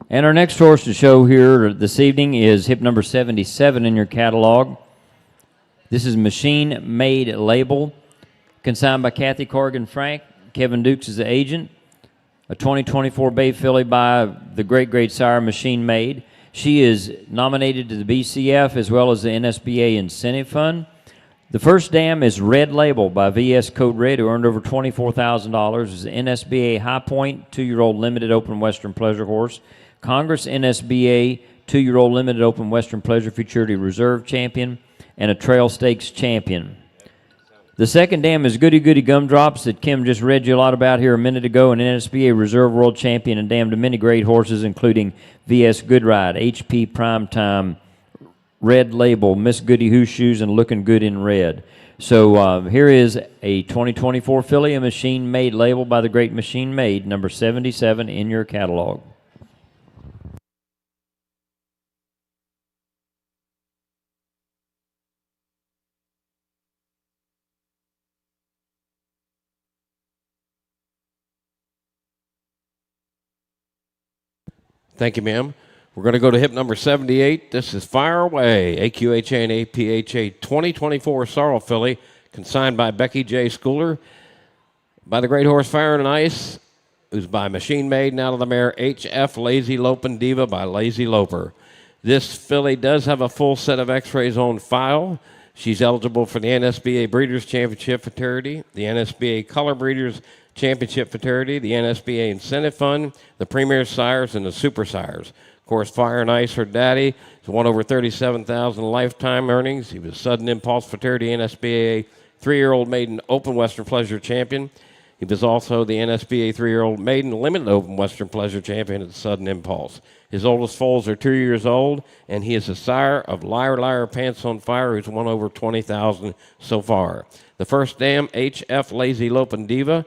And our next horse to show here this evening is hip number 77 in your catalog. This is Machine Made Label, consigned by Kathy Corrigan Frank. Kevin Dukes is the agent. A 2024 Bay filly by the great sire Machine Made. She is nominated to the BCF as well as the NSBA Incentive Fund. The first dam is Red Label by VS Code Red, who earned over $24,000. It's an NSBA High Point 2-year-old limited open Western Pleasure horse. Congress NSBA 2-year-old limited open Western Pleasure Futurity Reserve Champion and a Trail Stakes Champion. The second dam is Goody Goody Gumdrops that Kim just read you a lot about here a minute ago, an NSBA Reserve World Champion and dam to many great horses, including VS Goodride, HP Primetime, Red Label, Miss Goody Who Shoes, and Looking Good in Red. So here is a 2024 filly, a Machine Made Label by the great Machine Made, number 77 in your catalog.
Thank you, ma'am. We're going to go to hip number 78. This is Fire Away, AQHA and APHA 2024 Sorrel filly, consigned by Becky J. Schooler, by the Great Horse Fire and Ice, who's by Machine Made, and out of the mare HF Lazy Lopin' Diva by Lazy Loper. This filly does have a full set of x-rays on file. She's eligible for the NSBA Breeders' Championship Futurity, the NSBA Color Breeders' Championship Futurity, the NSBA Incentive Fund, the Premier Sires, and the Super Sires. Of course, Fire and Ice, her daddy, has won over $37,000 lifetime earnings. He was Sudden Impulse Futurity NSBA 3-year-old maiden Open Western Pleasure champion. He was also the NSBA 3-year-old maiden Limited Open Western Pleasure champion at Sudden Impulse. His oldest foals are 2 years old, and he is the sire of Liar Liar Pants on Fire, who's won over $20,000 so far. The first dam, HF Lazy Lopin' Diva,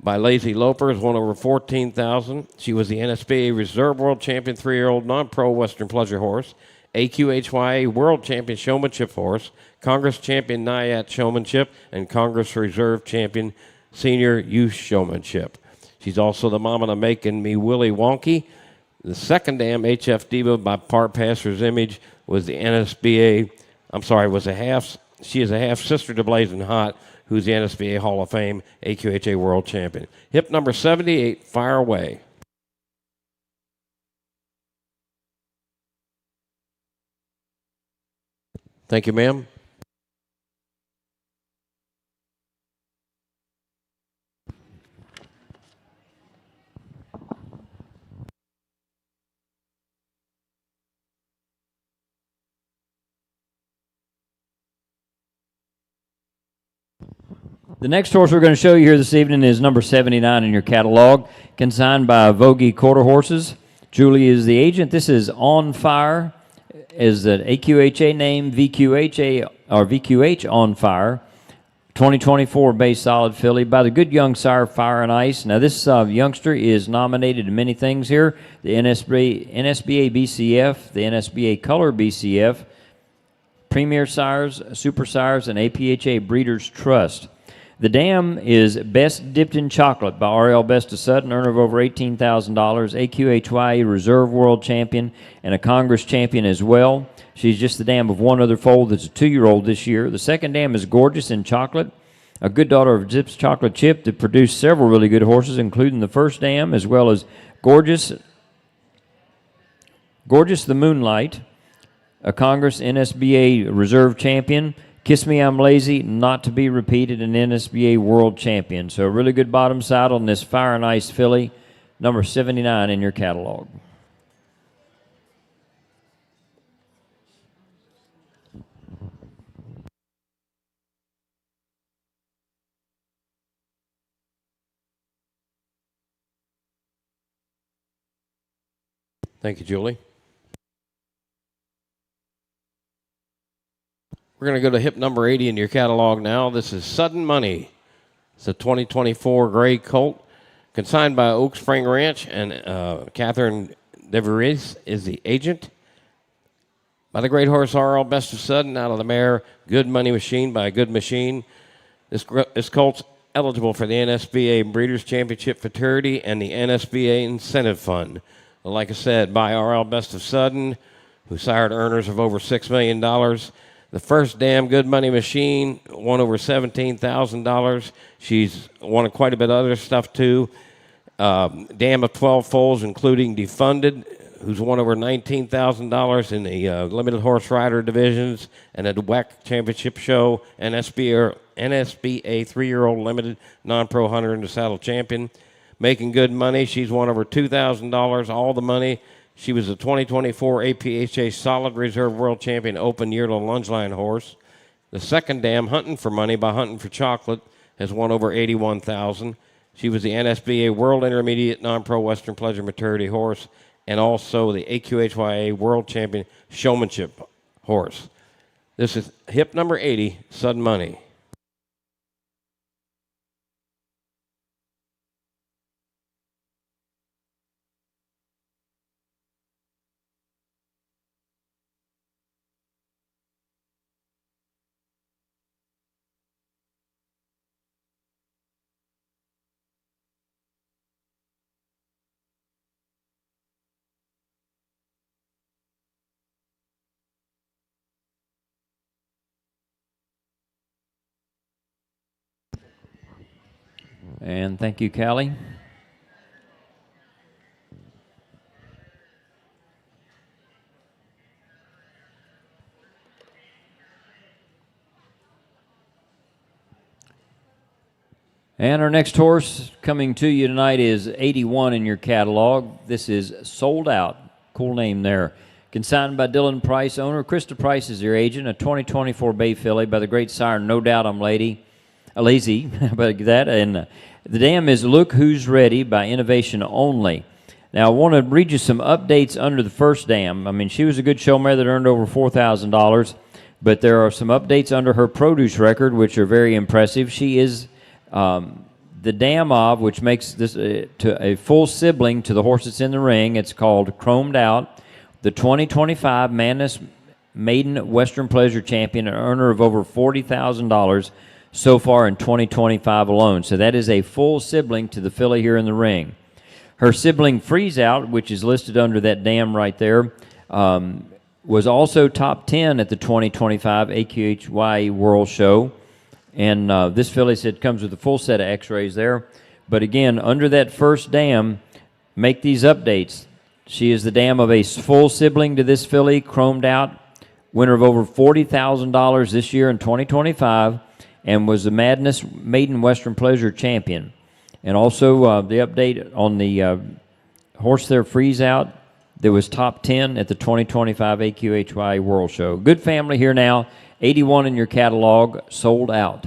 by Lazy Loper, has won over $14,000. She was the NSBA Reserve World Champion 3-year-old non-pro Western Pleasure horse, AQHYA World Champion Showmanship horse, Congress Champion NIAT Showmanship, and Congress Reserve Champion Senior Youth Showmanship. She's also the mama to Making Me Willy Wonky. The second dam, HF Diva by Part Passer's Image, was the NSBA, she is a half sister to Blazing Hot, who's the NSBA Hall of Fame AQHA World Champion. Hip number 78, fire away. Thank you, ma'am.
The next horse we're going to show you here this evening is number 79 in your catalog, consigned by Vogie Quarter Horses. Julie is the agent. This is On Fire, is the AQHA name, VQH On Fire. 2024 base solid filly by the good young sire Fire and Ice. Now this youngster is nominated in many things here: the NSBA BCF, the NSBA Color BCF, Premier Sires, Super Sires, and APHA Breeders' Trust. The dam is Best Dipped in Chocolate by RL Best of Sudden, earner of over $18,000, AQHY Reserve World Champion, and a Congress Champion as well. She's just the dam of one other foal that's a 2-year-old this year. The second dam is Gorgeous in Chocolate, a good daughter of Zips Chocolate Chip that produced several really good horses, including the first dam, as well as Gorgeous the Moonlight, a Congress NSBA Reserve Champion, Kiss Me I'm Lazy, not to be repeated, an NSBA World Champion. So a really good bottom side on this Fire and Ice filly, number 79 in your catalog.
Thank you, Julie. We're going to go to hip number 80 in your catalog now. This is Sudden Money. It's a 2024 gray colt, consigned by Oak Spring Ranch, and Catherine DeVries is the agent. By the great horse RL Best of Sudden, out of the mare Good Money Machine by Good Machine. This colt's eligible for the NSBA Breeders' Championship Futurity and the NSBA Incentive Fund. Like I said, by RL Best of Sudden, who sired earners of over $6 million. The first dam, Good Money Machine, won over $17,000. She's won quite a bit of other stuff, too. Dam of 12 foals, including Defunded, who's won over $19,000 in the limited horse rider divisions and a WEC championship show, NSBA 3-year-old limited non-pro hunter in the saddle champion. Making good money. She's won over $2,000, all the money. She was a 2024 APHA Solid Reserve World Champion Open Yearling Lungeline horse. The second dam, Hunting for Money by Hunting for Chocolate, has won over $81,000. She was the NSBA World Intermediate Non-Pro Western Pleasure Maturity horse and also the AQHYA World Champion Showmanship horse. This is hip number 80, Sudden Money.
And thank you, Callie. And our next horse coming to you tonight is 81 in your catalog. This is Sold Out. Cool name there. Consigned by Dylan Price, owner. Krista Price is your agent. A 2024 Bay filly by the great sire, No Doubt I'm Lazy, about that. And the dam is Look Who's Ready by Innovation Only. Now, I want to read you some updates under the first dam. I mean, she was a good show mare that earned over $4,000, but there are some updates under her produce record, which are very impressive. She is the dam of, which makes this to a full sibling to the horse that's in the ring. It's called Chromed Out, the 2025 Madness Maiden Western Pleasure Champion, an earner of over $40,000 so far in 2025 alone. So that is a full sibling to the filly here in the ring. Her sibling Freeze Out, which is listed under that dam right there, was also top 10 at the 2025 AQHY World Show. And this filly said comes with a full set of x-rays there. But again, under that first dam, make these updates. She is the dam of a full sibling to this filly, Chromed Out, winner of over $40,000 this year in 2025, and was the Madness Maiden Western Pleasure champion. And also the update on the horse there, Freeze Out, that was top 10 at the 2025 AQHY World Show. Good family here now, 81 in your catalog, sold out.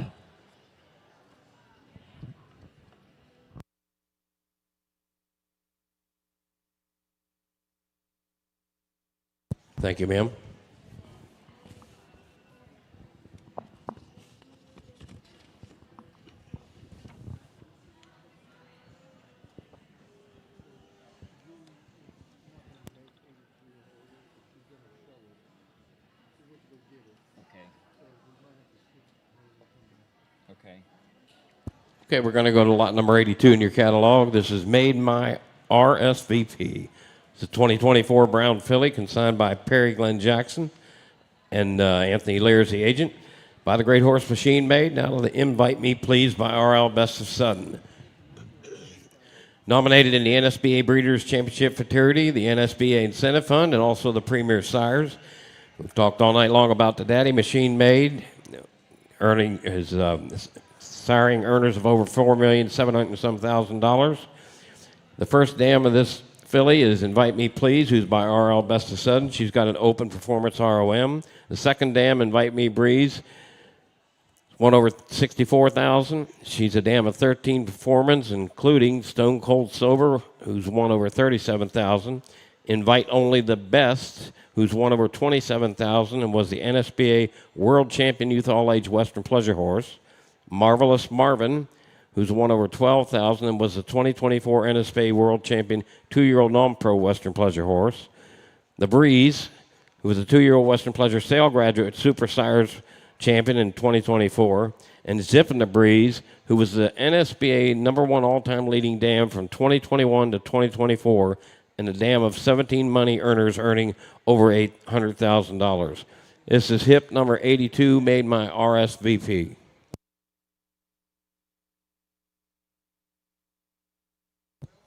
Thank you, ma'am. Okay, we're going to go to lot number 82 in your catalog. This is Made My RSVP. It's a 2024 Brown filly consigned by Perry Glenn Jackson and Anthony Lear is the agent. By the Great Horse Machine Made. Now to the Invite Me Please by R.L. Best of Sudden. Nominated in the NSBA Breeders' Championship Futurity, the NSBA Incentive Fund, and also the Premier Sires. We've talked all night long about the Daddy Machine Made, earning his siring earners of over $4,700,000. The first dam of this filly is Invite Me Please, who's by R.L. Best of Sudden. She's got an open performance ROM. The second dam, Invite Me Breeze, won over $64,000. She's a dam of 13 performance, including Stone Cold Sober, who's won over $37,000. Invite Only the Best, who's won over $27,000 and was the NSBA World Champion Youth All-Age Western Pleasure Horse. Marvelous Marvin, who's won over $12,000 and was the 2024 NSBA World Champion 2-year-old non-pro Western Pleasure Horse. The Breeze, who was a 2-year-old Western Pleasure Sale graduate Super Sires champion in 2024. And Zippin' the Breeze, who was the NSBA #1 all-time leading dam from 2021 to 2024, and a dam of 17 money earners earning over $800,000. This is HIP number 82, Made My RSVP.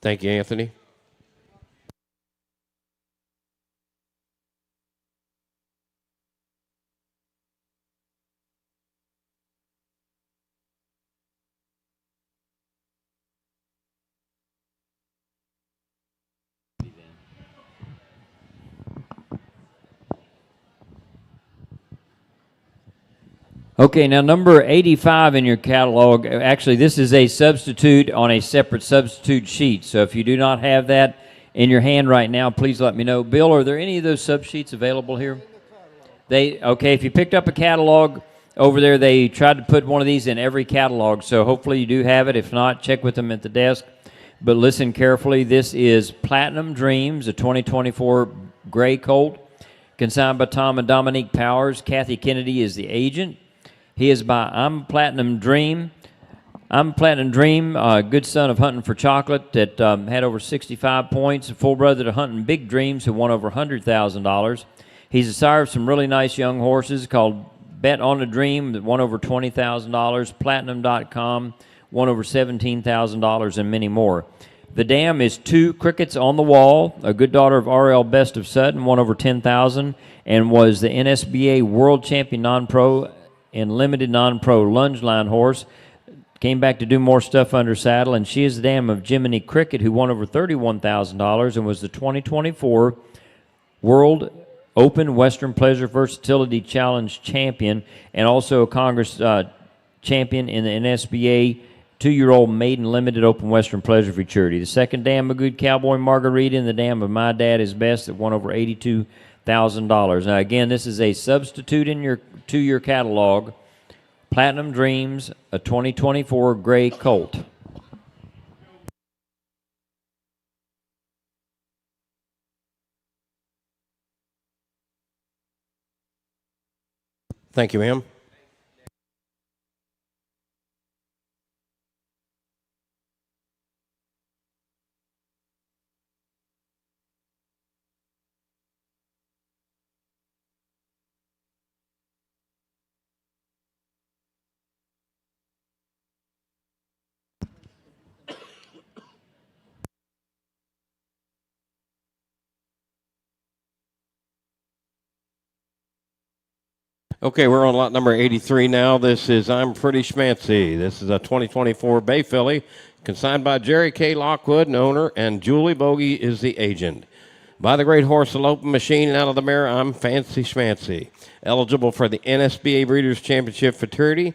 Thank you, Anthony.
Okay, now number 85 in your catalog, actually this is a substitute on a separate substitute sheet. So if you do not have that in your hand right now, please let me know. Bill, are there any of those sub-sheets available here? Okay, if you picked up a catalog over there, they tried to put one of these in every catalog. So hopefully you do have it. If not, check with them at the desk. But listen carefully. This is Platinum Dreams, a 2024 Gray Colt, consigned by Tom and Dominique Powers. Kathy Kennedy is the agent. He is by I'm Platinum Dream. I'm Platinum Dream, good son of Hunting for Chocolate that had over 65 points. A full brother to Hunting Big Dreams who won over $100,000. He's a sire of some really nice young horses called Bet on a Dream that won over $20,000. Platinum.com won over $17,000 and many more. The dam is Two Crickets on the Wall, a good daughter of R.L. Best of Sudden, won over $10,000 and was the NSBA World Champion Non-Pro and limited non-pro lunge line horse. Came back to do more stuff under saddle, and she is the dam of Jiminy Cricket, who won over $31,000 and was the 2024 World Open Western Pleasure Versatility Challenge champion, and also a Congress champion in the NSBA 2-year-old maiden limited open Western Pleasure Futurity. The second dam, A Good Cowboy Margarita, and the dam of My Dad Is Best that won over $82,000. Now again, this is a substitute in your 2-year catalog. Platinum Dreams, a 2024 Gray Colt.
Thank you, ma'am. Okay, we're on lot number 83 now. This is I'm Pretty Schmancy. This is a 2024 Bay Filly, consigned by Jerry K. Lockwood, an owner, and Julie Bogey is the agent. By the great horse of open machine and out of the mare, I'm Fancy Schmancy. Eligible for the NSBA Breeders' Championship Futurity,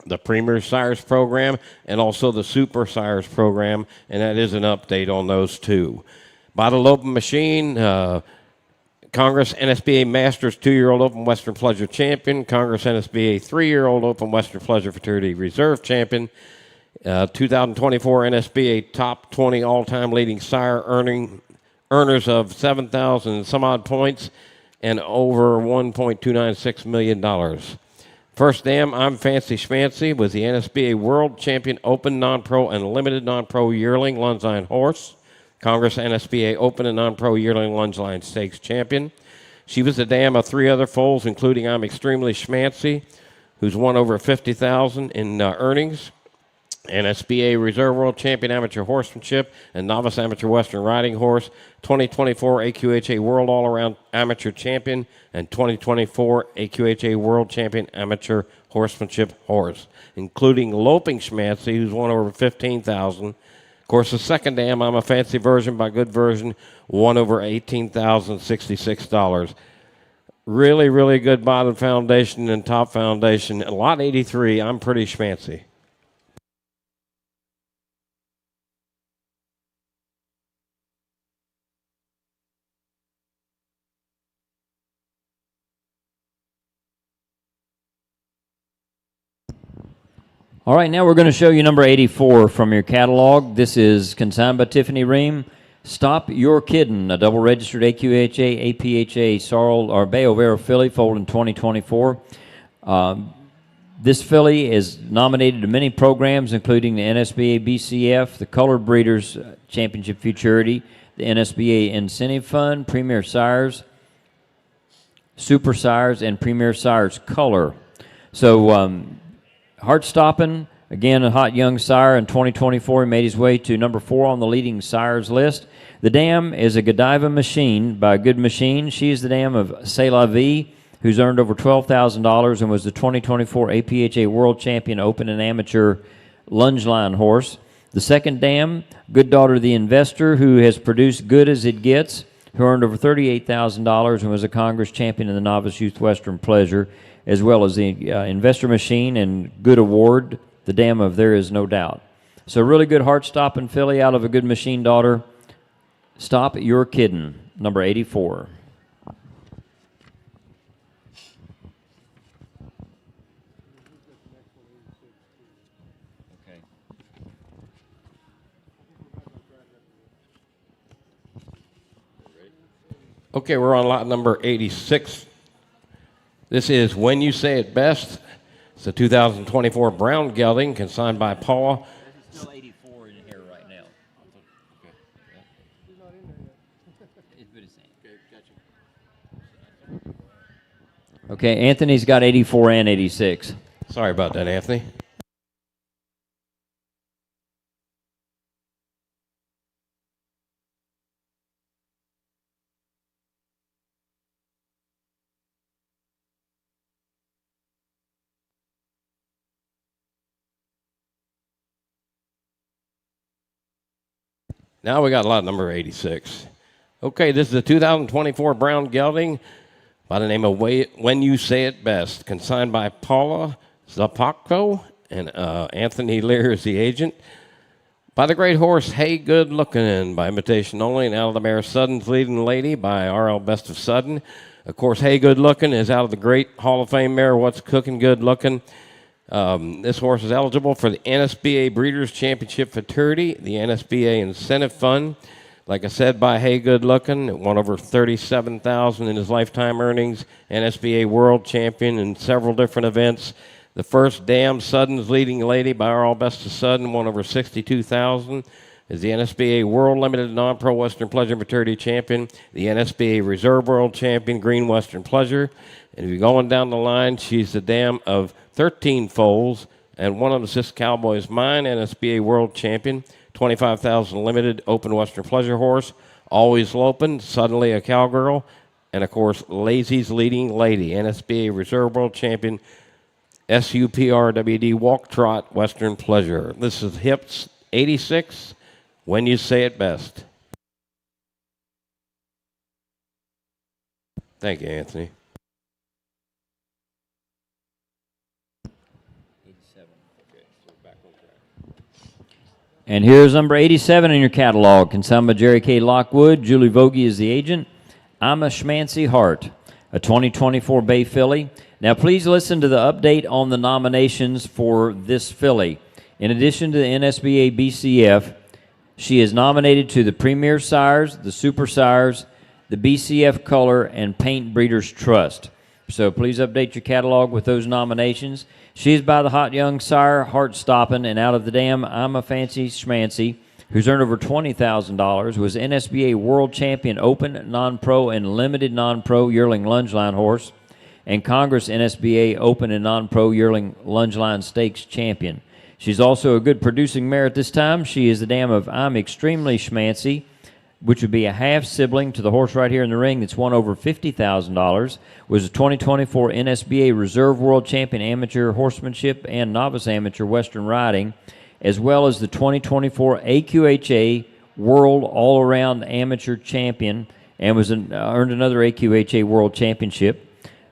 the Premier Sires Program, and also the Super Sires Program, and that is an update on those two. By the open machine, Congress NSBA Masters 2-year-old Open Western Pleasure Champion, Congress NSBA 3-year-old Open Western Pleasure Futurity Reserve Champion, 2024 NSBA Top 20 All-Time Leading Sire earners of 7,000 and some odd points and over $1.296 million. First dam, I'm Fancy Schmancy, was the NSBA World Champion Open Non-Pro and Limited Non-Pro Yearling Lungeline Horse. Congress NSBA Open and Non-Pro Yearling Lungeline Stakes Champion. She was the dam of 3 other foals, including I'm Extremely Schmancy, who's won over $50,000 in earnings. NSBA Reserve World Champion Amateur Horsemanship and Novice Amateur Western Riding Horse, 2024 AQHA World All-Around Amateur Champion, and 2024 AQHA World Champion Amateur Horsemanship Horse, including Loping Schmancy, who's won over $15,000. Of course, the second dam, I'm a Fancy Version by Good Version, won over $18,066. Really, really good bottom foundation and top foundation. Lot 83, I'm Pretty Schmancy.
All right, now we're going to show you number 84 from your catalog. This is consigned by Tiffany Ream. Stop Your Kiddin', a double registered AQHA, APHA, Sorrel, or Bay Overo filly, foaled in 2024. This filly is nominated to many programs, including the NSBA BCF, the Colored Breeders Championship Futurity, the NSBA Incentive Fund, Premier Sires, Super Sires, and Premier Sires Color. So, heart-stopping, again, a hot young sire in 2024. He made his way to number 4 on the leading sires list. The dam is a Godiva Machine by a Good Machine. She is the dam of C'est La Vie, who's earned over $12,000 and was the 2024 APHA World Champion Open and Amateur Lungeline Horse. The second dam, Good Daughter of the Investor, who has produced Good As It Gets, who earned over $38,000 and was a Congress champion in the Novice Youth Western Pleasure, as well as the Investor Machine and Good Award, the dam of There Is No Doubt. So really good heart-stopping filly out of a Good Machine daughter. Stop Your Kiddin', number 84.
Okay, we're on lot number 86. This is When You Say It Best. It's a 2024 Brown Gelding, consigned by Paula.
There's still 84 in here right now. Okay, Anthony's got 84 and 86.
Sorry about that, Anthony. Now we got lot number 86. Okay, this is a 2024 Brown Gelding by the name of When You Say It Best, consigned by Paula Zapakko, and Anthony Lear is the agent. By the great horse, Hey Good Lookin', by invitation only, and out of the mare Sudden's Leading Lady by RL Best of Sudden. Of course, Hey Good Lookin' is out of the great Hall of Fame mare, What's Cookin' Good Lookin'. This horse is eligible for the NSBA Breeders' Championship Futurity, the NSBA Incentive Fund. Like I said, by Hey Good Lookin', it won over $37,000 in his lifetime earnings, NSBA World Champion in several different events. The first Damn Sudden's Leading Lady by RL Best of Sudden won over $62,000. Is the NSBA World Limited Non-Pro Western Pleasure Maturity Champion, the NSBA Reserve World Champion, Green Western Pleasure. And if you're going down the line, she's the dam of 13 foals and one of the Sis Cowboys Mine, NSBA World Champion, 25,000 limited open Western Pleasure horse, Always Lopin', Suddenly a Cowgirl, and of course, Lazy's Leading Lady, NSBA Reserve World Champion, SUPRWD Walk Trot Western Pleasure. This is Hips 86, When You Say It Best. Thank you, Anthony.
And here's number 87 in your catalog, consigned by Jerry K. Lockwood. Julie Vogie is the agent. I'm a Schmancy Heart, a 2024 Bay filly. Now, please listen to the update on the nominations for this filly. In addition to the NSBA BCF, she is nominated to the Premier Sires, the Super Sires, the BCF Color, and Paint Breeders' Trust. So please update your catalog with those nominations. She is by the hot young sire, Heart Stoppin', and out of the dam, I'm a Fancy Schmancy, who's earned over $20,000, was NSBA World Champion Open, Non-Pro, and Limited Non-Pro Yearling Lungeline horse, and Congress NSBA Open and Non-Pro Yearling Lungeline Stakes Champion. She's also a good producing mare at this time. She is the dam of I'm Extremely Schmancy, which would be a half-sibling to the horse right here in the ring that's won over $50,000, was a 2024 NSBA Reserve World Champion Amateur Horsemanship and Novice Amateur Western Riding, as well as the 2024 AQHA World All-Around Amateur Champion, and was earned another AQHA World Championship.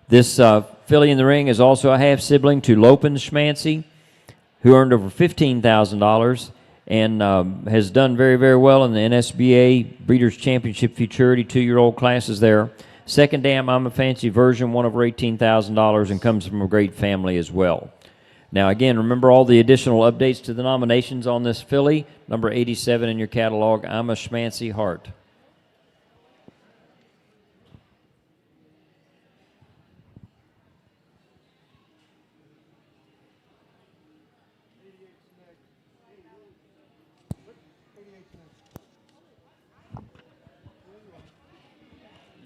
This filly in the ring is also a half-sibling to Lopin Schmancy, who earned over $15,000, and has done very, very well in the NSBA Breeders' Championship Futurity 2-year-old classes there. Second dam, I'm a Fancy version, won over $18,000 and comes from a great family as well. Now, again, remember all the additional updates to the nominations on this filly. Number 87 in your catalog, I'm a Schmancy Heart.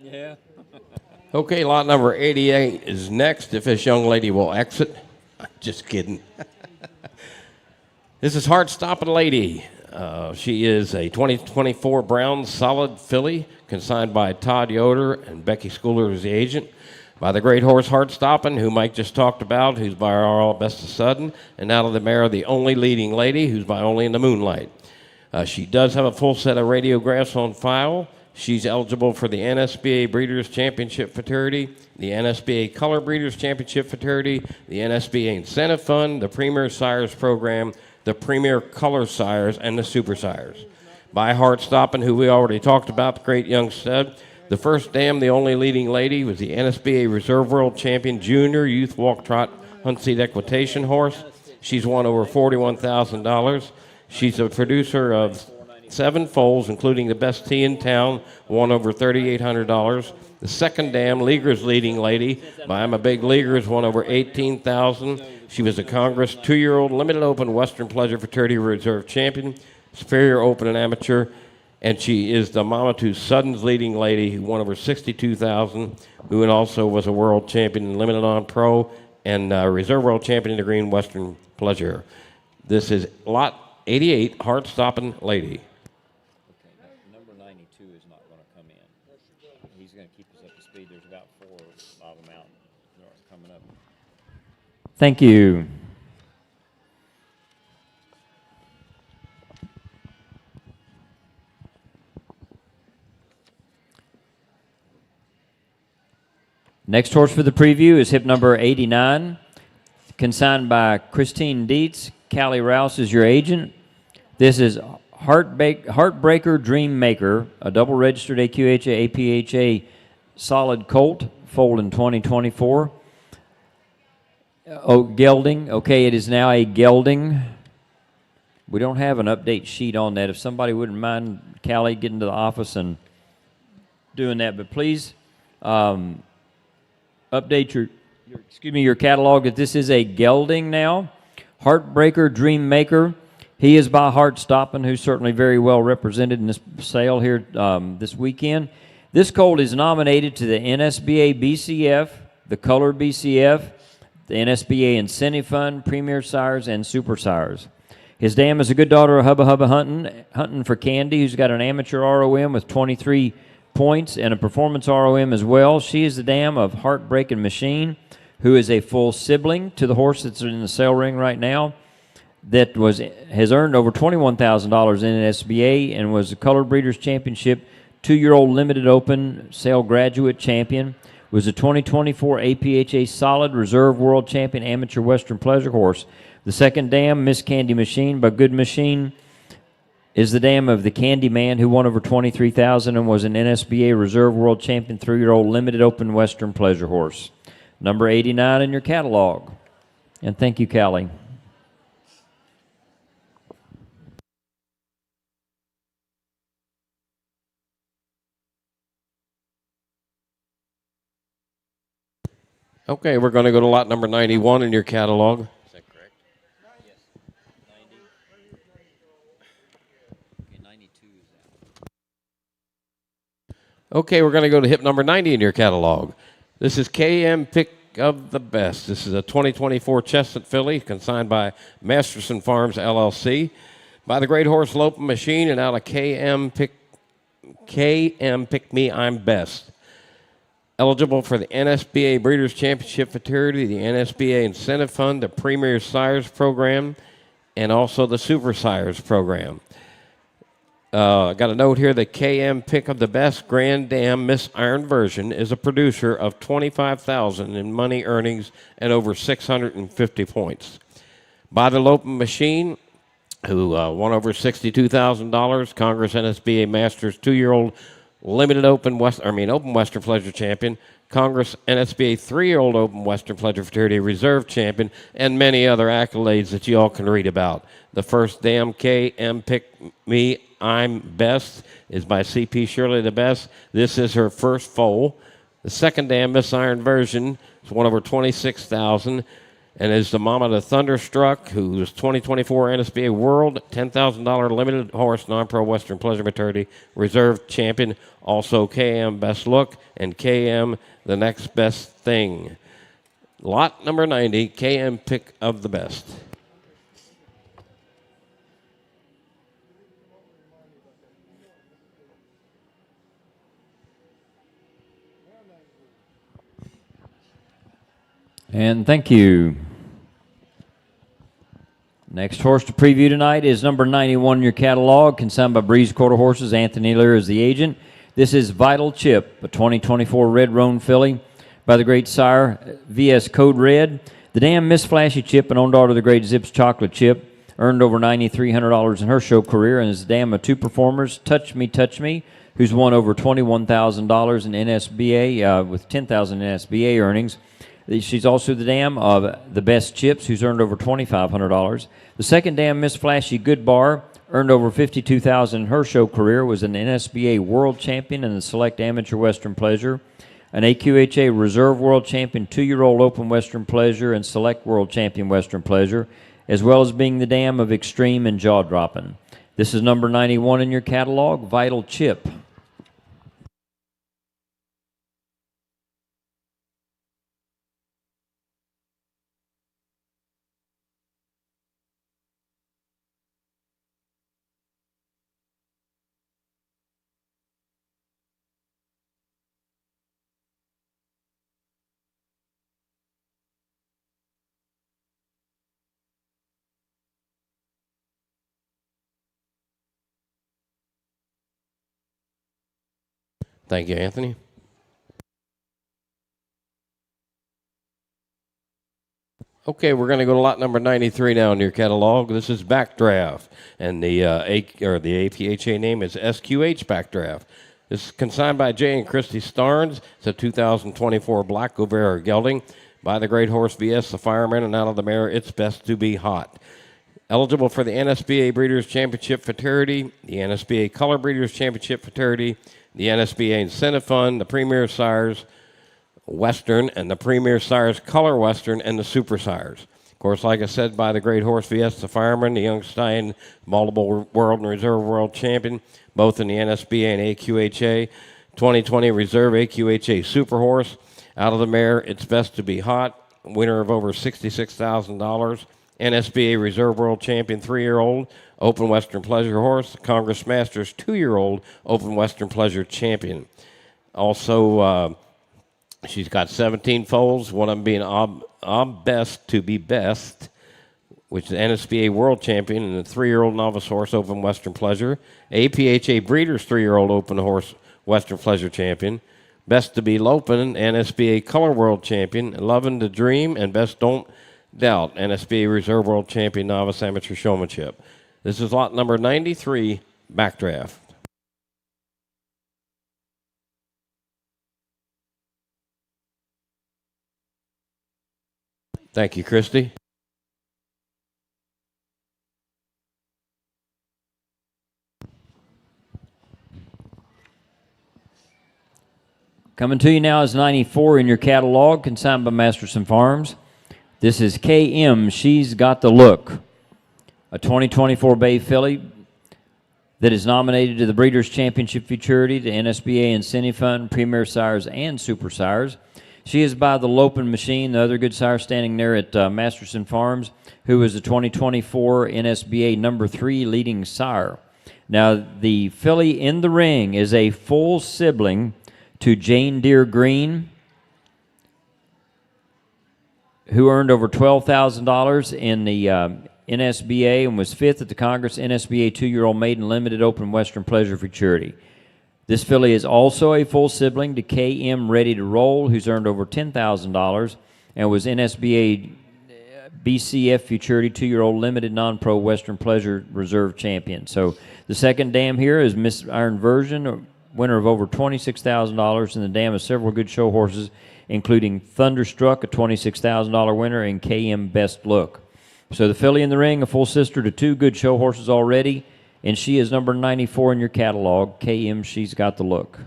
Yeah. Okay, lot number 88 is next, if this young lady will exit. Just kidding. This is Heart Stoppin' Lady. She is a 2024 Brown Solid filly, consigned by Todd Yoder and Becky Schooler as the agent. By the great horse Heart Stoppin', who Mike just talked about, who's by RL Best of Sudden, and out of the mare, the Only Leading Lady, who's by Only in the Moonlight. She does have a full set of radiographs on file. She's eligible for the NSBA Breeders' Championship Futurity, the NSBA Color Breeders' Championship Futurity, the NSBA Incentive Fund, the Premier Sires Program, the Premier Color Sires, and the Super Sires. By Heart Stoppin', who we already talked about, the great young stud. The first dam, the Only Leading Lady, was the NSBA Reserve World Champion Junior Youth Walk Trot Hunt Seat Equitation horse. She's won over $41,000. She's a producer of 7 foals, including the best tea in town, won over $3,800. The second dam, Leaguer's Leading Lady, by I'm a Big Leaguer's, won over $18,000. She was a Congress 2-year-old limited open Western Pleasure Futurity Reserve Champion, Superior Open and Amateur, and she is the Mama to Sudden's Leading Lady, who won over $62,000, who also was a world champion in limited on pro and Reserve World Champion in the Green Western Pleasure. This is lot 88, Heart Stoppin' Lady.
Number 92 is not going to come in. He's going to keep us up to speed. There's about 4 of them out coming up. Thank you. Next horse for the preview is hip number 89, consigned by Christine Dietz. Callie Rouse is your agent. This is Heartbreaker Dream Maker, a double registered AQHA, APHA solid colt, foaled in 2024. Oh, gelding. Okay, it is now a gelding. We don't have an update sheet on that. If somebody wouldn't mind, Callie, getting to the office and doing that, but please update your catalog that this is a gelding now. Heartbreaker Dream Maker. He is by Heart Stoppin', who's certainly very well represented in this sale here this weekend. This colt is nominated to the NSBA BCF, the Color BCF, the NSBA Incentive Fund, Premier Sires, and Super Sires. His dam is a good daughter of Hubba Hubba Hunting for Candy, who's got an amateur ROM with 23 points and a performance ROM as well. She is the dam of Heartbreaking Machine, who is a full sibling to the horse that's in the sale ring right now, that has earned over $21,000 in an SBA and was a Color Breeders' Championship 2-year-old limited open sale graduate champion, was a 2024 APHA solid reserve world champion amateur Western pleasure horse. The second dam, Miss Candy Machine by Good Machine, is the dam of the Candy Man, who won over $23,000 and was an NSBA reserve world champion 3-year-old limited open Western pleasure horse. Number 89 in your catalog. And thank you, Callie.
Okay, we're going to go to lot number 91 in your catalog. Is that correct?
Yes. 90. Okay, 92 is that.
Okay, we're going to go to hip number 90 in your catalog. This is KM Pick of the Best. This is a 2024 Chestnut filly consigned by Masterson Farms, LLC, by the Great Horse Loping Machine, and out of KM Pick Me, I'm Best. Eligible for the NSBA Breeders' Championship Futurity, the NSBA Incentive Fund, the Premier Sires Program, and also the Super Sires Program. Got a note here that KM Pick of the Best Grand Dam Miss Iron Version is a producer of $25,000 in money earnings and over 650 points. By the Loping Machine, who won over $62,000, Congress NSBA Masters 2-year-old limited open Western Pleasure Champion, Congress NSBA 3-year-old Open Western Pleasure Futurity Reserve Champion, and many other accolades that you all can read about. The first dam, KM Pick Me, I'm Best, is by CP Shirley the Best. This is her first foal. The second dam, Miss Iron Version, is won over $26,000 and is the mama to Thunderstruck, who is 2024 NSBA World $10,000 limited horse non-pro Western Pleasure Maturity Reserve Champion. Also KM Best Look and KM The Next Best Thing. Lot number 90, KM Pick of the Best.
And thank you. Next horse to preview tonight is number 91 in your catalog, consigned by Breeze Quarter Horses. Anthony Lear is the agent. This is Vital Chip, a 2024 Red Roan filly by the great sire VS Code Red. The damn Miss Flashy Chip, an own daughter of the great Zips Chocolate Chip, earned over $9,300 in her show career and is the dam of two performers, Touch Me, who's won over $21,000 in NSBA with $10,000 in NSBA earnings. She's also the dam of the Best Chips, who's earned over $2,500. The second dam, Miss Flashy Good Bar, earned over $52,000 in her show career, was an NSBA World Champion in the Select Amateur Western Pleasure, an AQHA Reserve World Champion 2-year-old Open Western Pleasure, and Select World Champion Western Pleasure, as well as being the dam of Extreme and Jaw Dropping. This is number 91 in your catalog, Vital Chip.
Thank you, Anthony. Okay, we're going to go to lot number 93 now in your catalog. This is Backdraft, and the APHA name is SQH Backdraft. This is consigned by Jay and Christy Starnes. It's a 2024 Black Govera gelding by the Great Horse VS, the Fireman, and out of the mare, It's Best to Be Hot. Eligible for the NSBA Breeders' Championship Futurity, the NSBA Color Breeders' Championship Futurity, the NSBA Incentive Fund, the Premier Sires Western, and the Premier Sires Color Western, and the Super Sires. Of course, like I said, by the Great Horse VS, the Fireman, the Youngstein, multiple World and Reserve World Champion, both in the NSBA and AQHA. 2020 Reserve AQHA Super Horse. Out of the mare, It's Best to Be Hot, winner of over $66,000. NSBA Reserve World Champion 3-year-old, Open Western Pleasure Horse, Congress Masters 2-year-old, Open Western Pleasure Champion. Also, she's got 17 foals, one of them being Best to Be Best, which is the NSBA World Champion, and the 3-year-old Novice Horse Open Western Pleasure. APHA Breeders 3-year-old Open Horse Western Pleasure Champion. Best to Be Lopen, NSBA Color World Champion. Lovin' to Dream, and Best Don't Doubt, NSBA Reserve World Champion Novice Amateur Showmanship. This is lot number 93, Backdraft. Thank you, Christy.
Coming to you now is 94 in your catalog, consigned by Masterson Farms. This is KM, She's Got the Look, a 2024 Bay filly that is nominated to the Breeders' Championship Futurity, the NSBA Incentive Fund, Premier Sires, and Super Sires. She is by the Lopen Machine, the other good sire standing there at Masterson Farms, who is the 2024 NSBA number 3 leading sire. Now, the filly in the ring is a full sibling to Jane Deere Green, who earned over $12,000 in the NSBA and was 5th at the Congress NSBA 2-year-old maiden limited Open Western Pleasure Futurity. This filly is also a full sibling to KM Ready to Roll, who's earned over $10,000 and was NSBA BCF Futurity 2-year-old limited non-pro Western Pleasure Reserve champion. So the second dam here is Miss Iron Version, winner of over $26,000, and the dam has several good show horses, including Thunderstruck, a $26,000 winner, and KM Best Look. So the filly in the ring, a full sister to 2 good show horses already, and she is number 94 in your catalog, KM She's Got the Look.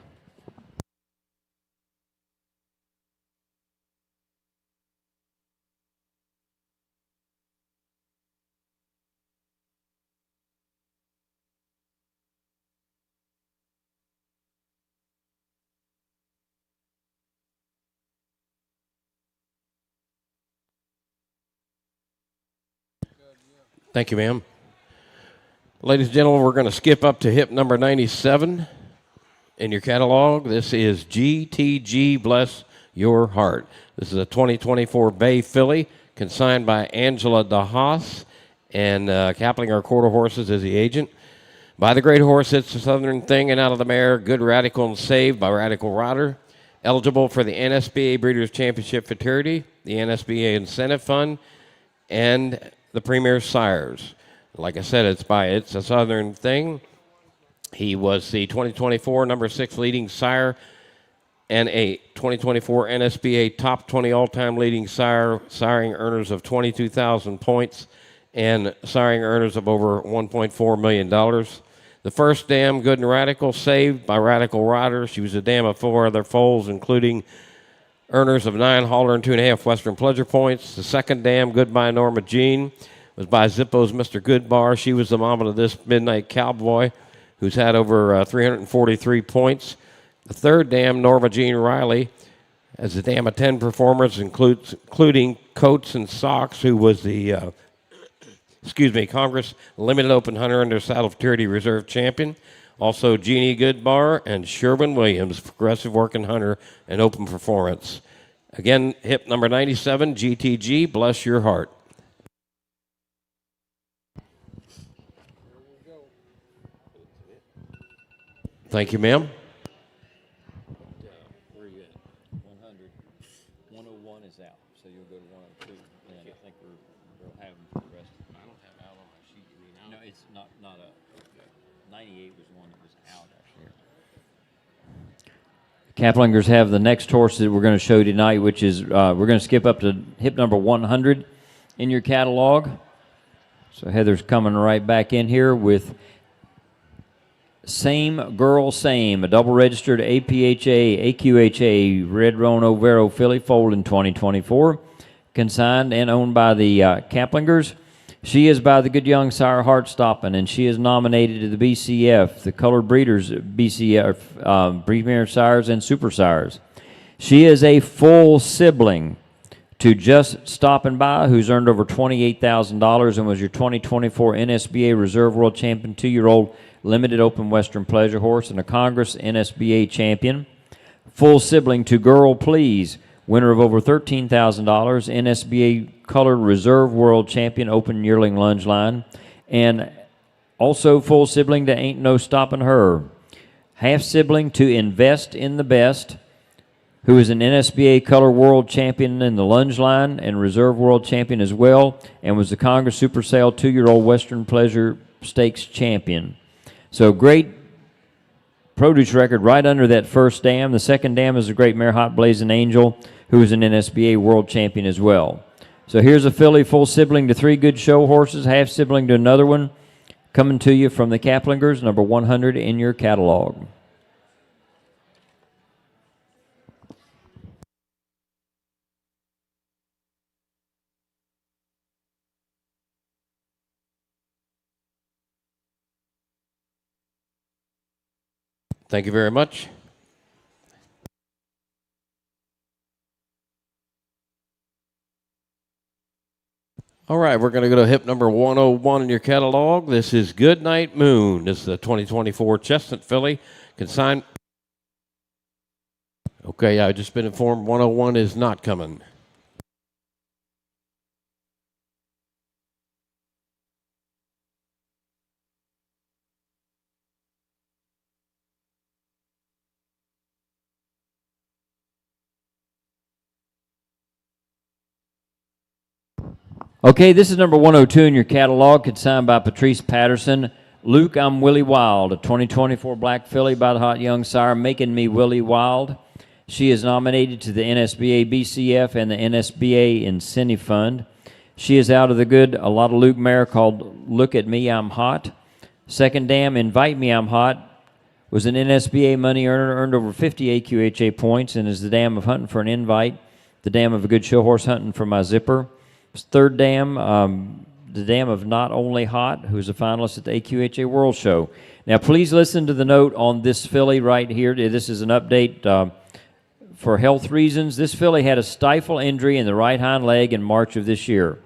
Thank you, ma'am. Ladies and gentlemen, we're going to skip up to hip number 97 in your catalog. This is GTG Bless Your Heart. This is a 2024 Bay filly, consigned by Angela DeHaas, and Kaplinger Quarter Horses is the agent. By the Great Horse, It's the Southern Thing, and out of the mare, Good Radical and Saved by Radical Rider. Eligible for the NSBA Breeders' Championship Futurity, the NSBA Incentive Fund, and the Premier Sires. Like I said, It's a Southern Thing. He was the 2024 number 6 leading sire and a 2024 NSBA top 20 all-time leading sire, siring earners of 22,000 points and siring earners of over $1.4 million. The first dam, Good and Radical, saved by Radical Rider. She was a dam of 4 other foals, including earners of 9 hauler and 2.5 Western Pleasure points. The second dam, Goodbye Norma Jean, was by Zippo's Mr. Goodbar. She was the mama of this Midnight Cowboy, who's had over 343 points. The third dam, Norma Jean Riley, has a dam of 10 performers, including Coates and Socks, who was the Congress Limited Open Hunter under Saddle Futurity Reserve Champion. Also, Jeannie Goodbar and Sherwin Williams, Progressive Working Hunter and Open Performance. Again, hip number 97, GTG, Bless Your Heart. Thank you, ma'am.
Where are you at? 100. 101 is out, so you'll go to 102. And I think Kaplingers have the next horse that we're going to show tonight, which is, we're going to skip up to hip number 100 in your catalog. So Heather's coming right back in here with Same Girl Same, a double registered APHA, AQHA, Red Roan Overo filly foaled in 2024, consigned and owned by the Kaplingers. She is by the good young sire Heartstoppin', and she is nominated to the BCF, the Colored Breeders BCF, Premier Sires and Super Sires. She is a full sibling to Just Stoppin' By, who's earned over $28,000 and was your 2024 NSBA Reserve World Champion 2-year-old limited open Western Pleasure horse and a Congress NSBA champion. Full sibling to Girl Please, winner of over $13,000, NSBA Colored Reserve World Champion Open Yearling Lunge Line, and also full sibling to Ain't No Stoppin' Her. Half sibling to Invest in the Best, who is an NSBA Color World Champion in the Lunge Line and Reserve World Champion as well, and was the Congress Super Sale 2-year-old Western Pleasure Stakes Champion. So great produce record right under that first dam. The second dam is a great mare, Hot Blazing Angel, who is an NSBA World Champion as well. So here's a filly, full sibling to 3 good show horses, half sibling to another one, coming to you from the Kaplingers, number 100 in your catalog.
Thank you very much. All right, we're going to go to hip number 101 in your catalog. This is Goodnight Moon. This is the 2024 Chestnut filly. Consigned. Okay, I've just been informed 101 is not coming.
Okay, this is number 102 in your catalog, consigned by Patrice Patterson. Luke, I'm Willie Wild, a 2024 black filly by the hot young sire, Making Me Willie Wild. She is nominated to the NSBA BCF and the NSBA Incentive Fund. She is out of the good A Lot of Luke mare called Look at Me, I'm Hot. Second dam, Invite Me, I'm Hot, was an NSBA money earner, earned over 50 AQHA points, and is the dam of Hunting for an Invite, the dam of a good show horse, Hunting for My Zipper. Third dam, the dam of Not Only Hot, who's a finalist at the AQHA World Show. Now, please listen to the note on this filly right here. This is an update for health reasons. This filly had a stifle injury in the right hind leg in March of this year.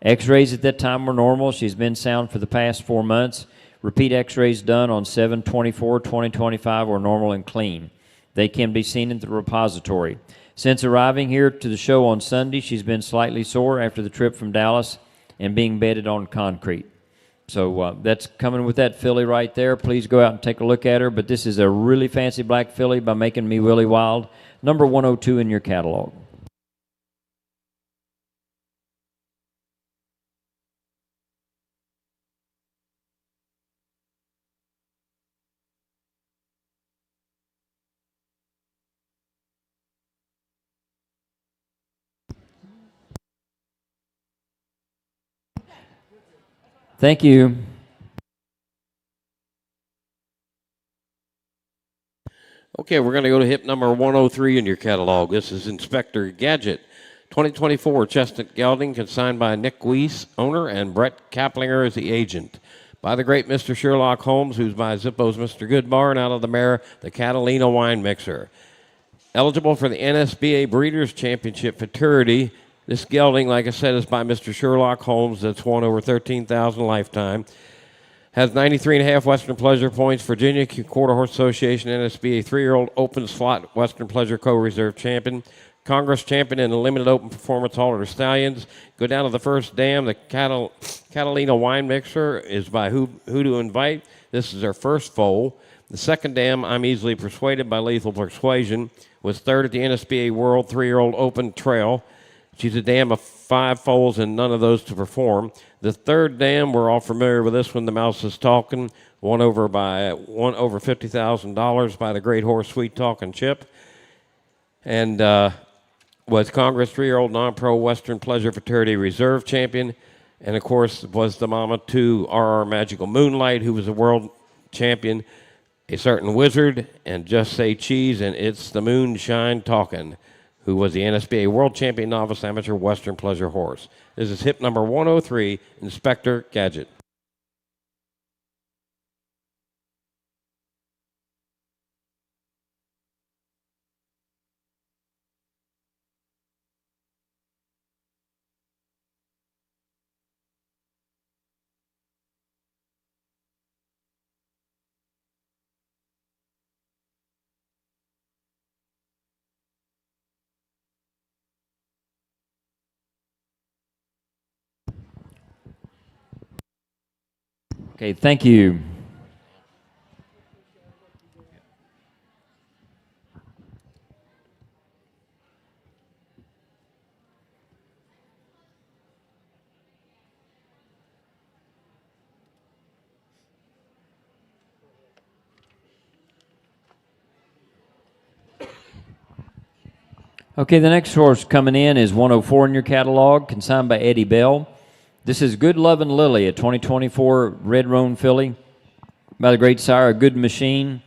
X-rays at that time were normal. She's been sound for the past 4 months. Repeat X-rays done on 7/24/2025 were normal and clean. They can be seen in the repository. Since arriving here to the show on Sunday, she's been slightly sore after the trip from Dallas and being bedded on concrete. So that's coming with that filly right there. Please go out and take a look at her. But this is a really fancy black filly by Making Me Willie Wild, number 102 in your catalog. Thank you.
Okay, we're going to go to hip number 103 in your catalog. This is Inspector Gadget, 2024 Chestnut Gelding, consigned by Nick Weiss, owner, and Brett Kaplinger as the agent. By the great Mr. Sherlock Holmes, who's by Zippo's Mr. Goodbar, and out of the mare, the Catalina Wine Mixer. Eligible for the NSBA Breeders' Championship Futurity. This gelding, like I said, is by Mr. Sherlock Holmes. That's won over 13,000 lifetime. Has 93.5 Western Pleasure points. Virginia Quarter Horse Association NSBA 3-year-old open slot Western Pleasure co-reserve champion. Congress champion in the limited open performance halter stallions. Go down to the first dam. The Catalina Wine Mixer is by Who to Invite. This is their first foal. The second dam, I'm Easily Persuaded by Lethal Persuasion, was third at the NSBA World 3-year-old Open Trail. She's a dam of 5 foals and none of those to perform. The third dam, we're all familiar with this one, The Mouse is Talking, won over $50,000 by the great horse Sweet Talkin' Chip, and was Congress 3-year-old non-pro Western Pleasure Futurity Reserve champion, and of course was the mama to RR Magical Moonlight, who was a world champion, a certain Wizard, and Just Say Cheese, and It's the Moonshine Talkin', who was the NSBA World Champion Novice Amateur Western Pleasure Horse. This is hip number 103, Inspector Gadget.
Okay, thank you. Okay, the next horse coming in is 104 in your catalog, consigned by Eddie Bell. This is Good Lovin' Lily, a 2024 Red Roan filly by the great sire, A Good Machine,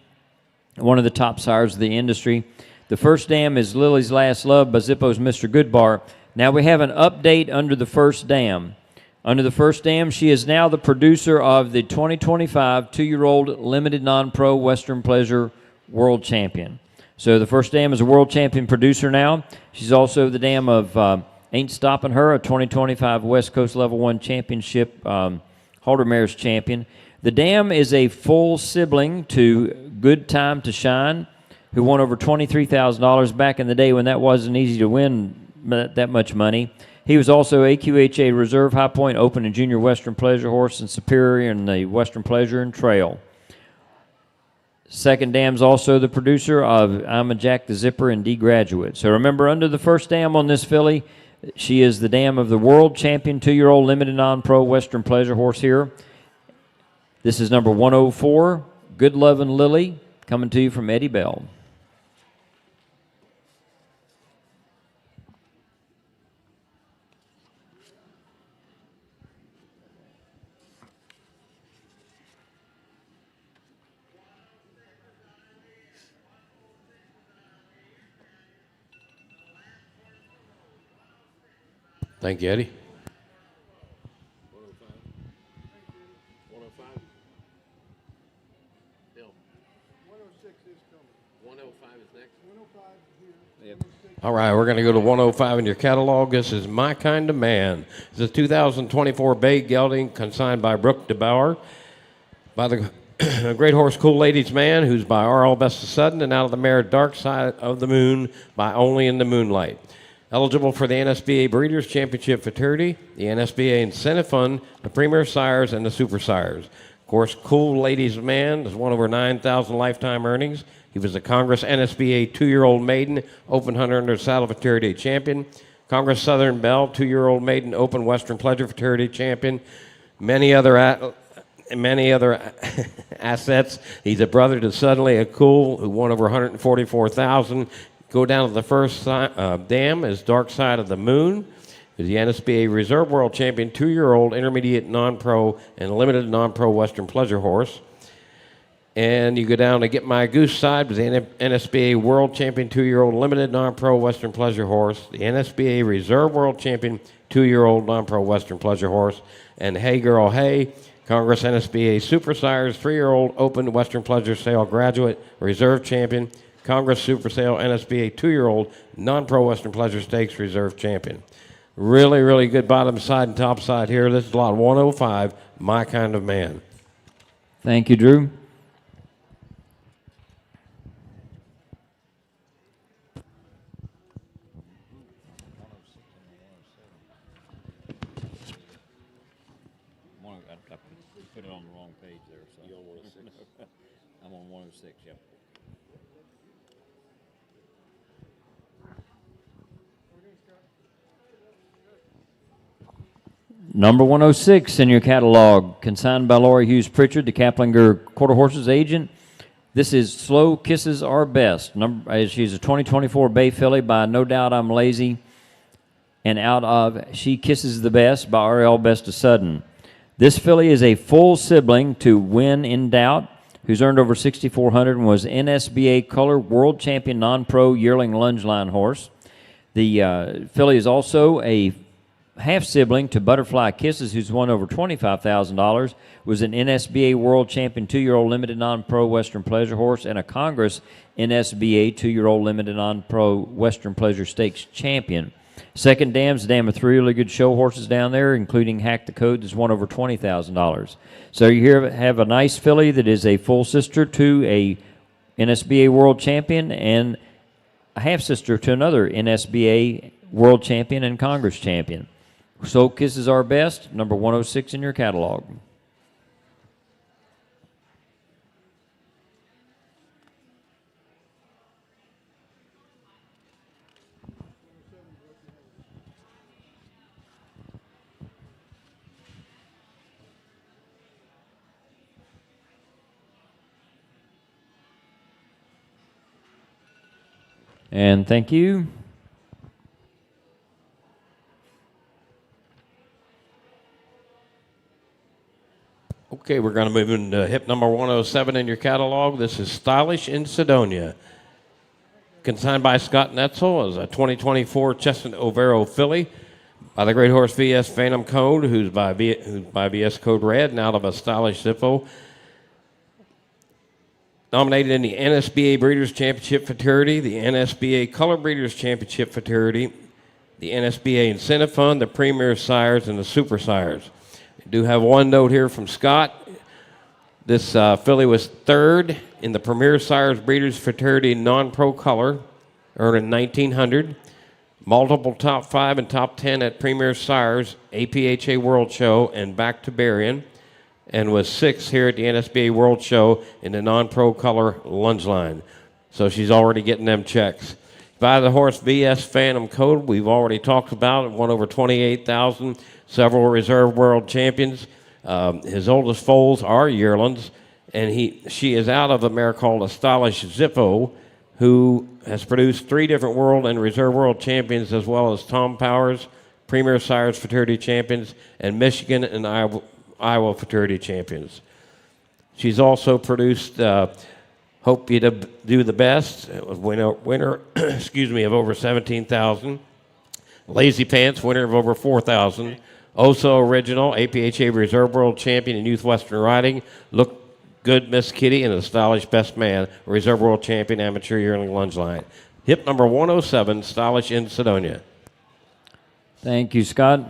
one of the top sires of the industry. The first dam is Lily's Last Love by Zippo's Mr. Goodbar. Now we have an update under the first dam. Under the first dam, she is now the producer of the 2025 2-year-old limited non-pro Western Pleasure World Champion. So the first dam is a world champion producer now. She's also the dam of Ain't Stopping Her, a 2025 West Coast Level 1 Championship Halter Mares champion. The dam is a full sibling to Good Time to Shine, who won over $23,000 back in the day when that wasn't easy to win that much money. He was also AQHA Reserve High Point Open and Junior Western Pleasure Horse and Superior in the Western Pleasure and Trail. Second dam's also the producer of I'm a Jack the Zipper and D Graduate. So remember, under the first dam on this filly, she is the dam of the world champion 2-year-old limited non-pro Western Pleasure Horse here. This is number 104, Good Lovin' Lily, coming to you from Eddie Bell.
Thank you, Eddie. 105. Bill.
106 is coming.
105 is next.
105 here.
Yep. All right, we're going to go to 105 in your catalog. This is My Kind of Man. It's a 2024 Bay Gelding consigned by Brooke DeBauer by the great horse Cool Ladies Man, who's by R.L. Best of Sudden, and out of the mare Dark Side of the Moon by Only in the Moonlight. Eligible for the NSBA Breeders' Championship Futurity, the NSBA Incentive Fund, the Premier Sires, and the Super Sires. Of course, Cool Ladies Man has won over 9,000 lifetime earnings. He was the Congress NSBA 2-year-old maiden, Open Hunter under Saddle Futurity champion. Congress Southern Belle, 2-year-old maiden, Open Western Pleasure Futurity champion. Many other assets. He's a brother to Suddenly a Cool, who won over 144,000. Go down to the first dam is Dark Side of the Moon. He's the NSBA Reserve World Champion, 2-year-old intermediate non-pro and limited non-pro Western Pleasure Horse. And you go down to Get My Goose Side with the NSBA World Champion, 2-year-old limited non-pro Western Pleasure Horse. The NSBA Reserve World Champion, 2-year-old non-pro Western Pleasure Horse. And Hey Girl Hey, Congress NSBA Super Sires, 3-year-old Open Western Pleasure Sale Graduate, Reserve Champion. Congress Super Sale NSBA 2-year-old non-pro Western Pleasure Stakes Reserve Champion. Really, really good bottom side and top side here. This is lot 105, My Kind of Man.
Thank you, Drew. I put it on the wrong page there. So. You're on 106? I'm on 106, yep. Number 106 in your catalog, consigned by Lori Hughes Pritchard, the Kaplinger Quarter Horses agent. This is Slow Kisses Are Best. She's a 2024 Bay filly by No Doubt I'm Lazy, and out of She Kisses the Best by R.L. Best of Sudden. This filly is a full sibling to When in Doubt, who's earned over 6,400 and was NSBA Color World Champion Non-Pro Yearling Lunge Line horse. The filly is also a half-sibling to Butterfly Kisses, who's won over $25,000, was an NSBA World Champion 2-year-old limited non-pro Western Pleasure horse, and a Congress NSBA 2-year-old limited non-pro Western Pleasure Stakes champion. Second dam's a dam of 3 really good show horses down there, including Hack the Code, that's won over $20,000. So you here have a nice filly that is a full sister to a NSBA World Champion and a half-sister to another NSBA World Champion and Congress Champion. So Kisses Are Best, number 106 in your catalog. And thank you.
Okay, we're going to move into hip number 107 in your catalog. This is Stylish in Sedonia. Consigned by Scott Netzel as a 2024 Chestnut Overo filly by the great horse VS Phantom Code, who's by VS Code Red, and out of a Stylish Zippo. Nominated in the NSBA Breeders' Championship Futurity, the NSBA Color Breeders' Championship Futurity, the NSBA Incentive Fund, the Premier Sires, and the Super Sires. I do have one note here from Scott. This filly was third in the Premier Sires Breeders' Futurity Non-Pro Color, earning $1,900. Multiple top 5 and top 10 at Premier Sires, APHA World Show, and back to Berrien, and was 6th here at the NSBA World Show in the non-pro color lunge line. So she's already getting them checks. By the horse VS Phantom Code, we've already talked about it, won over 28,000, several reserve world champions. His oldest foals are yearlings, and she is out of a mare called a Stylish Zippo, who has produced 3 different world and reserve world champions, as well as Tom Powers, Premier Sires Futurity champions, and Michigan and Iowa Futurity champions. She's also produced Hope You Do the Best, winner excuse me, of over 17,000. Lazy Pants, winner of over 4,000. Oso Original, APHA Reserve World Champion in Youth Western Riding. Look Good Miss Kitty, and a Stylish Best Man, Reserve World Champion Amateur Yearling Lunge Line. Hip number 107, Stylish in Sedonia.
Thank you, Scott.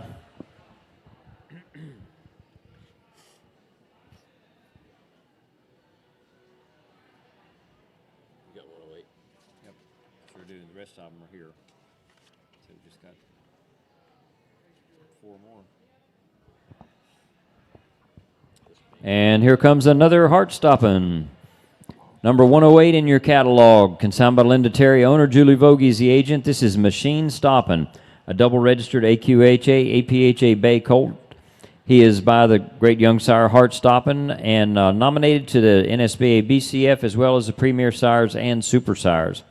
The rest of them are here. So we just got 4 more. And here comes another heart-stopping. Number 108 in your catalog, consigned by Linda Terry, owner Julie Vogie is the agent. This is Machine Stoppin', a double-registered AQHA, APHA Bay Colt. He is by the great young sire Heart Stoppin' and nominated to the NSBA BCF as well as the Premier Sires and Super Sires.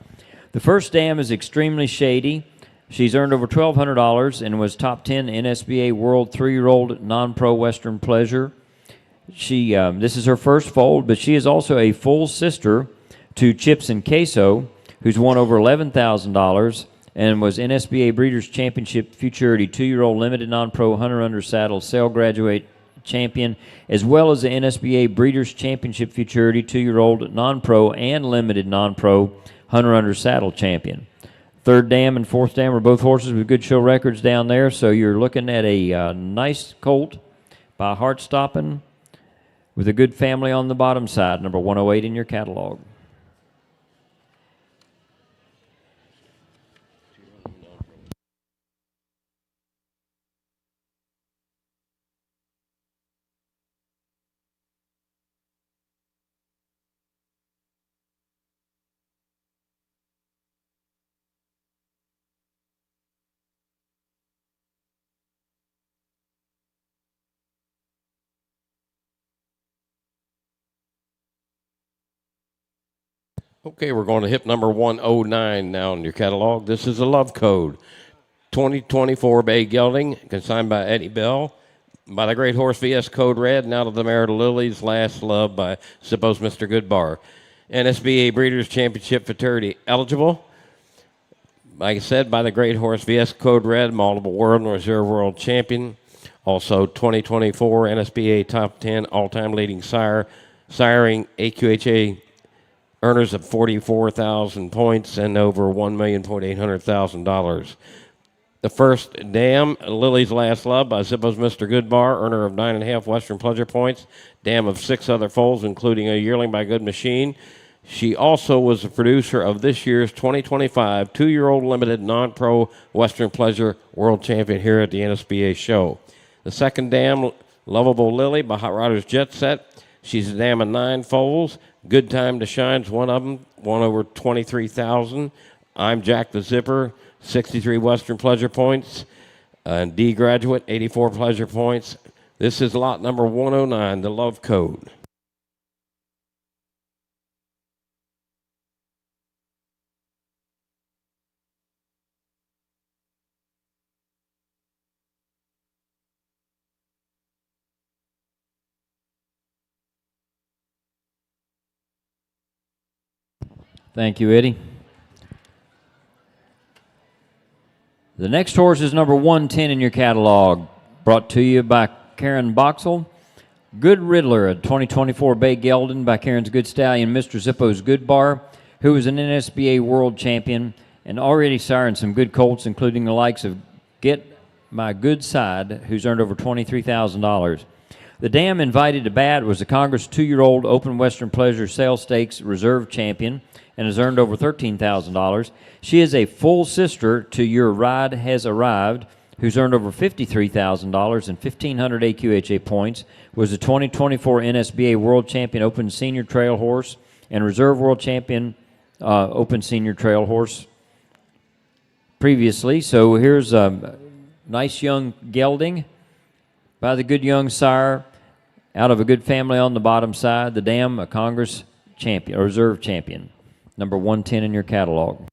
The first dam is extremely shady. She's earned over $1,200 and was top 10 NSBA World 3-year-old non-pro Western Pleasure. This is her first fold, but she is also a full sister to Chips and Queso, who's won over $11,000 and was NSBA Breeders' Championship Futurity 2-year-old limited non-pro Hunter Under Saddle Sale Graduate champion, as well as the NSBA Breeders' Championship Futurity 2-year-old non-pro and limited non-pro Hunter Under Saddle champion. Third dam and fourth dam are both horses with good show records down there, so you're looking at a nice colt by Heart Stoppin' with a good family on the bottom side, number 108 in your catalog.
Okay, we're going to hip number 109 now in your catalog. This is a Love Code. 2024 Bay Gelding, consigned by Eddie Bell. By the Great Horse VS Code Red, now to the Mare of Lily's Last Love by Suppose Mr. Goodbar. NSBA Breeders' Championship Futurity eligible. Like I said, by the Great Horse VS Code Red, multiple world and reserve world champion. Also 2024 NSBA Top 10 all-time leading sire, siring AQHA earners of 44,000 points and over $1,800,000. The first dam, Lily's Last Love by Zippo's Mr. Goodbar, earner of 9.5 Western Pleasure points, dam of 6 other foals, including a yearling by Good Machine. She also was the producer of this year's 2025 two-year-old limited non-pro Western Pleasure World Champion here at the NSBA show. The second dam, Lovable Lily by Hot Rodders Jet Set. She's a dam of 9 foals. Good Time to Shine's one of them, won over 23,000. I'm Jack the Zipper, 63 Western Pleasure points. And D Graduate, 84 Pleasure points. This is lot number 109, the Love Code.
Thank you, Eddie. The next horse is number 110 in your catalog, brought to you by Karen Boxell. Good Riddler, a 2024 Bay Gelding by Karen's Good Stallion, Mr. Zippo's Goodbar, who is an NSBA World Champion and already siring some good colts, including the likes of Get My Good Side, who's earned over $23,000. The dam invited to bat was the Congress 2-year-old Open Western Pleasure Sale Stakes Reserve Champion and has earned over $13,000. She is a full sister to Your Ride Has Arrived, who's earned over $53,000 and 1,500 AQHA points, was the 2024 NSBA World Champion Open Senior Trail Horse and Reserve World Champion Open Senior Trail Horse previously. So here's a nice young gelding by the good young sire out of a good family on the bottom side. The dam, a Congress champion, or reserve champion. Number 110 in your catalog.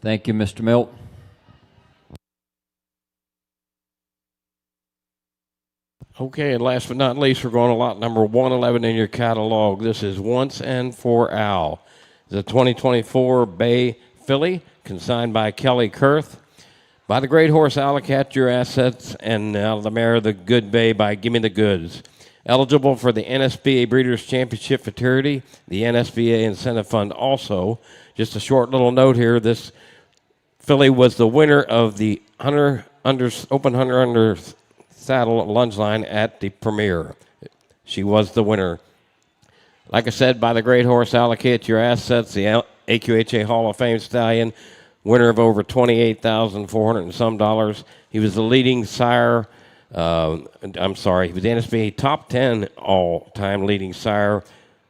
Thank you, Mr. Milt.
Okay, and last but not least, we're going to lot number 111 in your catalog. This is Once and For Al, the 2024 Bay Filly, consigned by Kelly Kurth. By the Great Horse Allocate Your Assets, and out of the Mare of the Good Bay by Gimme the Goods. Eligible for the NSBA Breeders' Championship Futurity, the NSBA Incentive Fund also. Just a short little note here, this filly was the winner of the Open Hunter Under Saddle lunge line at the premiere. She was the winner. Like I said, by the Great Horse Allocate Your Assets, the AQHA Hall of Fame stallion, winner of over $28,400 and some dollars. He was the leading sire. He was the NSBA Top 10 all-time leading sire.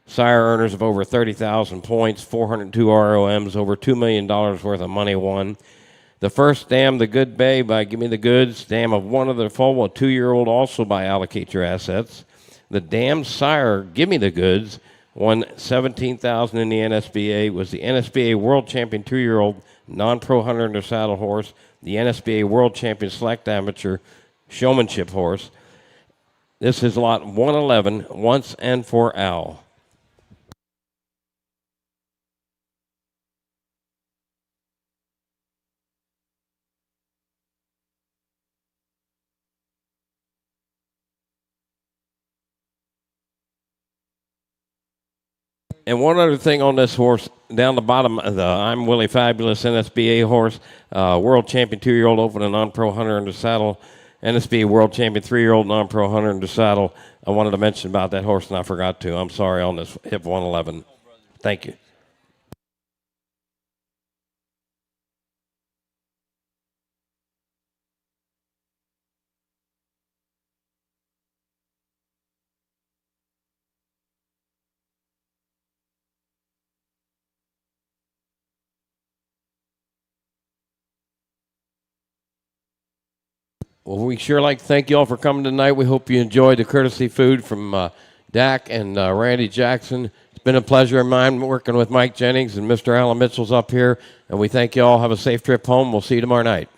Sire earners of over 30,000 points, 402 ROMs, over $2 million worth of money won. The first dam, the Good Bay by Gimme the Goods, dam of one of the foal, a 2-year-old also by Allocate Your Assets. The dam sire, Gimme the Goods, won $17,000 in the NSBA, was the NSBA World Champion 2-year-old non-pro hunter under saddle horse, the NSBA World Champion Select Amateur Showmanship horse. This is lot 111, Once and For Al. And one other thing on this horse, down the bottom, the I'm Willie Fabulous NSBA horse, world champion 2-year-old open and non-pro hunter in the saddle, NSBA world champion 3-year-old non-pro hunter in the saddle. I wanted to mention about that horse and I forgot to. I'm sorry on this hip 111. Thank you. Well, we sure like to thank you all for coming tonight. We hope you enjoyed the courtesy food from Dak and Randy Jackson. It's been a pleasure of mine working with Mike Jennings and Mr. Alan Mitchell's up here. And we thank you all. Have a safe trip home. We'll see you tomorrow night.